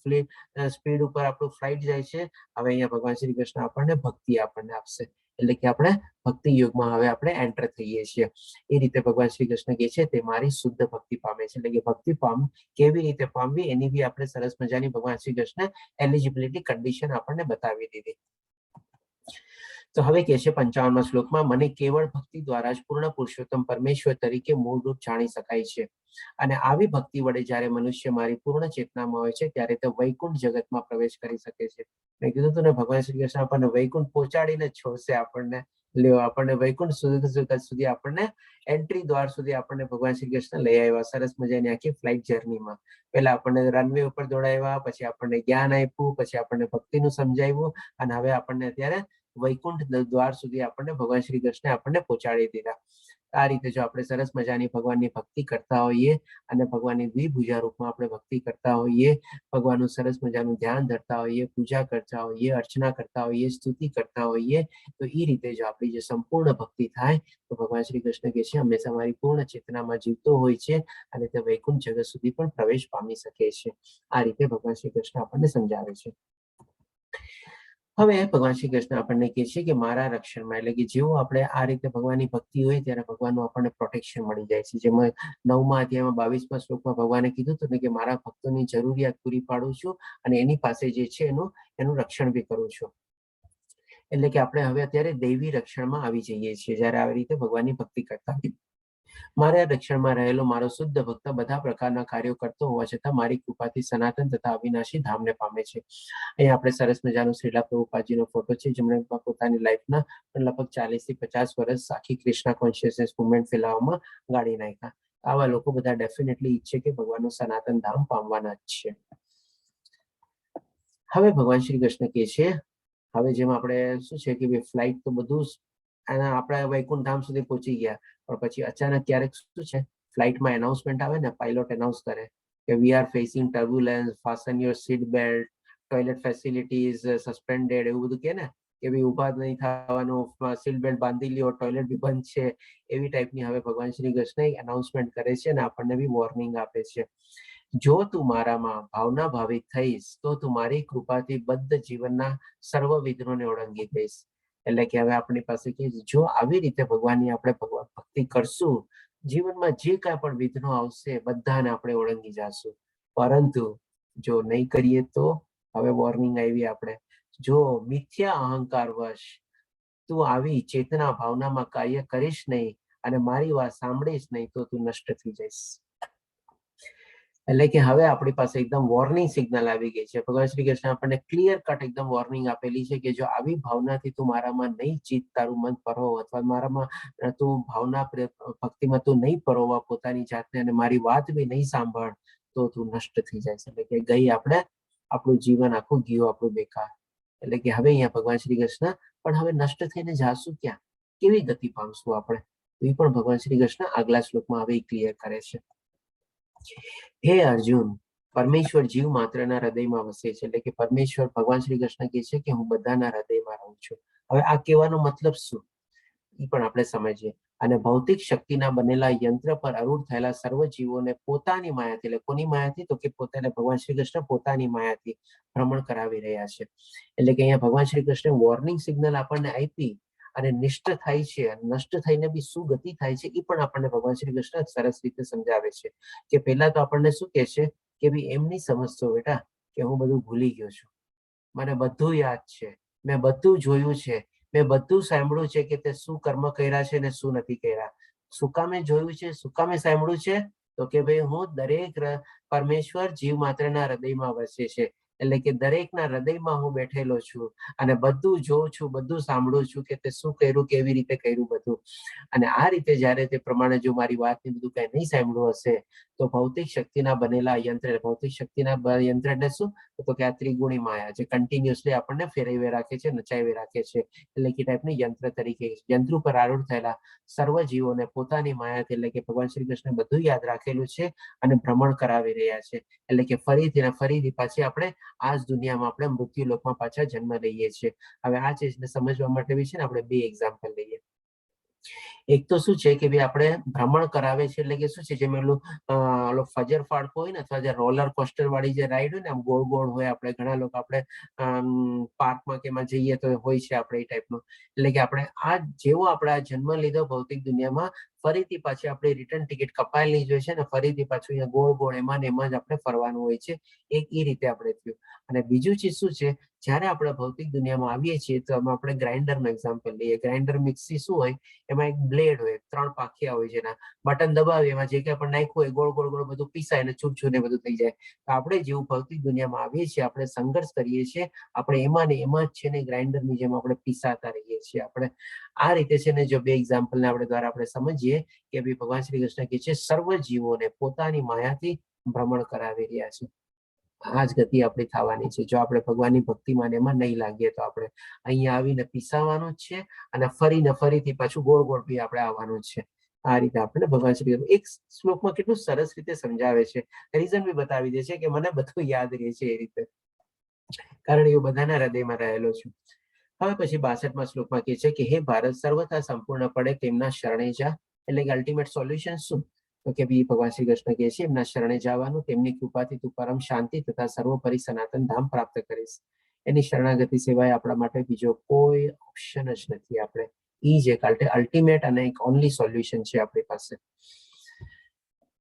સ્પીડ ઉપર આપણું ફ્લાઇટ જાય છે. હવે અહીંયા ભગવાન શ્રી કૃષ્ણ આપણને ભક્તિ આપણને આપશે. એટલે કે આપણે ભક્તિ યુગમાં હવે આપણે એન્ટર થઈએ છીએ. એ રીતે ભગવાન શ્રી કૃષ્ણ કહે છે તે મારી શુદ્ધ ભક્તિ પામે છે. એટલે કે ભક્તિ કેવી રીતે પામવી એની બી આપણે સરસ મજાની ભગવાન શ્રી કૃષ્ણ એલિજિબિલિટી કન્ડિશન આપણને બતાવી દીધી. તો હવે કહે છે 55મા શ્લોકમાં, મને કેવળ ભક્તિ દ્વારા જ પૂર્ણ પુરુષોત્તમ પરમેશ્વર તરીકે મૂળરૂપ જાણી શકાય છે. અને આવી ભક્તિ વડે જ્યારે મનુષ્ય મારી પૂર્ણ ચેતનામાં હોય છે ત્યારે તે વૈકુંઠ જગતમાં પ્રવેશ કરી શકે છે. મેં કીધું હતું ને, ભગવાન શ્રી કૃષ્ણ આપણને વૈકુંઠ પહોંચાડીને છોડશે. આપણને વૈકુંઠ સુધી આપણને એન્ટ્રી દ્વાર સુધી આપણને ભગવાન શ્રી કૃષ્ણ લઈ આવ્યા. સરસ મજાની આખી ફ્લાઇટ જર્નીમાં પહેલા આપણને રનવે ઉપર દોડાવ્યા, પછી આપણને જ્ઞાન આપ્યું, પછી આપણને ભક્તિનું સમજાવ્યું અને હવે આપણને અત્યારે વૈકુંઠ દ્વાર સુધી આપણને ભગવાન શ્રી કૃષ્ણ આપણને પહોંચાડી દીધા. આ રીતે જો આપણે સરસ મજાની ભગવાનની ભક્તિ કરતા હોઈએ અને ભગવાનની દ્વિભુજા રૂપમાં આપણે ભક્તિ કરતા હોઈએ, ભગવાનનું સરસ મજાનું ધ્યાન ધરતા હોઈએ, પૂજા કરતા હોઈએ, અર્ચના કરતા હોઈએ, સ્તુતિ કરતા હોઈએ, તો એ રીતે જો આપણી જે સંપૂર્ણ ભક્તિ થાય તો ભગવાન શ્રી કૃષ્ણ કહે છે હંમેશા મારી પૂર્ણ ચેતનામાં જીવતો હોય છે અને તે વૈકુંઠ જગત સુધી પણ પ્રવેશ પામી શકે છે. આ રીતે ભગવાન શ્રી કૃષ્ણ આપણને સમજાવે છે. હવે ભગવાન શ્રી કૃષ્ણ આપણને કહે છે કે મારા રક્ષણમાં, એટલે કે જેવું આપણે આ રીતે ભગવાનની ભક્તિ હોય ત્યારે ભગવાનનું આપણને પ્રોટેક્શન મળી જાય છે. જેમાં 9મા અધ્યાયમાં 22મા શ્લોકમાં ભગવાને કીધું હતું ને કે મારા ભક્તોની જરૂરિયાત પૂરી પાડું છું અને એની પાસે જે છે એનું રક્ષણ બી કરું છું. એટલે કે આપણે હવે અત્યારે દૈવી રક્ષણમાં આવી જઈએ છીએ જ્યારે આવી રીતે ભગવાનની ભક્તિ કરતા હોઈએ. મારા રક્ષણમાં રહેલો મારો શુદ્ધ ભક્ત બધા પ્રકારના કાર્યો કરતો હોવા છતાં મારી કૃપાથી સનાતન તથા અવિનાશી ધામને પામે છે. અહીંયા આપણે સરસ મજાનો શ્રીલા પ્રભુપાદજીનો ફોટો છે, જેમણે પોતાની લાઈફના લગભગ 40 થી 50 વર્ષ આખી કૃષ્ણા કોન્શિયસનેસ મુવમેન્ટ ફેલાવવામાં ગાળી નાખ્યા. આવા લોકો બધા ડેફિનેટલી ઈચ્છે કે ભગવાનનું સનાતન ધામ પામવાના જ છે. હવે ભગવાન શ્રી કૃષ્ણ કહે છે, હવે જેમ આપણે શું છે કે ફ્લાઇટ તો બધું આપણે વૈકુંઠ ધામ સુધી પહોંચી ગયા, પણ પછી અચાનક ક્યારેક શું છે ફ્લાઇટમાં એનાઉન્સમેન્ટ આવે ને, પાયલોટ એનાઉન્સ કરે કે we are facing turbulence, fasten your seat belt, toilet facilities suspended, એવું બધું કે ને કે ભાઈ ઉભા જ નહીં થવાનું, સીટ બેલ્ટ બાંધી લ્યો, ટોયલેટ બી બંધ છે. એવી ટાઈપની હવે ભગવાન શ્રી કૃષ્ણ એનાઉન્સમેન્ટ કરે છે અને આપણને બી વોર્નિંગ આપે છે. જો તું મારામાં ભાવના ભાવિક થઈશ તો તું મારી કૃપાથી બદ્ધ જીવનના સર્વ વિઘ્નોને ઓળંગી દઈશ. એટલે કે હવે આપણી પાસે કે જો આવી રીતે ભગવાનની આપણે ભક્તિ કરશું, જીવનમાં જે કાંઈ પણ વિઘ્નો આવશે બધાને આપણે ઓળંગી જશું. પરંતુ જો નહીં કરીએ તો હવે વોર્નિંગ આવી આપણે, જો મિથ્યા અહંકાર વશ તું આવી ચેતના ભાવનામાં કાર્ય કરીશ નહીં અને મારી વાત સાંભળીશ નહીં તો તું નષ્ટ થઈ જઈશ. એટલે કે હવે આપણી પાસે એકદમ વોર્નિંગ સિગ્નલ આવી ગઈ છે. ભગવાન શ્રી કૃષ્ણ આપણને ક્લિયર કટ એકદમ વોર્નિંગ આપેલી છે કે જો આવી ભાવનાથી તું મારામાં નહીં ચિત્ત તારું મન પરો અથવા મારામાં તું ભાવના ભક્તિમાં તું નહીં પરોવા પોતાની જાતને અને મારી વાત બી નહીં સાંભળ તો તું નષ્ટ થઈ જાય છે. એટલે કે ગઈ આપણે આપણું જીવન આખું ગયું આપણું બેકાર. એટલે કે હવે અહીંયા ભગવાન શ્રી કૃષ્ણ પણ હવે નષ્ટ થઈને જાશું ક્યાં, કેવી ગતિ પામશું આપણે, તો એ પણ ભગવાન શ્રી કૃષ્ણ આગલા શ્લોકમાં હવે ક્લિયર કરે છે. હે અર્જુન, પરમેશ્વર જીવ માત્રના હૃદયમાં વસે છે. એટલે કે પરમેશ્વર ભગવાન શ્રી કૃષ્ણ કહે છે કે હું બધાના હૃદયમાં રહું છું. હવે આ કહેવાનો મતલબ શું એ પણ આપણે સમજીએ. અને ભૌતિક શક્તિના બનેલા યંત્ર પર આરૂઢ થયેલા સર્વ જીવોને પોતાની માયાથી, એટલે કોની માયાથી, તો કે પોતાને ભગવાન શ્રી કૃષ્ણ પોતાની માયાથી ભ્રમણ કરાવી રહ્યા છે. એટલે કે અહીંયા ભગવાન શ્રી કૃષ્ણે વોર્નિંગ સિગ્નલ આપણને આપી અને નિષ્ઠ થાય છે, નષ્ટ થઈને બી શું ગતિ થાય છે એ પણ આપણને ભગવાન શ્રી કૃષ્ણ સરસ રીતે સમજાવે છે. કે પહેલા તો આપણને શું કહે છે કે ભાઈ એમ નહીં સમજતો બેટા કે હું બધું ભૂલી ગયો છું, મને બધું યાદ છે, મેં બધું જોયું છે, મેં બધું સાંભળ્યું છે કે તે શું કર્મ કર્યા છે ને શું નથી કર્યા. શું કામે જોયું છે, શું કામે સાંભળ્યું છે, તો કે ભાઈ હું દરેક પરમેશ્વર જીવ માત્રના હૃદયમાં વસે છે. એટલે કે દરેકના હૃદયમાં હું બેઠેલો છું અને બધું જોઉં છું, બધું સાંભળું છું કે તે શું કર્યું, કેવી રીતે કર્યું બધું. અને આ રીતે જ્યારે તે પ્રમાણે જો મારી વાતને બધું કઈ નહીં સાંભળ્યું હશે તો ભૌતિક શક્તિના બનેલા યંત્ર, ભૌતિક શક્તિના યંત્ર એટલે શું, તો કે આ ત્રિગુણી માયા જે કન્ટિન્યુઅસલી આપણને ફેરવી રાખે છે, નચાવી રાખે છે. એટલે કે ટાઈપની યંત્ર તરીકે યંત્ર ઉપર આરૂઢ થયેલા સર્વ જીવોને પોતાની માયાથી, એટલે કે ભગવાન શ્રી કૃષ્ણ બધું યાદ રાખેલું છે અને ભ્રમણ કરાવી રહ્યા છે. એટલે કે ફરીથી ને ફરીથી પાછી આપણે આ જ દુનિયામાં આપણે મૃત્યુ લોકમાં પાછા જન્મ લઈએ છીએ. હવે આ ચીજને સમજવા માટે બી છે ને આપણે બે એક્ઝામ્પલ લઈએ. એક તો શું છે કે ભાઈ આપણે ભ્રમણ કરાવે છે, એટલે કે શું છે જેમ પેલું ફજર ફાડકો હોય ને, અથવા જે રોલર કોસ્ટર વાળી જે રાઈડ હોય ને, આમ ગોળ ગોળ હોય, આપણે ઘણા લોકો આપણે પાર્કમાં કે એમાં જઈએ તો હોય છે આપણે એ ટાઈપનું. એટલે કે આપણે આ જેવો આપણે આ જન્મ લીધો ભૌતિક દુનિયામાં, ફરીથી પાછી આપણે રિટર્ન ટિકિટ કપાયેલી જોઈએ છે ને ફરીથી પાછું અહીંયા ગોળ ગોળ એમાં ને એમાં જ આપણે ફરવાનું હોય છે. એક એ રીતે આપણે થયું. અને બીજું ચીજ શું છે, જ્યારે આપણે ભૌતિક દુનિયામાં આવીએ છીએ તો એમાં આપણે ગ્રાઇન્ડરનું એક્ઝામ્પલ લઈએ. ગ્રાઇન્ડર મિક્સી શું હોય, એમાં એક બ્લેડ હોય, 3 પાંખિયા હોય, જેના બટન દબાવી એમાં જે કંઈ પણ નાખ્યું હોય ગોળ ગોળ ગોળ બધું પીસાય અને છૂટછૂટ ને બધું થઈ જાય. તો આપણે જેવું ભૌતિક દુનિયામાં આવીએ છીએ, આપણે સંઘર્ષ કરીએ છીએ, આપણે એમાં ને એમાં જ છે ને ગ્રાઇન્ડરની જેમ આપણે પીસાતા રહીએ છીએ. આપણે આ રીતે છે ને જો બે એક્ઝામ્પલને આપણે દ્વારા આપણે સમજીએ કે ભાઈ ભગવાન શ્રી કૃષ્ણ કહે છે સર્વ જીવોને પોતાની માયાથી ભ્રમણ કરાવી રહ્યા છે. આ જ ગતિ આપણી થવાની છે જો આપણે ભગવાનની ભક્તિમાં એમાં નહીં લાગીએ તો. આપણે અહીંયા આવીને પીસાવાનું જ છે અને ફરીને ફરીથી પાછું ગોળ ગોળ બી આપણે આવવાનું જ છે. આ રીતે આપણે ભગવાન શ્રી એક શ્લોકમાં કેટલું સરસ રીતે સમજાવે છે, રીઝન બી બતાવી દે છે કે મને બધું યાદ રહે છે એ રીતે, કારણ એવું બધાના હૃદયમાં રહેલો છું. હવે પછી 62માં શ્લોકમાં કહે છે કે હે ભારત, સર્વથા સંપૂર્ણપણે તેમના શરણે જા. એટલે કે અલ્ટિમેટ સોલ્યુશન શું, તો કે ભગવાન શ્રી કૃષ્ણ કહે છે એમના શરણે જવાનું, તેમની કૃપાથી તું પરમ શાંતિ તથા સર્વોપરી સનાતન ધામ પ્રાપ્ત કરીશ. એની શરણાગતિ સિવાય આપણા માટે બીજો કોઈ ઓપ્શન જ નથી. આપણે ઈ જ એક અલ્ટિમેટ અને એક ઓનલી સોલ્યુશન છે આપણી પાસે.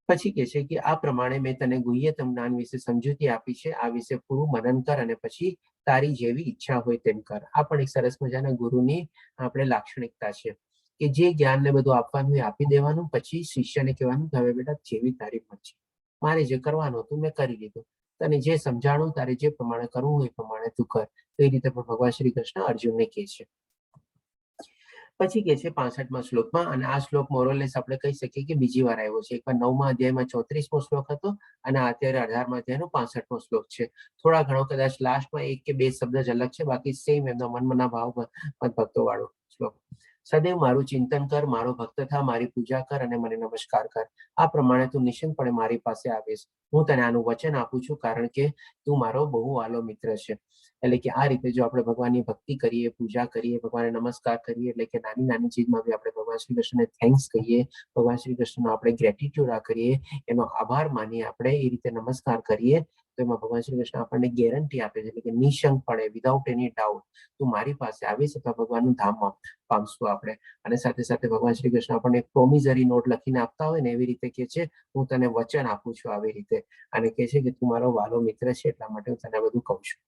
પછી કહે છે કે આ પ્રમાણે મેં તને ગુહ્યતમ જ્ઞાન વિશે સમજૂતી આપી છે, આ વિશે પૂરું મનન કર અને પછી તારી જેવી ઈચ્છા હોય તેમ કર. આ પણ એક સરસ મજાના ગુરુની આપણે લાક્ષણિકતા છે કે જે જ્ઞાનને બધું આપવાનું હોય આપી દેવાનું, પછી શિષ્યને કહેવાનું કે હવે બેટા જેવી તારી મરજી, મારે જે કરવાનું હતું મેં કરી લીધું, તને જે સમજાણું તારે જે પ્રમાણે કરવું હોય એ પ્રમાણે તું કર. તો એ રીતે પણ ભગવાન શ્રી કૃષ્ણ અર્જુનને કહે છે. પછી કે છે 65માં શ્લોકમાં, અને આ શ્લોક મોરલેસ આપણે કહી શકીએ કે બીજી વાર આવ્યો છે. એકવાર 9મા અધ્યાયમાં 34મો શ્લોક હતો અને અત્યારે 18મા અધ્યાયનો 65મો શ્લોક છે. થોડા ઘણો કદાચ લાસ્ટમાં એક કે બે શબ્દ જ અલગ છે, બાકી સેમ એમના મનના ભાવ ભક્તો વાળો શ્લોક. સદૈવ મારું ચિંતન કર, મારો ભક્ત થા, મારી પૂજા કર અને મને નમસ્કાર કર. આ પ્રમાણે તું નિશ્ચિંતપણે મારી પાસે આવીશ. હું તને આનું વચન આપું છું, કારણ કે તું મારો બહુ વાલો મિત્ર છે. એટલે કે આ રીતે જો આપણે ભગવાનની ભક્તિ કરીએ, પૂજા કરીએ, ભગવાનને નમસ્કાર કરીએ, એટલે કે નાની નાની ચીજમાં બી આપણે ભગવાન શ્રી કૃષ્ણને થેન્ક્સ કહીએ, ભગવાન શ્રી કૃષ્ણનો આપણે ગ્રેટિટ્યુડ કરીએ, એનો આભાર માનીએ, આપણે એ રીતે નમસ્કાર કરીએ, તો એમાં ભગવાન શ્રી કૃષ્ણ આપણને ગેરંટી આપે છે કે નિશંકપણે, વિધાઉટ એની ડાઉટ તું મારી પાસે આવીશ અથવા ભગવાનનું ધામ પામશું આપણે. અને સાથે સાથે ભગવાન શ્રી કૃષ્ણ આપણને એક પ્રોમિઝરી નોટ લખીને આપતા હોય ને એવી રીતે કે છે હું તને વચન આપું છું આવી રીતે, અને કે છે કે તું મારો વાલો મિત્ર છે એટલા માટે હું તને બધું કહું છું.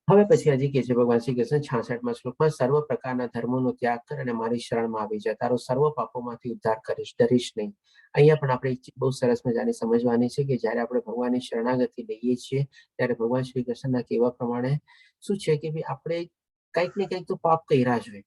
હવે પછી હજી કે છે ભગવાન શ્રી કૃષ્ણ 66મા શ્લોકમાં, સર્વ પ્રકારના ધર્મોનો ત્યાગ કર અને મારી શરણમાં આવી જા, તારો સર્વ પાપોમાંથી ઉદ્ધાર કરીશ, ડરીશ નહીં. અહીંયા પણ આપણે બહુ સરસ મજાની સમજવાની છે કે જ્યારે આપણે ભગવાનની શરણાગતિ લઈએ છીએ ત્યારે ભગવાન શ્રી કૃષ્ણના કહેવા પ્રમાણે શું છે કે આપણે કંઈક ને કંઈક તો પાપ કર્યા જ હોય.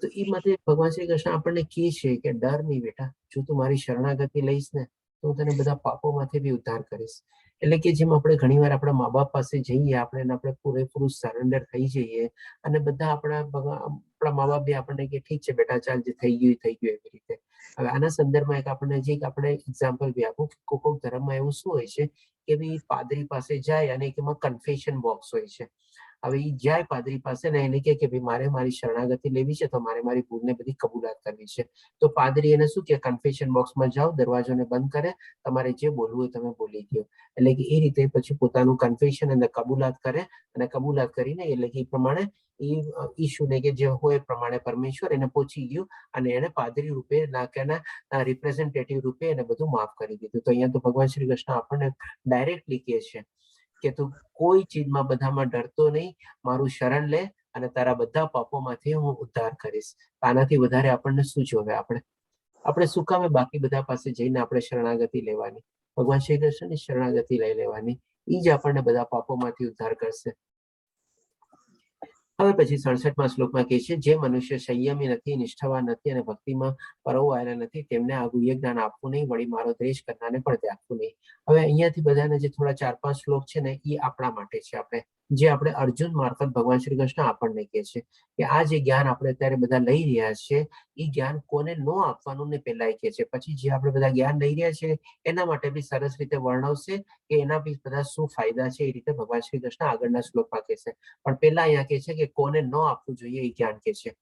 તો એ માટે ભગવાન શ્રી કૃષ્ણ આપણને કહે છે કે ડર નહીં બેટા, જો તું મારી શરણાગતિ લઈશ ને તો હું તને બધા પાપોમાંથી બી ઉદ્ધાર કરીશ. એટલે કે જેમ આપણે ઘણીવાર આપણા મા બાપ પાસે જઈએ, આપણે પૂરેપૂરું સરેન્ડર થઈ જઈએ અને બધા આપણા મા બાપ બી આપણને કે ઠીક છે બેટા ચાલ, જે થઈ ગયું એવી રીતે. હવે આના સંદર્ભમાં એક આપણે એક્ઝામ્પલ બી આપું કે કોઈક ધર્મમાં એવું શું હોય છે કે ભાઈ પાદરી પાસે જાય અને એમાં કન્ફેશન બોક્સ હોય છે. હવે ઈ જાય પાદરી પાસે ને એને કહે કે ભાઈ મારે મારી શરણાગતિ લેવી છે, તો મારે મારી ભૂલને બધી કબૂલાત કરવી છે. તો પાદરી એને શું કે કન્ફેશન બોક્સમાં જાઓ, દરવાજોને બંધ કરે, તમારે જે બોલવું હોય તમે બોલી દો. એટલે કે એ રીતે પછી પોતાનું કન્ફેશન અને કબૂલાત કરે, અને કબૂલાત કરીને એટલે કે એ પ્રમાણે એ ઈશુને કે જે હોય પ્રમાણે પરમેશ્વર એને પહોંચી ગયું, અને એને પાદરી રૂપે નાખ્યાના રિપ્રેઝેન્ટેટિવ રૂપે એને બધું માફ કરી દીધું. તો અહીંયા તો ભગવાન શ્રી કૃષ્ણ આપણને ડાયરેક્ટલી કહે છે કે તું કોઈ ચીજમાં બધામાં ડરતો નહીં, મારું શરણ લે અને તારા બધા પાપોમાંથી હું ઉદ્ધાર કરીશ. આનાથી વધારે આપણને શું જોવે? આપણે શું કામે બાકી બધા પાસે જઈને આપણે શરણાગતિ લેવાની? ભગવાન શ્રી કૃષ્ણની શરણાગતિ લઈ લેવાની, એ જ આપણને બધા પાપોમાંથી ઉદ્ધાર કરશે. હવે પછી 67મા શ્લોકમાં કહે છે, જે મનુષ્ય સંયમી નથી, નિષ્ઠાવાન નથી અને ભક્તિમાં પરોવાયેલા નથી, તેમને આ ગુહ્ય જ્ઞાન આપવું નહીં, વળી મારો દ્વેષ કરનારને પણ તે આપવું નહીં. હવે અહીંયાથી બધાને જે થોડા 4-5 શ્લોક છે ને, એ આપણા માટે છે. આપણે અર્જુન મારફત ભગવાન શ્રી કૃષ્ણ આપણને કહે છે કે આ જે જ્ઞાન આપણે અત્યારે બધા લઈ રહ્યા છે, એ જ્ઞાન કોને ન આપવાનું ને પહેલા કહે છે. પછી જે આપણે બધા જ્ઞાન લઈ રહ્યા છે એના માટે બી સરસ રીતે વર્ણવશે કે એના બી બધા શું ફાયદા છે. એ રીતે ભગવાન શ્રી કૃષ્ણ આગળના શ્લોકમાં કહે છે. પણ પહેલા અહીંયા કહે છે કે કોને ન આપવું જોઈએ એ જ્ઞાન કહે છે,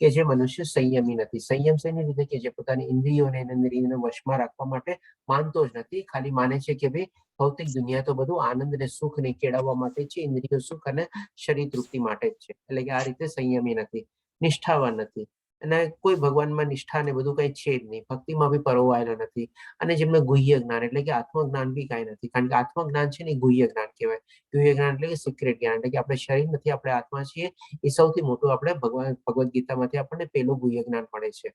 કે જે મનુષ્ય સંયમી નથી. સંયમ શેની રીતે કે જે પોતાની ઇન્દ્રિયોને ઇન્દ્રિયોને વશમાં રાખવા માટે માનતો જ નથી, ખાલી માને છે કે ભાઈ ભૌતિક દુનિયા તો બધું આનંદ અને સુખ ને કેળવવા માટે છે, ઇન્દ્રિયો સુખ અને શરીર તૃપ્તિ માટે જ છે. એટલે કે આ રીતે સંયમી નથી, નિષ્ઠાવાન નથી, અને કોઈ ભગવાનમાં નિષ્ઠા ને બધું કઈ છે જ નહીં, ભક્તિમાં બી પરોવાયેલો નથી, અને જેમને ગુહ્ય જ્ઞાન એટલે કે આત્મજ્ઞાન બી કાંઈ નથી. કારણ કે આત્મજ્ઞાન છે ને ગુહ્ય જ્ઞાન કહેવાય. ગુહ્ય જ્ઞાન એટલે કે સિક્રેટ જ્ઞાન, એટલે કે આપણે શરીર નથી, આપણે આત્મા છીએ. એ સૌથી મોટું આપણે ભગવદ્ ગીતામાંથી આપણને પેલું ગુહ્ય જ્ઞાન મળે છે.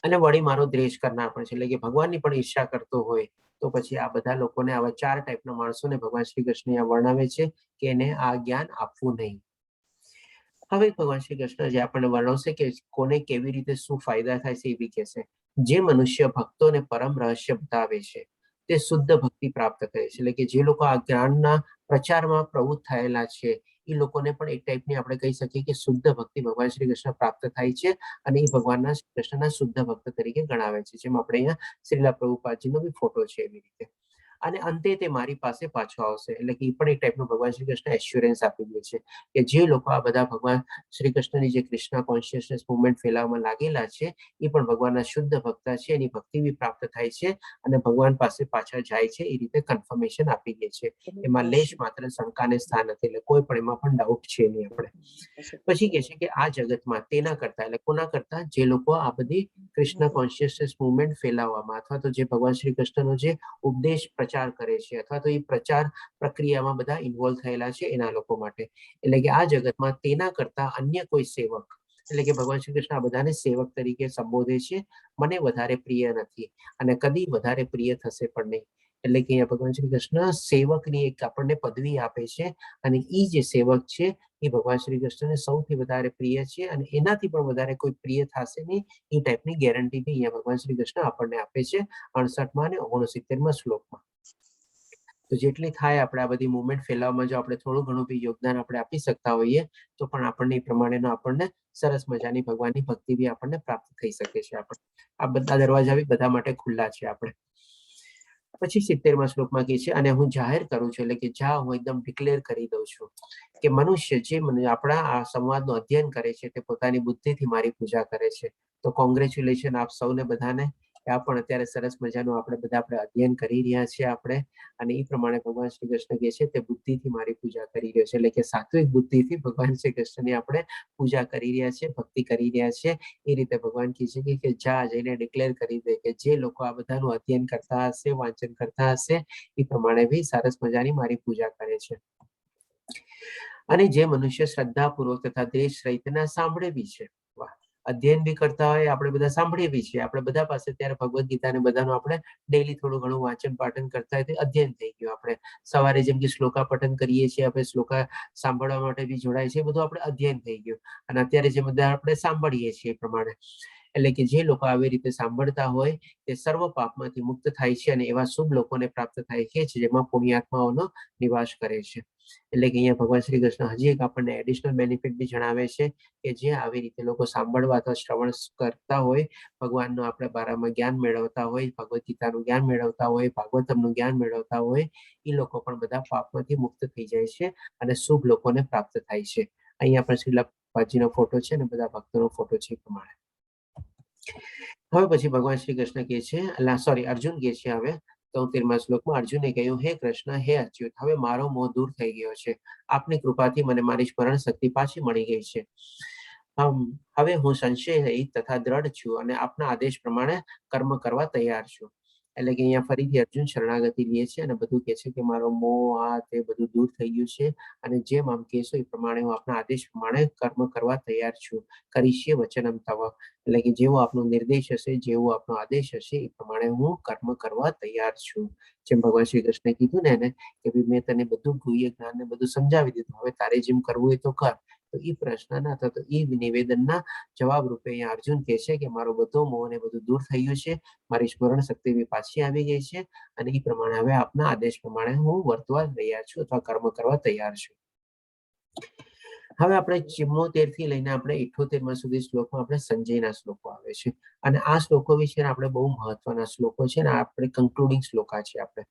અને વળી મારો દ્વેષ કરનાર પણ છે, એટલે કે ભગવાનની પણ ઈર્ષા કરતો હોય તો પછી આ બધા લોકોને, આવા 4 ટાઈપના માણસોને ભગવાન શ્રી કૃષ્ણ વર્ણવે છે કે એને આ જ્ઞાન આપવું નહીં. હવે ભગવાન શ્રી કૃષ્ણ જે આપણને વર્ણવશે કે કોને કેવી રીતે શું ફાયદા થાય છે એ બી કહેશે. જે મનુષ્ય ભક્તોને પરમ રહસ્ય બતાવે છે તે શુદ્ધ ભક્તિ પ્રાપ્ત કરે છે. એટલે કે જે લોકો આ જ્ઞાનના પ્રચારમાં પ્રવૃત્ત થયેલા છે એ લોકોને પણ એક ટાઈપની આપણે કહી શકીએ કે શુદ્ધ ભક્તિ ભગવાન શ્રી કૃષ્ણ પ્રાપ્ત થાય છે, અને એ ભગવાનના કૃષ્ણના શુદ્ધ ભક્ત તરીકે ગણાવે છે. જેમ આપણે અહીંયા શ્રીલા પ્રભુપાદજીનો બી ફોટો છે એવી રીતે. અને અંતે તે મારી પાસે પાછો આવશે. એટલે કે એ પણ એક ટાઈપનું ભગવાન શ્રી કૃષ્ણ એશ્યોરન્સ આપી દે છે કે જે લોકો આ બધા ભગવાન શ્રી કૃષ્ણની જે કૃષ્ણ કોન્શિયસનેસ મુવમેન્ટ ફેલાવવામાં લાગેલા છે એ પણ ભગવાનના શુદ્ધ ભક્ત છે, એની ભક્તિ બી પ્રાપ્ત થાય છે અને ભગવાન પાસે પાછા જાય છે. એ રીતે કન્ફર્મેશન આપી દે છે. એમાં લેશ માત્ર શંકાને સ્થાન નથી, એટલે કોઈ પણ એમાં પણ ડાઉટ છે નહીં આપણે. પછી કહે છે કે આ જગતમાં તેના કરતા, એટલે કોના કરતા? જે લોકો આ બધી કૃષ્ણ કોન્શિયસનેસ મુવમેન્ટ ફેલાવવામાં અથવા તો જે ભગવાન શ્રી કૃષ્ણનો જે ઉપદેશ પ્રચાર કરે છે અથવા તો એ પ્રચાર પ્રક્રિયામાં બધા ઇન્વોલ્વ થયેલા છે એના લોકો માટે. એટલે કે આ જગતમાં તેના કરતા અન્ય કોઈ સેવક, એટલે કે ભગવાન શ્રી કૃષ્ણ આ બધાને સેવક તરીકે સંબોધે છે, મને વધારે પ્રિય નથી અને કદી વધારે પ્રિય થશે પણ નહીં. એટલે કે અહીંયા ભગવાન શ્રી કૃષ્ણ સેવકની એક આપણને પદવી આપે છે, અને એ જે સેવક છે એ ભગવાન શ્રી કૃષ્ણને સૌથી વધારે પ્રિય છે, અને એનાથી પણ વધારે કોઈ પ્રિય થશે નહીં એ ટાઈપની ગેરંટી બી અહીંયા ભગવાન શ્રી કૃષ્ણ આપણને આપે છે 68મા અને 69મા શ્લોકમાં. તો જેટલી થાય આપણે આ બધી મુવમેન્ટ ફેલાવવામાં જો આપણે થોડું ઘણું બી યોગદાન આપણે આપી શકતા હોઈએ તો પણ આપણને એ પ્રમાણેનો આપણને સરસ મજાની ભગવાનની ભક્તિ બી આપણને પ્રાપ્ત થઈ શકે છે. આ બધા દરવાજા બી બધા માટે ખુલ્લા છે. આપણે પછી 70મા શ્લોકમાં કહે છે, અને હું જાહેર કરું છું, એટલે કે હું એકદમ ડિક્લેર કરી દઉં છું કે મનુષ્ય જે આપણા આ સંવાદનું અધ્યયન કરે છે તે પોતાની બુદ્ધિથી મારી પૂજા કરે છે. તો કોંગ્રેચ્યુલેશન આપ સૌને બધાને. આ પણ અત્યારે સરસ મજાનું આપણે અધ્યયન કરી રહ્યા છીએ આપણે, અને એ પ્રમાણે ભગવાન શ્રી કૃષ્ણ કહે છે તે બુદ્ધિથી મારી પૂજા કરી રહ્યો છે. એટલે કે સાત્વિક બુદ્ધિથી ભગવાન શ્રી કૃષ્ણની આપણે પૂજા કરી રહ્યા છીએ, ભક્તિ કરી રહ્યા છીએ. એ રીતે ભગવાન કહે છે કે જઈને ડિક્લેર કરી દે કે જે લોકો આ બધાનું અધ્યયન કરતા હશે, વાંચન કરતા હશે, એ પ્રમાણે બી સરસ મજાની મારી પૂજા કરે છે. અને જે મનુષ્ય શ્રદ્ધાપૂર્વક તથા દ્વેષ રહિતના સાંભળે બી છે, અધ્યયન બી કરતા હોય, આપણે બધા સાંભળીએ બી છીએ. આપણે બધા પાસે ત્યારે ભગવદ્ ગીતાને બધાનું આપણે ડેઈલી થોડું ઘણું વાંચન પાઠન કરતા હોય, અધ્યયન થઈ ગયું. આપણે સવારે જેમ કે શ્લોકા પઠન કરીએ છીએ, આપણે શ્લોકા સાંભળવા માટે બી જોડાય છે, બધું આપણે અધ્યયન થઈ ગયું. અને અત્યારે જે બધા આપણે સાંભળીએ છીએ એ પ્રમાણે, એટલે કે જે લોકો આવી રીતે સાંભળતા હોય તે સર્વ પાપમાંથી મુક્ત થાય છે, અને એવા શુભ લોકોને પ્રાપ્ત થાય છે જેમાં પુણ્યાત્માઓનો નિવાસ કરે છે. એટલે કે અહીંયા ભગવાન શ્રી કૃષ્ણ હજી એક આપણને એડિશનલ બેનિફિટ બી જણાવે છે કે જે આવી રીતે લોકો સાંભળવા અથવા શ્રવણ કરતા હોય, ભગવાનનું આપણે બારામાં જ્ઞાન મેળવતા હોય, ભગવદ ગીતાનું જ્ઞાન મેળવતા હોય, ભાગવતમનું જ્ઞાન મેળવતા હોય, એ લોકો પણ બધા પાપમાંથી મુક્ત થઈ જાય છે અને શુભ લોકોને પ્રાપ્ત થાય છે. અહીંયા પણ શ્રીલાભાજીનો ફોટો છે અને બધા ભક્તોનો ફોટો છે પ્રમાણે. હવે પછી ભગવાન શ્રી કૃષ્ણ કહે છે, અર્જુન કહે છે હવે 73મા શ્લોકમાં અર્જુને કહ્યું, હે કૃષ્ણ, હે અચ્યુત, હવે મારો મોહ દૂર થઈ ગયો છે. આપની કૃપાથી મને મારી સ્મરણ શક્તિ પાછી મળી ગઈ છે. હવે હું સંશય રહિત તથા દ્રઢ છું અને આપના આદેશ પ્રમાણે કર્મ કરવા તૈયાર છું. એટલે કે અહીંયા ફરીથી અર્જુન શરણાગતિ લે છે અને બધું કહે છે કે મારો મોહ આ તે બધું દૂર થઈ ગયું છે અને જેમ આમ કહેશો એ પ્રમાણે હું આપના આદેશ પ્રમાણે કર્મ કરવા તૈયાર છું. કરીશ્ય વચનમ તવ, એટલે કે જેવો આપનો નિર્દેશ હશે, જેવો આપનો આદેશ હશે એ પ્રમાણે હું કર્મ કરવા તૈયાર છું. જેમ ભગવાન શ્રી કૃષ્ણે કીધું ને એને કે ભાઈ મેં તને બધું ગુહ્ય જ્ઞાન ને બધું સમજાવી દીધું, હવે તારે જેમ કરવું હોય તો કર. તો એ પ્રશ્નના થતો એ નિવેદનના જવાબ રૂપે અહીંયા અર્જુન કહે છે કે મારો બધો મોહ ને બધું દૂર થઈ ગયું છે, મારી સ્મરણ શક્તિ બી પાછી આવી ગઈ છે અને એ પ્રમાણે હવે આપના આદેશ પ્રમાણે હું વર્તવા તૈયાર છું અથવા કર્મ કરવા તૈયાર છું. હવે આપણે 74 થી લઈને આપણે 78મા સુધી શ્લોકમાં આપણે સંજયના શ્લોકો આવે છે અને આ શ્લોકો વિશે આપણે બહુ મહત્વના શ્લોકો છે ને આપણે કન્ક્લુડિંગ શ્લોકા છે. આપણે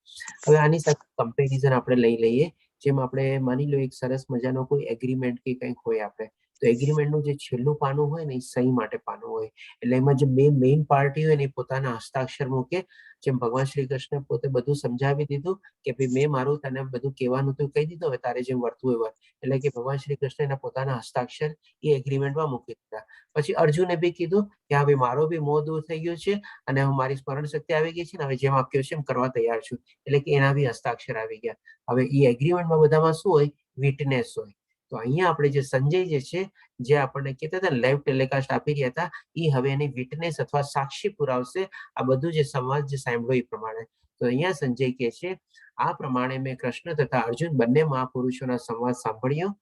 હવે આની સાથે કમ્પેરિઝન આપણે લઈ લઈએ. જેમ આપણે માની લો એક સરસ મજાનો કોઈ એગ્રીમેન્ટ કે કંઈક હોય આપણે, તો એગ્રીમેન્ટનું જે છેલ્લું પાનું હોય ને એ સહી માટે પાનું હોય. એટલે એમાં જે બે મેઇન પાર્ટી હોય ને એ પોતાના હસ્તાક્ષર મૂકે. જેમ ભગવાન શ્રી કૃષ્ણ પોતે બધું સમજાવી દીધું કે ભાઈ મેં મારું તને બધું કહેવાનું તો કહી દીધું, હવે તારે જેમ વર્તવું હોય. એટલે કે ભગવાન શ્રી કૃષ્ણ એના પોતાના હસ્તાક્ષર એ એગ્રીમેન્ટમાં મૂકી દીધા. પછી અર્જુને બી કીધું કે હા ભાઈ મારો બી મોહ દૂર થઈ ગયો છે અને હું મારી સ્મરણ શક્તિ આવી ગઈ છે ને હવે જેમ આપ્યો છે એમ કરવા તૈયાર છું. એટલે કે એના બી હસ્તાક્ષર આવી ગયા. હવે એ એગ્રીમેન્ટમાં બધામાં શું હોય? વિટનેસ હોય. તો અહીંયા આપણે જે સંજય જે છે, જે આપણને કહેતા હતા લાઈવ ટેલિકાસ્ટ આપી રહ્યા હતા, એ હવે એની વિટનેસ અથવા સાક્ષી પુરાવશે આ બધું જે સંવાદ જે સાંભળ્યો એ પ્રમાણે. તો અહીંયા સંજય કહે છે, આ પ્રમાણે મેં કૃષ્ણ તથા અર્જુન બંને મહાપુરુષોના સંવાદ સાંભળ્યો.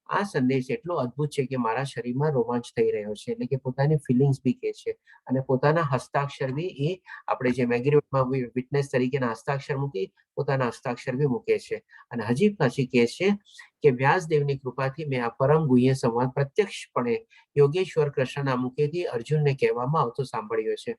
આ સંદેશ એટલો અદ્ભુત છે કે મારા શરીરમાં રોમાંચ થઈ રહ્યો છે. એટલે કે પોતાની ફિલિંગ્સ બી કહે છે અને પોતાના હસ્તાક્ષર બી એ આપણે જે એગ્રીમેન્ટમાં વિટનેસ તરીકેના હસ્તાક્ષર મૂકી પોતાના હસ્તાક્ષર બી મૂકે છે. અને હજી પાછી કહે છે કે વ્યાસદેવની કૃપાથી મેં આ પરમ ગુહ્ય સંવાદ પ્રત્યક્ષપણે યોગેશ્વર કૃષ્ણના મુખેથી અર્જુનને કહેવામાં આવતો સાંભળ્યો છે.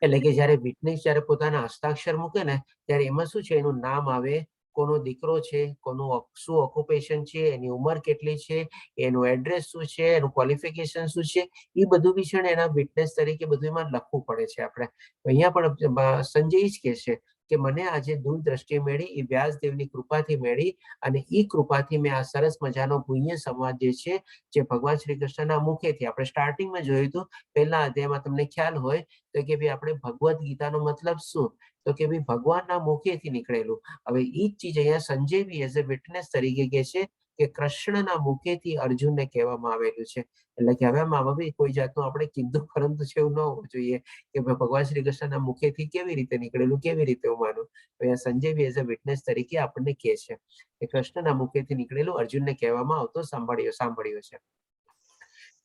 એટલે કે જ્યારે વિટનેસ જ્યારે પોતાના હસ્તાક્ષર મૂકે ને ત્યારે એમાં શું છે, એનું નામ આવે, કોનો દીકરો છે, કોનું શું ઓક્યુપેશન છે, એની ઉંમર કેટલી છે, એનું એડ્રેસ શું છે, એનું ક્વોલિફિકેશન શું છે, એ બધું બી છે ને એના વિટનેસ તરીકે બધું એમાં લખવું પડે છે. આપણે અહીંયા પણ સંજય જ કહે છે કે મને આજે દૂરદ્રષ્ટિ મળી એ વ્યાસદેવની કૃપાથી મળી અને એ કૃપાથી મેં આ સરસ મજાનો પુણ્ય સંવાદ જે છે, જે ભગવાન શ્રી કૃષ્ણના મુખેથી આપણે સ્ટાર્ટિંગમાં જોયું હતું, પહેલા અધ્યાયમાં તમને ખ્યાલ હોય તો કે ભાઈ આપણે ભગવદ ગીતાનો મતલબ શું? તો કે ભાઈ ભગવાનના મુખેથી નીકળેલું. હવે એ જ ચીજ અહીંયા સંજય બી એઝ અ વિટનેસ તરીકે કહે છે કે કૃષ્ણના મુખેથી અર્જુનને કહેવામાં આવેલું છે. એટલે કે હવે આમાં બી કોઈ જાતનું આપણે કીધું પરંતુ છે એવું ન હોવું જોઈએ કે ભગવાન શ્રી કૃષ્ણના મુખેથી કેવી રીતે નીકળેલું, કેવી રીતે હું માનું. સંજય બી એઝ અ વિટનેસ તરીકે આપણને કહે છે કે કૃષ્ણના મુખેથી નીકળેલું અર્જુનને કહેવામાં આવતો સાંભળ્યો છે.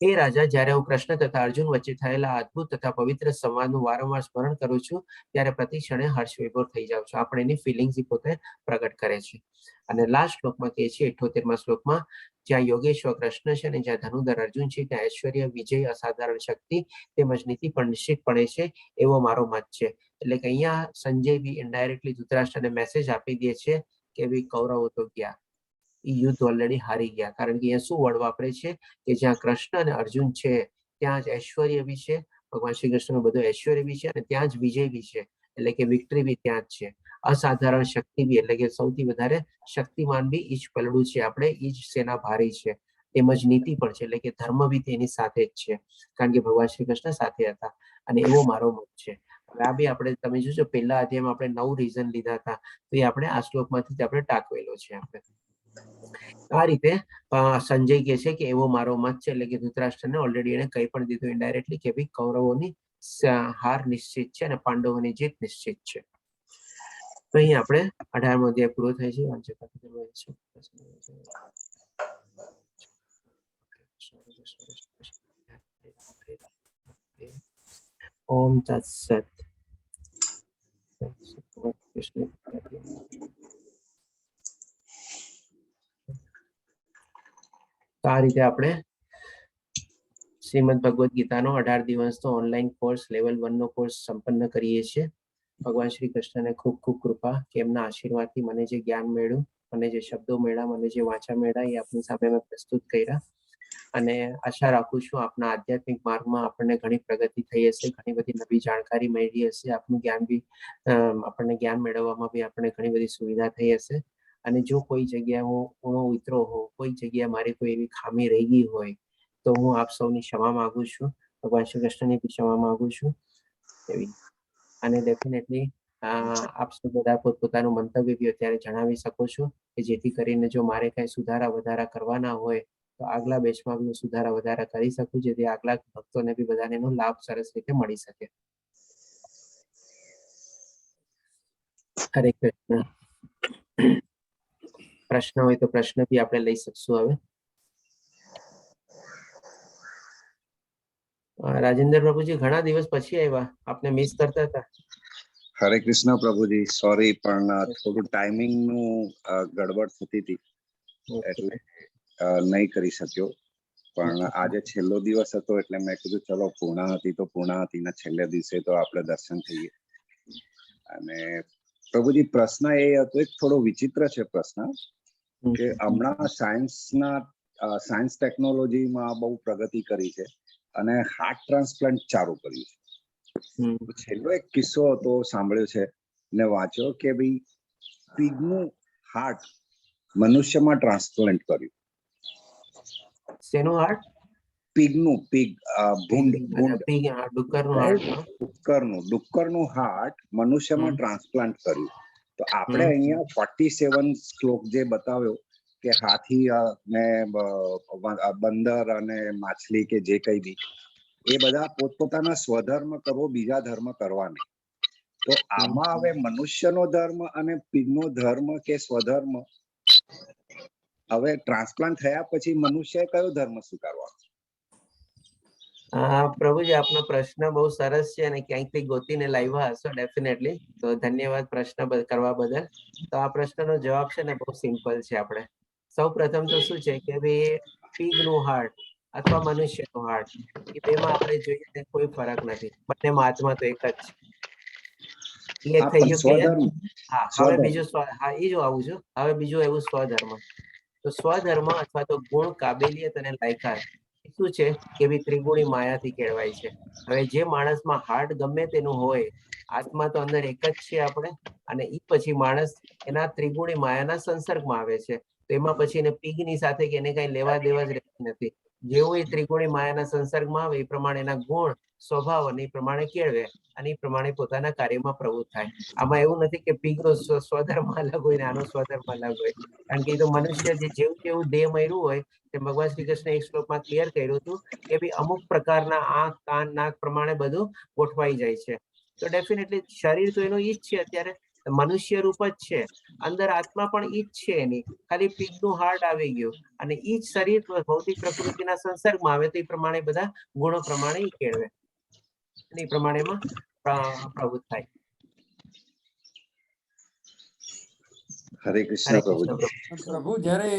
એ રાજા, જ્યારે હું કૃષ્ણ તથા અર્જુન વચ્ચે થયેલા અદ્ભુત તથા પવિત્ર સંવાદનું વારંવાર સ્મરણ કરું છું ત્યારે પ્રતિ ક્ષણે હર્ષ વિભોર થઈ જાઉં છું. આપણે એની ફિલિંગ્સ પોતે પ્રગટ કરે છે. અને લાસ્ટ શ્લોકમાં કહે છે 78મા શ્લોકમાં, જ્યાં યોગેશ્વર કૃષ્ણ છે અને જ્યાં ધનુધર અર્જુન છે ત્યાં ઐશ્વર્ય, વિજય, અસાધારણ શક્તિ તેમજ નીતિ પણ નિશ્ચિતપણે છે એવો મારો મત છે. એટલે કે અહીંયા સંજય બી ઇનડાયરેક્ટલી ધૃતરાષ્ટ્રને મેસેજ આપી દે છે કે ભાઈ કૌરવો તો ગયા, એ યુદ્ધ ઓલરેડી હારી ગયા. કારણ કે અહીંયા શું વર્ડ વાપરે છે કે જ્યાં કૃષ્ણ અને અર્જુન છે ત્યાં જ ઐશ્વર્ય બી છે, ભગવાન શ્રી કૃષ્ણનું બધું ઐશ્વર્ય બી છે અને ત્યાં જ વિજય બી છે. એટલે કે વિક્ટરી બી ત્યાં જ છે. અસાધારણ શક્તિ બી, એટલે કે સૌથી વધારે શક્તિમાન બી ઈ જ પલડું છે, આપણે ઈ જ સેના ભારી છે. તેમજ નીતિ પણ છે, એટલે કે ધર્મ બી તેની સાથે જ છે કારણ કે ભગવાન શ્રી કૃષ્ણ સાથે હતા. અને એવો મારો મત છે. હવે આ બી આપણે તમે જોશો પહેલા અધ્યાયમાં આપણે 9 રીઝન લીધા હતા, તો એ આપણે આ શ્લોકમાંથી જ આપણે ટાંકવેલો છે. આપણે આ રીતે સંજય કહે છે કે એવો મારો મત છે. એટલે કે ધૃતરાષ્ટ્રને ઓલરેડી એને કહી પણ દીધું ઇનડાયરેક્ટલી કે ભાઈ કૌરવોની હાર નિશ્ચિત છે અને પાંડવોની જીત નિશ્ચિત છે. તો અહીં આપણે 18મો અધ્યાય પૂરો થાય છે. ઓમ તત્સત. કૃષ્ણ આ રીતે આપણે શ્રીમદ ભગવદ્ ગીતાનો 18 દિવસનો ઓનલાઈન કોર્સ લેવલ 1 નો કોર્સ સંપન્ન કરીએ છીએ. ભગવાન શ્રી કૃષ્ણને ખૂબ ખૂબ કૃપા કે એમના આશીર્વાદથી મને જે જ્ઞાન મળ્યું, મને જે શબ્દો મળ્યા, મને જે વાંચા મળ્યા એ આપની સામે મેં પ્રસ્તુત કર્યા. અને આશા રાખું છું આપના આધ્યાત્મિક માર્ગમાં આપણને ઘણી પ્રગતિ થઈ હશે, ઘણી બધી નવી જાણકારી મળી હશે, આપનું જ્ઞાન બી આપણને જ્ઞાન મેળવવામાં બી આપણને ઘણી બધી સુવિધા થઈ હશે. અને જો કોઈ જગ્યાએ હું ઉતરો હોઉં, કોઈ જગ્યાએ મારી કોઈ એવી ખામી રહી ગઈ હોય તો હું આપ સૌની ક્ષમા માંગુ છું, ભગવાન શ્રી કૃષ્ણની બી ક્ષમા માંગુ છું. એવી અને ડેફિનેટલી આપ સૌ બધા પોતપોતાનું મંતવ્ય બી અત્યારે જણાવી શકો છો કે જેથી કરીને જો મારે કઈ સુધારા વધારા કરવાના હોય તો આગલા બેચમાં બી સુધારા વધારા કરી શકું, જેથી આગલા ભક્તોને બી બધાને એનો લાભ સરસ રીતે મળી શકે. હરે કૃષ્ણ. પ્રશ્ન હોય તો પ્રશ્ન બી આપણે લઈ શકશું. હવે રાજેન્દ્ર પ્રભુજી ઘણા દિવસ પછી આવ્યા, આપને મિસ કરતા હતા. હરે કૃષ્ણ પ્રભુજી, સોરી પણ થોડું ટાઈમિંગ નું ગડબડ થતી હતી એટલે નહીં કરી શક્યો. પણ આજે છેલ્લો દિવસ હતો એટલે મેં કીધું ચલો પૂર્ણાહુતિ તો પૂર્ણાહુતિના છેલ્લે દિવસે તો આપણે દર્શન થઈએ. અને પ્રભુજી પ્રશ્ન એ હતો, એક થોડો વિચિત્ર છે પ્રશ્ન, કે હમણાં સાયન્સ ટેકનોલોજીમાં બહુ પ્રગતિ કરી છે અને હાર્ટ ટ્રાન્સપ્લાન્ટ ચાલુ કર્યું છે. છેલ્લો એક કિસ્સો હતો સાંભળ્યો છે ને વાંચ્યો કે ભાઈ પીગનું હાર્ટ મનુષ્યમાં ટ્રાન્સપ્લાન્ટ કર્યું. શેનું હાર્ટ? પીગનું, ડુક્કરનું હાર્ટ મનુષ્યમાં ટ્રાન્સપ્લાન્ટ કર્યું. તો આપણે અહીંયા 47 શ્લોક જે બતાવ્યો કે હાથી ને બંદર અને માછલી કે જે કઈ બી એ બધા પોતપોતાના સ્વધર્મ કરવો, બીજા ધર્મ કરવા નહીં. તો આમાં હવે મનુષ્યનો ધર્મ અને પીગનો ધર્મ કે સ્વધર્મ, હવે ટ્રાન્સપ્લાન્ટ થયા પછી મનુષ્ય કયો ધર્મ સ્વીકારવાનો? પ્રભુજી આપનો પ્રશ્ન બહુ સરસ છે અને ક્યાંકથી ગોતીને લાવ્યા હશો ડેફિનેટલી, તો ધન્યવાદ પ્રશ્ન કરવા બદલ. તો આ પ્રશ્નનો જવાબ છે ને બહુ સિમ્પલ છે. આપણે સૌ પ્રથમ તો શું છે કે ભાઈ પીગનું હાર્ટ અથવા મનુષ્યનું હાર્ટ એ બેમાં આપણે જોઈએ કોઈ ફરક નથી, બંનેમાં આત્મા તો એક જ છે. એ થઈ ગયું ક્લિયર. હા, હવે બીજું એ જો આવું છું. હવે બીજું એવું સ્વધર્મ. તો સ્વધર્મ અથવા તો ગુણ, કાબેલિયત અને લાયકાત શું છે કે ભાઈ ત્રિગુણી માયાથી કેળવાય છે. હવે જે માણસમાં હાર્ટ ગમે તેનું હોય, આત્મા તો અંદર એક જ છે આપણે, અને એ પછી માણસ એના ત્રિગુણી માયાના સંસર્ગમાં આવે છે. તો એમાં પછી એને પીગની સાથે કે એને કઈ લેવા દેવા જ રહેતી નથી. જેવું એ ત્રિગુણી માયાના સંસર્ગમાં આવે એ પ્રમાણે એના ગુણ, સ્વભાવ અને એ પ્રમાણે કેળવે અને એ પ્રમાણે પોતાના કાર્યમાં પ્રવૃત્ત થાય. આમાં એવું નથી કે પીગનો સ્વધર્મ અલગ હોય ને આનો સ્વધર્મ અલગ હોય, કારણ કે એ તો મનુષ્ય જે જેવું તેવું દેહ મળ્યું હોય તે ભગવાન શ્રી કૃષ્ણ એક શ્લોકમાં ક્લિયર કર્યું હતું કે ભાઈ અમુક પ્રકારના આંખ, કાન, નાક પ્રમાણે બધું ગોઠવાઈ જાય છે. તો ડેફિનેટલી શરીર તો એનું ઈ જ છે, અત્યારે મનુષ્ય રૂપ જ છે, અંદર આત્મા પણ ઈ જ છે એની, ખાલી પીગનું હાર્ટ આવી ગયું અને ઈ જ શરીર ભૌતિક પ્રકૃતિના સંસર્ગમાં આવે તો એ પ્રમાણે બધા ગુણો પ્રમાણે ઈ કેળવે અને એ પ્રમાણેમાં પ્રવૃત્ત થાય. હરે કૃષ્ણ પ્રભુ, જયારે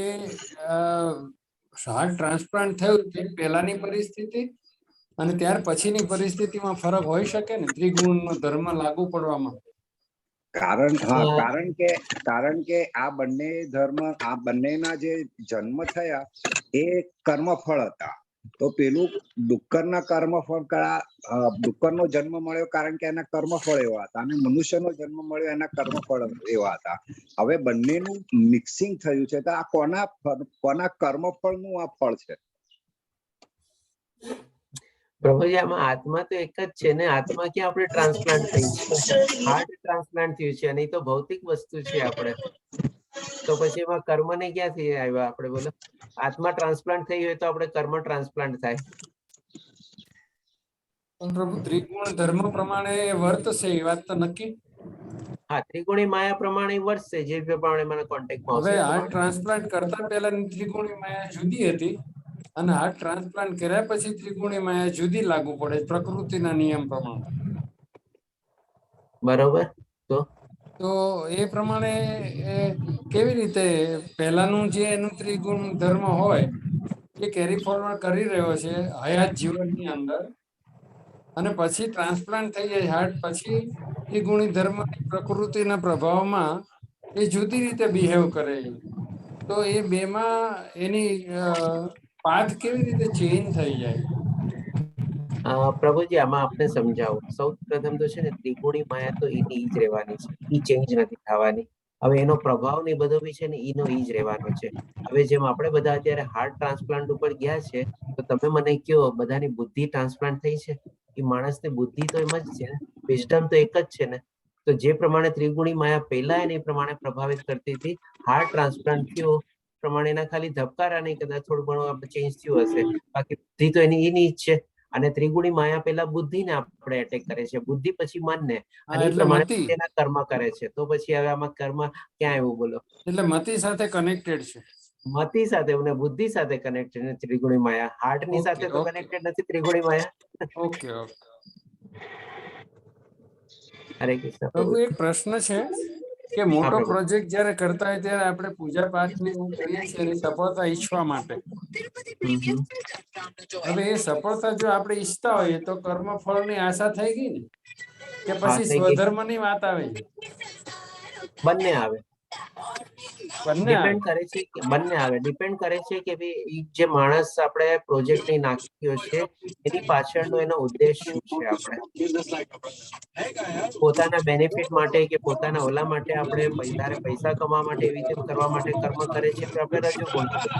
હાર્ટ ટ્રાન્સપ્લાન્ટ થયું તે પહેલાની પરિસ્થિતિ અને ત્યાર પછીની પરિસ્થિતિમાં ફરક હોઈ શકે ને, ત્રિગુણનો ધર્મ લાગુ પડવામાં? કારણ કે આ બંને ધર્મ, આ બંનેના જે જન્મ થયા એ કર્મફળ હતા. તો પેલું ડુક્કરના કર્મફળ, ડુક્કરનો જન્મ મળ્યો કારણ કે એના કર્મફળ એવા હતા, અને મનુષ્યનો જન્મ મળ્યો એના કર્મફળ એવા હતા. હવે બંનેનું મિક્સિંગ થયું છે, તો આ કોના કર્મફળનું આ ફળ છે? પ્રભુજી આમાં આત્મા તો એક જ છે ને, આત્મા ક્યાં આપણે ટ્રાન્સપ્લાન્ટ થઈ છે? હાર્ટ ટ્રાન્સપ્લાન્ટ થયું છે અને એ તો ભૌતિક વસ્તુ છે આપણે, તો પછી એમાં કર્મ ને ક્યાંથી આવ્યા આપણે? બોલો, આત્મા ટ્રાન્સપ્લાન્ટ થઈ હોય તો આપણે કર્મ ટ્રાન્સપ્લાન્ટ થાય. પ્રભુ ત્રિગુણ ધર્મ પ્રમાણે વર્તશે એ વાત તો નક્કી. હા, ત્રિગુણી માયા પ્રમાણે વર્ષે જે પ્રમાણે મને કોન્ટેક્ટમાં આવશે. હવે હાર્ટ ટ્રાન્સપ્લાન્ટ કરતા પહેલા ત્રિગુણી માયા જુદી હતી અને હાર્ટ ટ્રાન્સપ્લાન્ટ કર્યા પછી ત્રિગુણી માયા જુદી લાગુ પડે પ્રકૃતિના નિયમ પ્રમાણે. બરોબર. તો એ પ્રમાણે કેવી રીતે પહેલાનું જે એનું ત્રિગુણ ધર્મ હોય એ કેરી ફોરવર્ડ કરી રહ્યો છે હયાત જીવનની અંદર, અને પછી ટ્રાન્સપ્લાન્ટ થઈ જાય હાર્ટ, પછી ત્રિગુણી ધર્મની પ્રકૃતિના પ્રભાવમાં એ જુદી રીતે બિહેવ કરે છે. તો એ બેમાં એની પાથ કેવી રીતે ચેન્જ થઈ જાય? પ્રભુજી આમાં આપણે સમજાવો. સૌથી પ્રથમ તો છે ને ત્રિગુણી માયા તો એની ઈ જ રહેવાની છે, ઈ ચેન્જ નથી થવાની. હવે એનો પ્રભાવ ને બધો બી છે ને એનો ઈ જ રહેવાનો છે. હવે જેમ આપણે બધા અત્યારે હાર્ટ ટ્રાન્સપ્લાન્ટ ઉપર ગયા છે, તો તમે મને કહો બધાની બુદ્ધિ ટ્રાન્સપ્લાન્ટ થઈ છે? એ માણસની બુદ્ધિ તો એમ જ છે ને, વિઝડમ તો એક જ છે ને. તો જે પ્રમાણે ત્રિગુણી માયા પહેલા એને પ્રમાણે પ્રભાવિત કરતી હતી, હાર્ટ ટ્રાન્સપ્લાન્ટ થયો પ્રમાણે એના ખાલી ધબકારા નહીં, કદાચ થોડું ઘણું ચેન્જ થયું હશે, બાકી બુદ્ધિ તો એની જ છે. અને ત્રિગુણી માયા પહેલા બુદ્ધિને આપણે એટેક કરે છે, બુદ્ધિ પછી મનને, અને એ એટલે પ્રમાણે મતિ, તેના કર્મ કરે છે. તો પછી હવે આમાં કર્મ ક્યાં આવ્યું બોલો? એટલે મતિ સાથે કનેક્ટેડ છે. મતિ સાથે અને બુદ્ધિ સાથે કનેક્ટેડ છે ત્રિગુણી માયા. હાર્ટની સાથે તો કનેક્ટેડ નથી ત્રિગુણી માયા. Okay okay. હરે કૃષ્ણ પ્રભુ, એક પ્રશ્ન છે કે મોટો પ્રભુ. પ્રોજેક્ટ જ્યારે કરતા હોય ત્યારે આપણે પૂજા પાઠને એવું કરીએ છીએ એની સફળતા ઈચ્છવા માટે. હવે એ સફળતા જો આપણે ઈચ્છતા હોઈએ તો કર્મ ફળની આશા થઈ ગઈ ને, કે પછી થઈ ગઈ. સ્વધર્મની વાત આવે છે? બંને આવે. બંને આવે. ડિપેન્ડ કરે છે કે બંને આવે, ડિપેન્ડ કરે છે કે ભાઈ ઈ જે માણસ આપણે પ્રોજેક્ટ ની નાખ્યો છે એની પાછળનો એનો ઉદ્દેશ શું છે. આપણે પોતાના બેનિફિટ માટે કે પોતાના ઓલા માટે આપણે પૈસા કમાવા માટે એવી રીતે કરવા માટે કર્મ કરે છે, તો આપણે રજુ ગુણ કહીએ.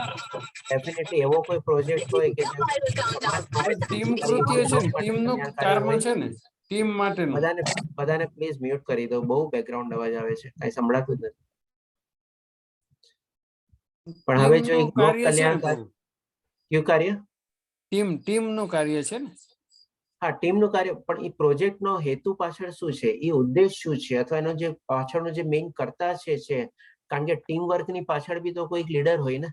ડેફિનેટલી એવો કોઈ પ્રોજેક્ટ હોય કે જે સમાજ માટે ટીમ કલ્યાણકારી કૃત્ય હોય, છે લોક ને, માટે ટીમનું કલ્યાણકારી કર્મ હોય. છે ને, ટીમ માટેનું. બધાને પ્લીઝ મ્યુટ કરી દો, બહુ બેકગ્રાઉન્ડ અવાજ આવે છે, કઈ સંભળાતું જ નથી. પણ હવે જો એક લોક કાર્ય છે ને કલ્યાણકાર પ્રભુ, કયું કાર્ય? ટીમનું કાર્ય છે ને. હા, ટીમનું કાર્ય, પણ એ પ્રોજેક્ટનો હેતુ પાછળ શું છે, એ ઉદ્દેશ શું છે, અથવા એનો જે પાછળનો જે મેઇન કરતા છે. કારણ કે ટીમ વર્કની પાછળ બી તો કોઈ લીડર હોય ને,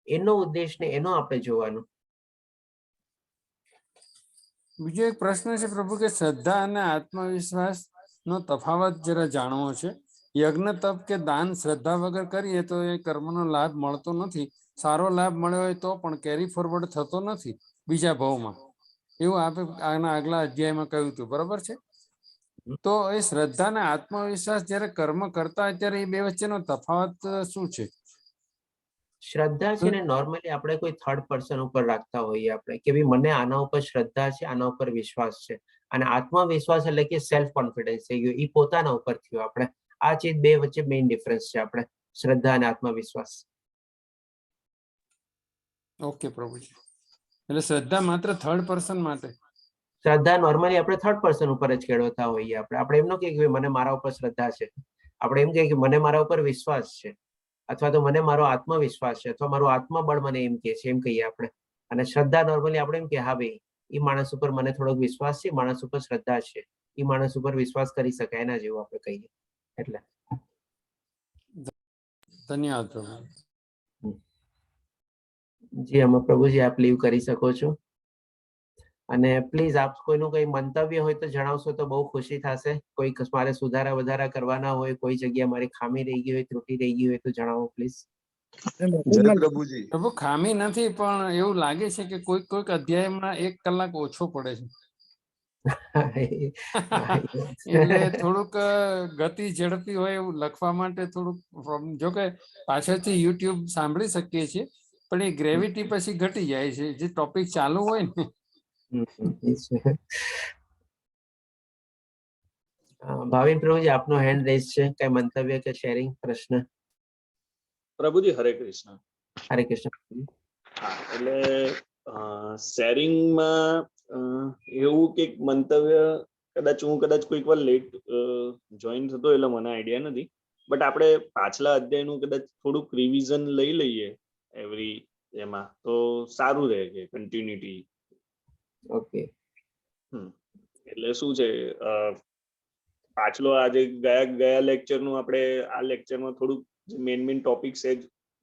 એનો ઉદ્દેશ ને એનો આપણે જોવાનું. બીજો એક પ્રશ્ન છે પ્રભુ કે શ્રદ્ધા અને આત્મવિશ્વાસ નો તફાવત જરા જાણવો છે. યજ્ઞ, તપ કે દાન શ્રદ્ધા વગર કરીએ તો એ કર્મનો લાભ મળતો નથી. સારો લાભ મળ્યો હોય તો પણ કેરી ફોરવર્ડ થતો નથી બીજા ભાવમાં, એવું આપે આના આગલા અધ્યાયમાં કહ્યું હતું, બરોબર છે? તો એ શ્રદ્ધા અને આત્મવિશ્વાસ જયારે કર્મ કરતા હોય ત્યારે એ બે વચ્ચેનો તફાવત શું છે? શ્રદ્ધા છે ને નોર્મલી આપણે કોઈ થર્ડ પર્સન ઉપર રાખતા હોઈએ આપણે, કે ભાઈ મને આના ઉપર શ્રદ્ધા છે, આના ઉપર વિશ્વાસ છે. અને આત્મવિશ્વાસ એટલે કે સેલ્ફ કોન્ફિડન્સ થઈ ગયું, એ પોતાના ઉપર થયું. આપણે આ ચીજ બે વચ્ચે મેઇન ડિફરન્સ છે, આપણે શ્રદ્ધા અને આત્મવિશ્વાસ. ઓકે પ્રભુજી, એટલે શ્રદ્ધા માત્ર થર્ડ પર્સન માટે? શ્રદ્ધા નોર્મલી આપણે થર્ડ પર્સન ઉપર જ કેળવતા હોઈએ. આપણે એમ ન કહીએ કે મને મારા ઉપર શ્રદ્ધા છે, આપણે એમ કહીએ કે મને મારા ઉપર વિશ્વાસ છે, અથવા તો મને મારો આત્મવિશ્વાસ છે, અથવા મારું આત્મબળ મને એમ કે છે, એમ કહીએ આપણે. અને શ્રદ્ધા નોર્મલી આપણે એમ કે હા ભાઈ એ માણસ ઉપર મને થોડોક વિશ્વાસ છે, માણસ ઉપર શ્રદ્ધા છે, એ માણસ ઉપર વિશ્વાસ કરી શકાય, એના જેવું આપણે કહીએ. એટલે ધન્યવાદ પ્રભુ. જી આમાં પ્રભુજી આપ લીવ કરી શકો છો. અને પ્લીઝ આપ કોઈનું કઈ મંતવ્ય હોય તો જણાવશો તો બહુ ખુશી થશે. કોઈ મારે સુધારા વધારા કરવાના હોય, કોઈ જગ્યા મારી ખામી રહી ગઈ હોય, ત્રુટી રહી ગઈ હોય તો જણાવો પ્લીઝ. જય પ્રભુજી. પ્રભુ, ખામી નથી, પણ એવું લાગે છે કે કોઈક અધ્યાયમાં 1 કલાક ઓછો પડે છે. એટલે થોડુંક ગતિ ઝડપી હોય એવું લખવા માટે થોડુંક, જો કે પાછળથી યુટ્યુબ સાંભળી શકીએ છીએ, પણ એ ગ્રેવિટી પછી ઘટી જાય છે જે ટોપિક ચાલુ હોય ને. ભાવિન પ્રભુજી આપનો હેન્ડ રેઝ છે, કઈ મંતવ્ય કે શેરિંગ, પ્રશ્ન? પ્રભુજી હરે કૃષ્ણ. હરે કૃષ્ણ. હા, એટલે શેરિંગમાં એવું કંઈક મંતવ્ય, કદાચ કોઈક વાર લેટ જોઈન થતો એટલે મને આઈડિયા નથી, બટ આપણે પાછલા અધ્યાયનું કદાચ થોડુંક રિવિઝન લઈ લઈએ એવરી એમાં તો સારું રહે કે કન્ટિન્યુટી. ઓકે. એટલે શું છે, પાછલો આજે ગયા લેક્ચરનું આપણે આ લેક્ચરમાં થોડુંક મેઇન ટોપિક છે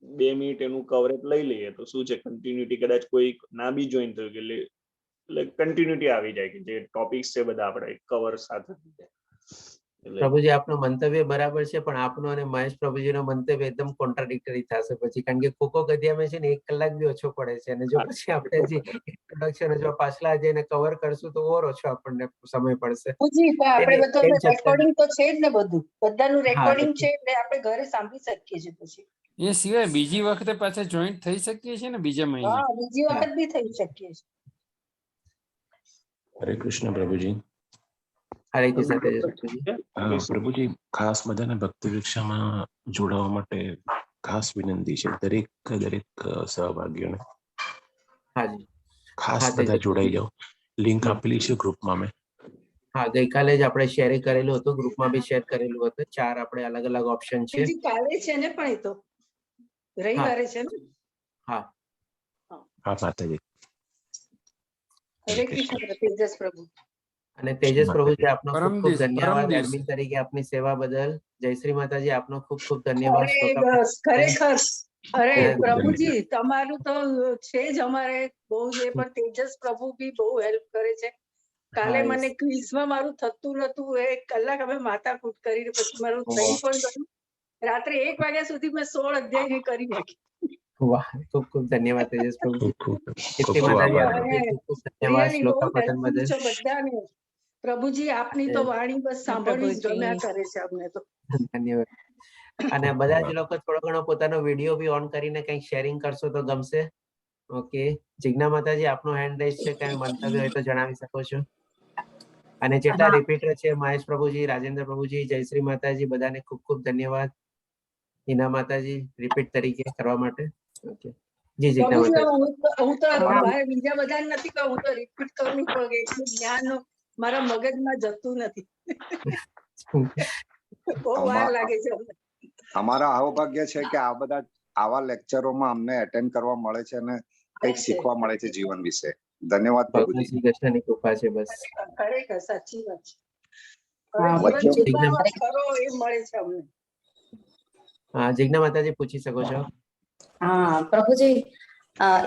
2 મિનિટ એનું કવરેજ લઈ લઈએ તો શું છે, કન્ટિન્યુટી કદાચ કોઈ ના બી જોઈન થયું કે એટલે કન્ટિન્યુટી આવી જાય કે જે ટોપિક્સ છે બધા આપણે કવર સાથે. એટલે પ્રભુજી આપનું મંતવ્ય બરાબર છે, પણ આપનું અને મહેશ પ્રભુજીનો મંતવ્ય એકદમ કોન્ટ્રાડિક્ટરી થશે પછી, કારણ કે કોકો ગદ્યામાં છે ને 1 કલાક બી ઓછો પડે છે, અને જો પછી આપણે જે ઇન્ટ્રોડક્શન જો પાછલા જઈને કવર કરશું તો ઓર ઓછો આપણને સમય પડશે. આપણે બધું તેમ છતાં- રેકોર્ડિંગ તો છે જ ને, બધાનું હા, રેકોર્ડિંગ છે એટલે આપણે ઘરે સાંભળી શકીએ છીએ પછી. એ સિવાય બીજી વખતે પાછા જોઈન્ટ થઈ શકીએ છીએ ને બીજા મહિને? હા, બીજી વખત બી થઈ શકીએ છીએ. હરે કૃષ્ણ પ્રભુજી. હરે કૃષ્ણ તેજસ પ્રભુજી. પ્રભુજી, ખાસ બધાને ભક્તિ પરીક્ષામાં જોડાવા માટે ખાસ વિનંતી છે દરેક સહભાગીઓને. હાજી ખાસ હા, બધા તેજસ જોડાઈ પ્રભુજી. જાઓ. લિંક આપેલી છે ગ્રુપમાં મેં. હા, ગઈકાલે જ આપણે શેર કરેલું હતું, ગ્રુપમાં બી શેર કરેલું હતું. 4 આપણે અલગ અલગ ઓપ્શન છે. હજી કાલે છે ને, પણ એ તો રવિવારે છે ને. હા, હા માતાજી. હરે કૃષ્ણ તેજસ પ્રભુ. અને તેજસ પ્રભુજી આપનો ખૂબ પરમ ખૂબ દિવસ, પરમ ધન્યવાદ દિવસ. એડમિન તરીકે આપની સેવા બદલ. જય શ્રી માતાજી, આપનો ખૂબ ખૂબ ધન્યવાદ. અરે શ્લોકા બસ, ખરેખર અરે ધન્યવાદ. પ્રભુજી તમારું તો છે જ અમારે બહુ જ, પણ તેજસ પ્રભુ બી બહુ હેલ્પ કરે છે. કાલે હા, મને ક્વિઝમાં મારું થતું નતું, 1 કલાક અમે માથાકૂટ કરીને પછી મારું થઈ પણ ગયું. રાત્રે 1 વાગ્યા સુધી મેં 16 અધ્યાય કરી નાખી. વાહ, ખૂબ ખૂબ ધન્યવાદ તેજસ પ્રભુજી. ખૂબ કીર્તિ ખૂબ માતાજી આભાર. આપનો અને ખૂબ ખૂબ ધન્યવાદ રિયલી બહુ શ્લોકા પઠન હેલ્પફુલ બદલ. છે બધાને. પ્રભુજી આપની તો વાણી બસ સાંભળવી જ ગમ્યા કરે છે અમને તો. ધન્યવાદ. અને બધા જ લોકો થોડો ઘણો પોતાનો વિડીયો બી ઓન કરીને કંઈક શેરિંગ કરશો તો ગમશે. ઓકે, જિજ્ઞા માતાજી આપનો હેન્ડ રેઝ છે, કંઈ મંતવ્ય હોય તો જણાવી શકો છો. અને જેટલા રિપીટર છે, મહેશ પ્રભુજી, રાજેન્દ્ર પ્રભુજી, જયશ્રી માતાજી, બધાને ખૂબ ખૂબ ધન્યવાદ. હિના માતાજી રિપીટ તરીકે કરવા માટે. ઓકે જી, જિજ્ઞા પ્રભુજી માતાજી. હું તો મારે બીજા બધાને નથી કહું, હું તો રિપીટ કરું પણ એટલું જ્ઞાન મારા મગજમાં જતું નથી. બહુ વાર લાગે છે અમને. અમારા આવો ભાગ્ય છે કે આવા લેક્ચરોમાં અમને એટેન્ડ કરવા મળે છે અને કંઈક શીખવા મળે છે જીવન વિશે. ધન્યવાદ ભગવાન પ્રભુજી. શ્રી કૃષ્ણની કૃપા છે બસ. ખરેખર સાચી વાત છે. હા, હવે જીવન વચ્ચે જીવવાનો ખરો એ મળે છે અમને. હા, જિજ્ઞા માતાજી પૂછી શકો છો. હા પ્રભુજી,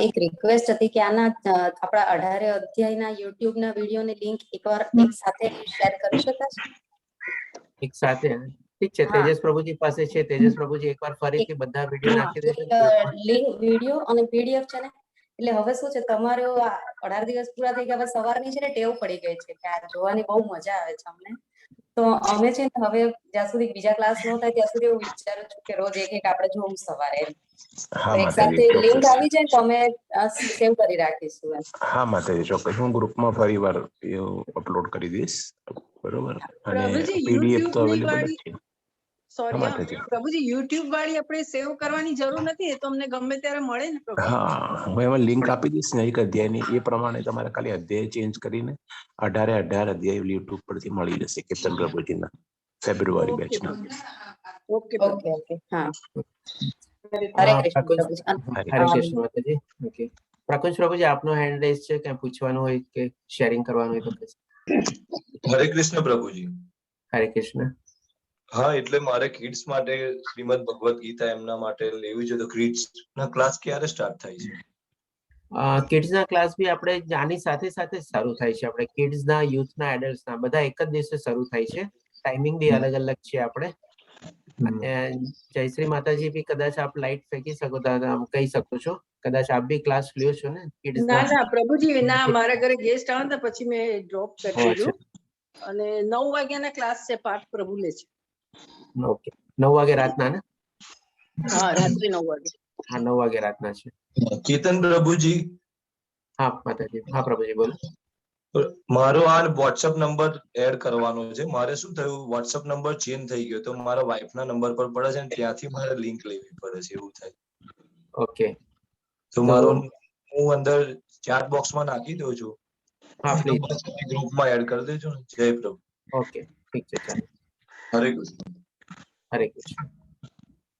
એક રિક્વેસ્ટ હતી કે આના આપણા 18 અધ્યાયના યુટ્યુબ ના વિડીયોની લિંક એકવાર એક સાથે શેર કરી શકાશે? એક સાથે ઠીક છે. હા. તેજસ પ્રભુજી પાસે છે. તેજસ પ્રભુજી એકવાર ફરીથી બધા વિડીયો નાખી દેજો ગ્રુપમાં. લિંક વિડીયો અને પીડીએફ છે ને, એટલે હવે શું છે, તમારો 18 દિવસ પૂરા થઈ ગયા, હવે સવારની છે ને ટેવ પડી ગઈ છે કે આ જોવાની બહુ મજા આવે છે અમને. તો અમે છે ને હવે જ્યાં સુધી બીજા ક્લાસ ન થાય ત્યાં સુધી એવું વિચારું છું કે રોજ એક આપણે જોવું સવારે. હા તો એક સાથે માતાજી, લિંક ચોક્કસ. આવી જાય તો અમે સેવ કરી રાખીશું એમ. હા માતાજી, ચોક્કસ. હું ગ્રુપમાં ફરી વાર અપલોડ કરી દઈશ. બરોબર. અને પ્રભુજી પીડીએફ તો યુટ્યુબ ની અવેલેબલ જ વાળી, છે. હા સોરી માતાજી. પ્રભુજી, યુટ્યુબ વાળી આપણે સેવ કરવાની જરૂર નથી, એ તો અમને ગમે ત્યારે મળે ને પ્રભુ. હા, હું એમાં લિંક આપી દઈશ ને એક અધ્યાયની. એ પ્રમાણે તમારે ખાલી અધ્યાય ચેન્જ કરીને 18 અધ્યાય યુટ્યુબ પરથી મળી જશે કીર્તન પ્રભુજીના ફેબ્રુઆરી ઓકે બેચના. ઓકે ઓકે ઓકે હા. હરે હા, કૃષ્ણ પ્રકુશ. પ્રભુજી. હરે કૃષ્ણ માતાજી. ઓકે, પ્રકુશ પ્રભુજી આપનો હેન્ડ રેઝ છે, કંઈ પૂછવાનું હોય કે શેરિંગ કરવાનું હોય તો please. હરે કૃષ્ણ પ્રભુજી. હરે કૃષ્ણ. હા, એટલે મારે કિડ્સ માટે શ્રીમદ ભગવદ ગીતા એમના માટે લેવી છે, તો કિડ્સ ના ક્લાસ ક્યારે સ્ટાર્ટ થાય છે? કિડ્સ ના ક્લાસ બી આપણે આની સાથે સાથે શરૂ થાય છે. આપણે કિડ્સ ના, યુથ ના, એડલ્ટ ના બધા એક જ દિવસે શરૂ થાય છે. ટાઈમિંગ બી અલગ અલગ છે આપણે. અને જયશ્રી માતાજી બી કદાચ આપ લાઈટ ફેંકી શકો તો આમ કહી શકો છો. કદાચ આપ બી ક્લાસ લ્યો છો ને કિડ્સ ના ના? ના પ્રભુજી, ના, મારા ઘરે ગેસ્ટ આવે ને પછી મેં ડ્રોપ કરી દીધું. અને 9 વાગ્યાના ક્લાસ છે, પાઠ પ્રભુ લે છે. ઓકે, 9 વાગે રાતના ને? હા, રાત્રે 9 વાગે. હા, 9 વાગે રાતના છે. કેતન પ્રભુજી, હા માતાજી. હા પ્રભુજી બોલો. મારો આ વોટ્સઅપ નંબર એડ કરવાનો છે. મારે શું થયું, વોટ્સઅપ નંબર ચેન્જ થઈ ગયો તો મારા વાઇફ ના નંબર પર પડે છે, ત્યાંથી મારે લિંક લેવી પડે છે, એવું થાય. ઓકે, તો મારો હું અંદર ચેટ બોક્સમાં નાખી દઉં છું. હા પ્લીઝ. ગ્રુપમાં એડ કરી દેજો ને. જય પ્રભુ. ઓકે, ઠીક છે, ચાલો. હરે કૃષ્ણ. હરે કૃષ્ણ.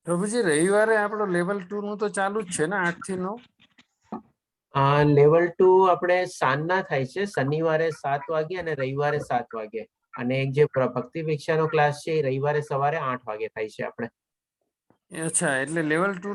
પ્રભુજી, રવિવારે આપણો લેવલ 2 નું તો ચાલુ જ છે ને 8 થી 9? લેવલ 2 આપણે સાંજના થાય છે, શનિવારે 7 વાગે અને રવિવારે 7 વાગે. અને એક જે ભક્તિ ભિક્ષાનો ક્લાસ છે એ રવિવારે સવારે 8 વાગે થાય છે આપણે. અચ્છા, એટલે લેવલ 2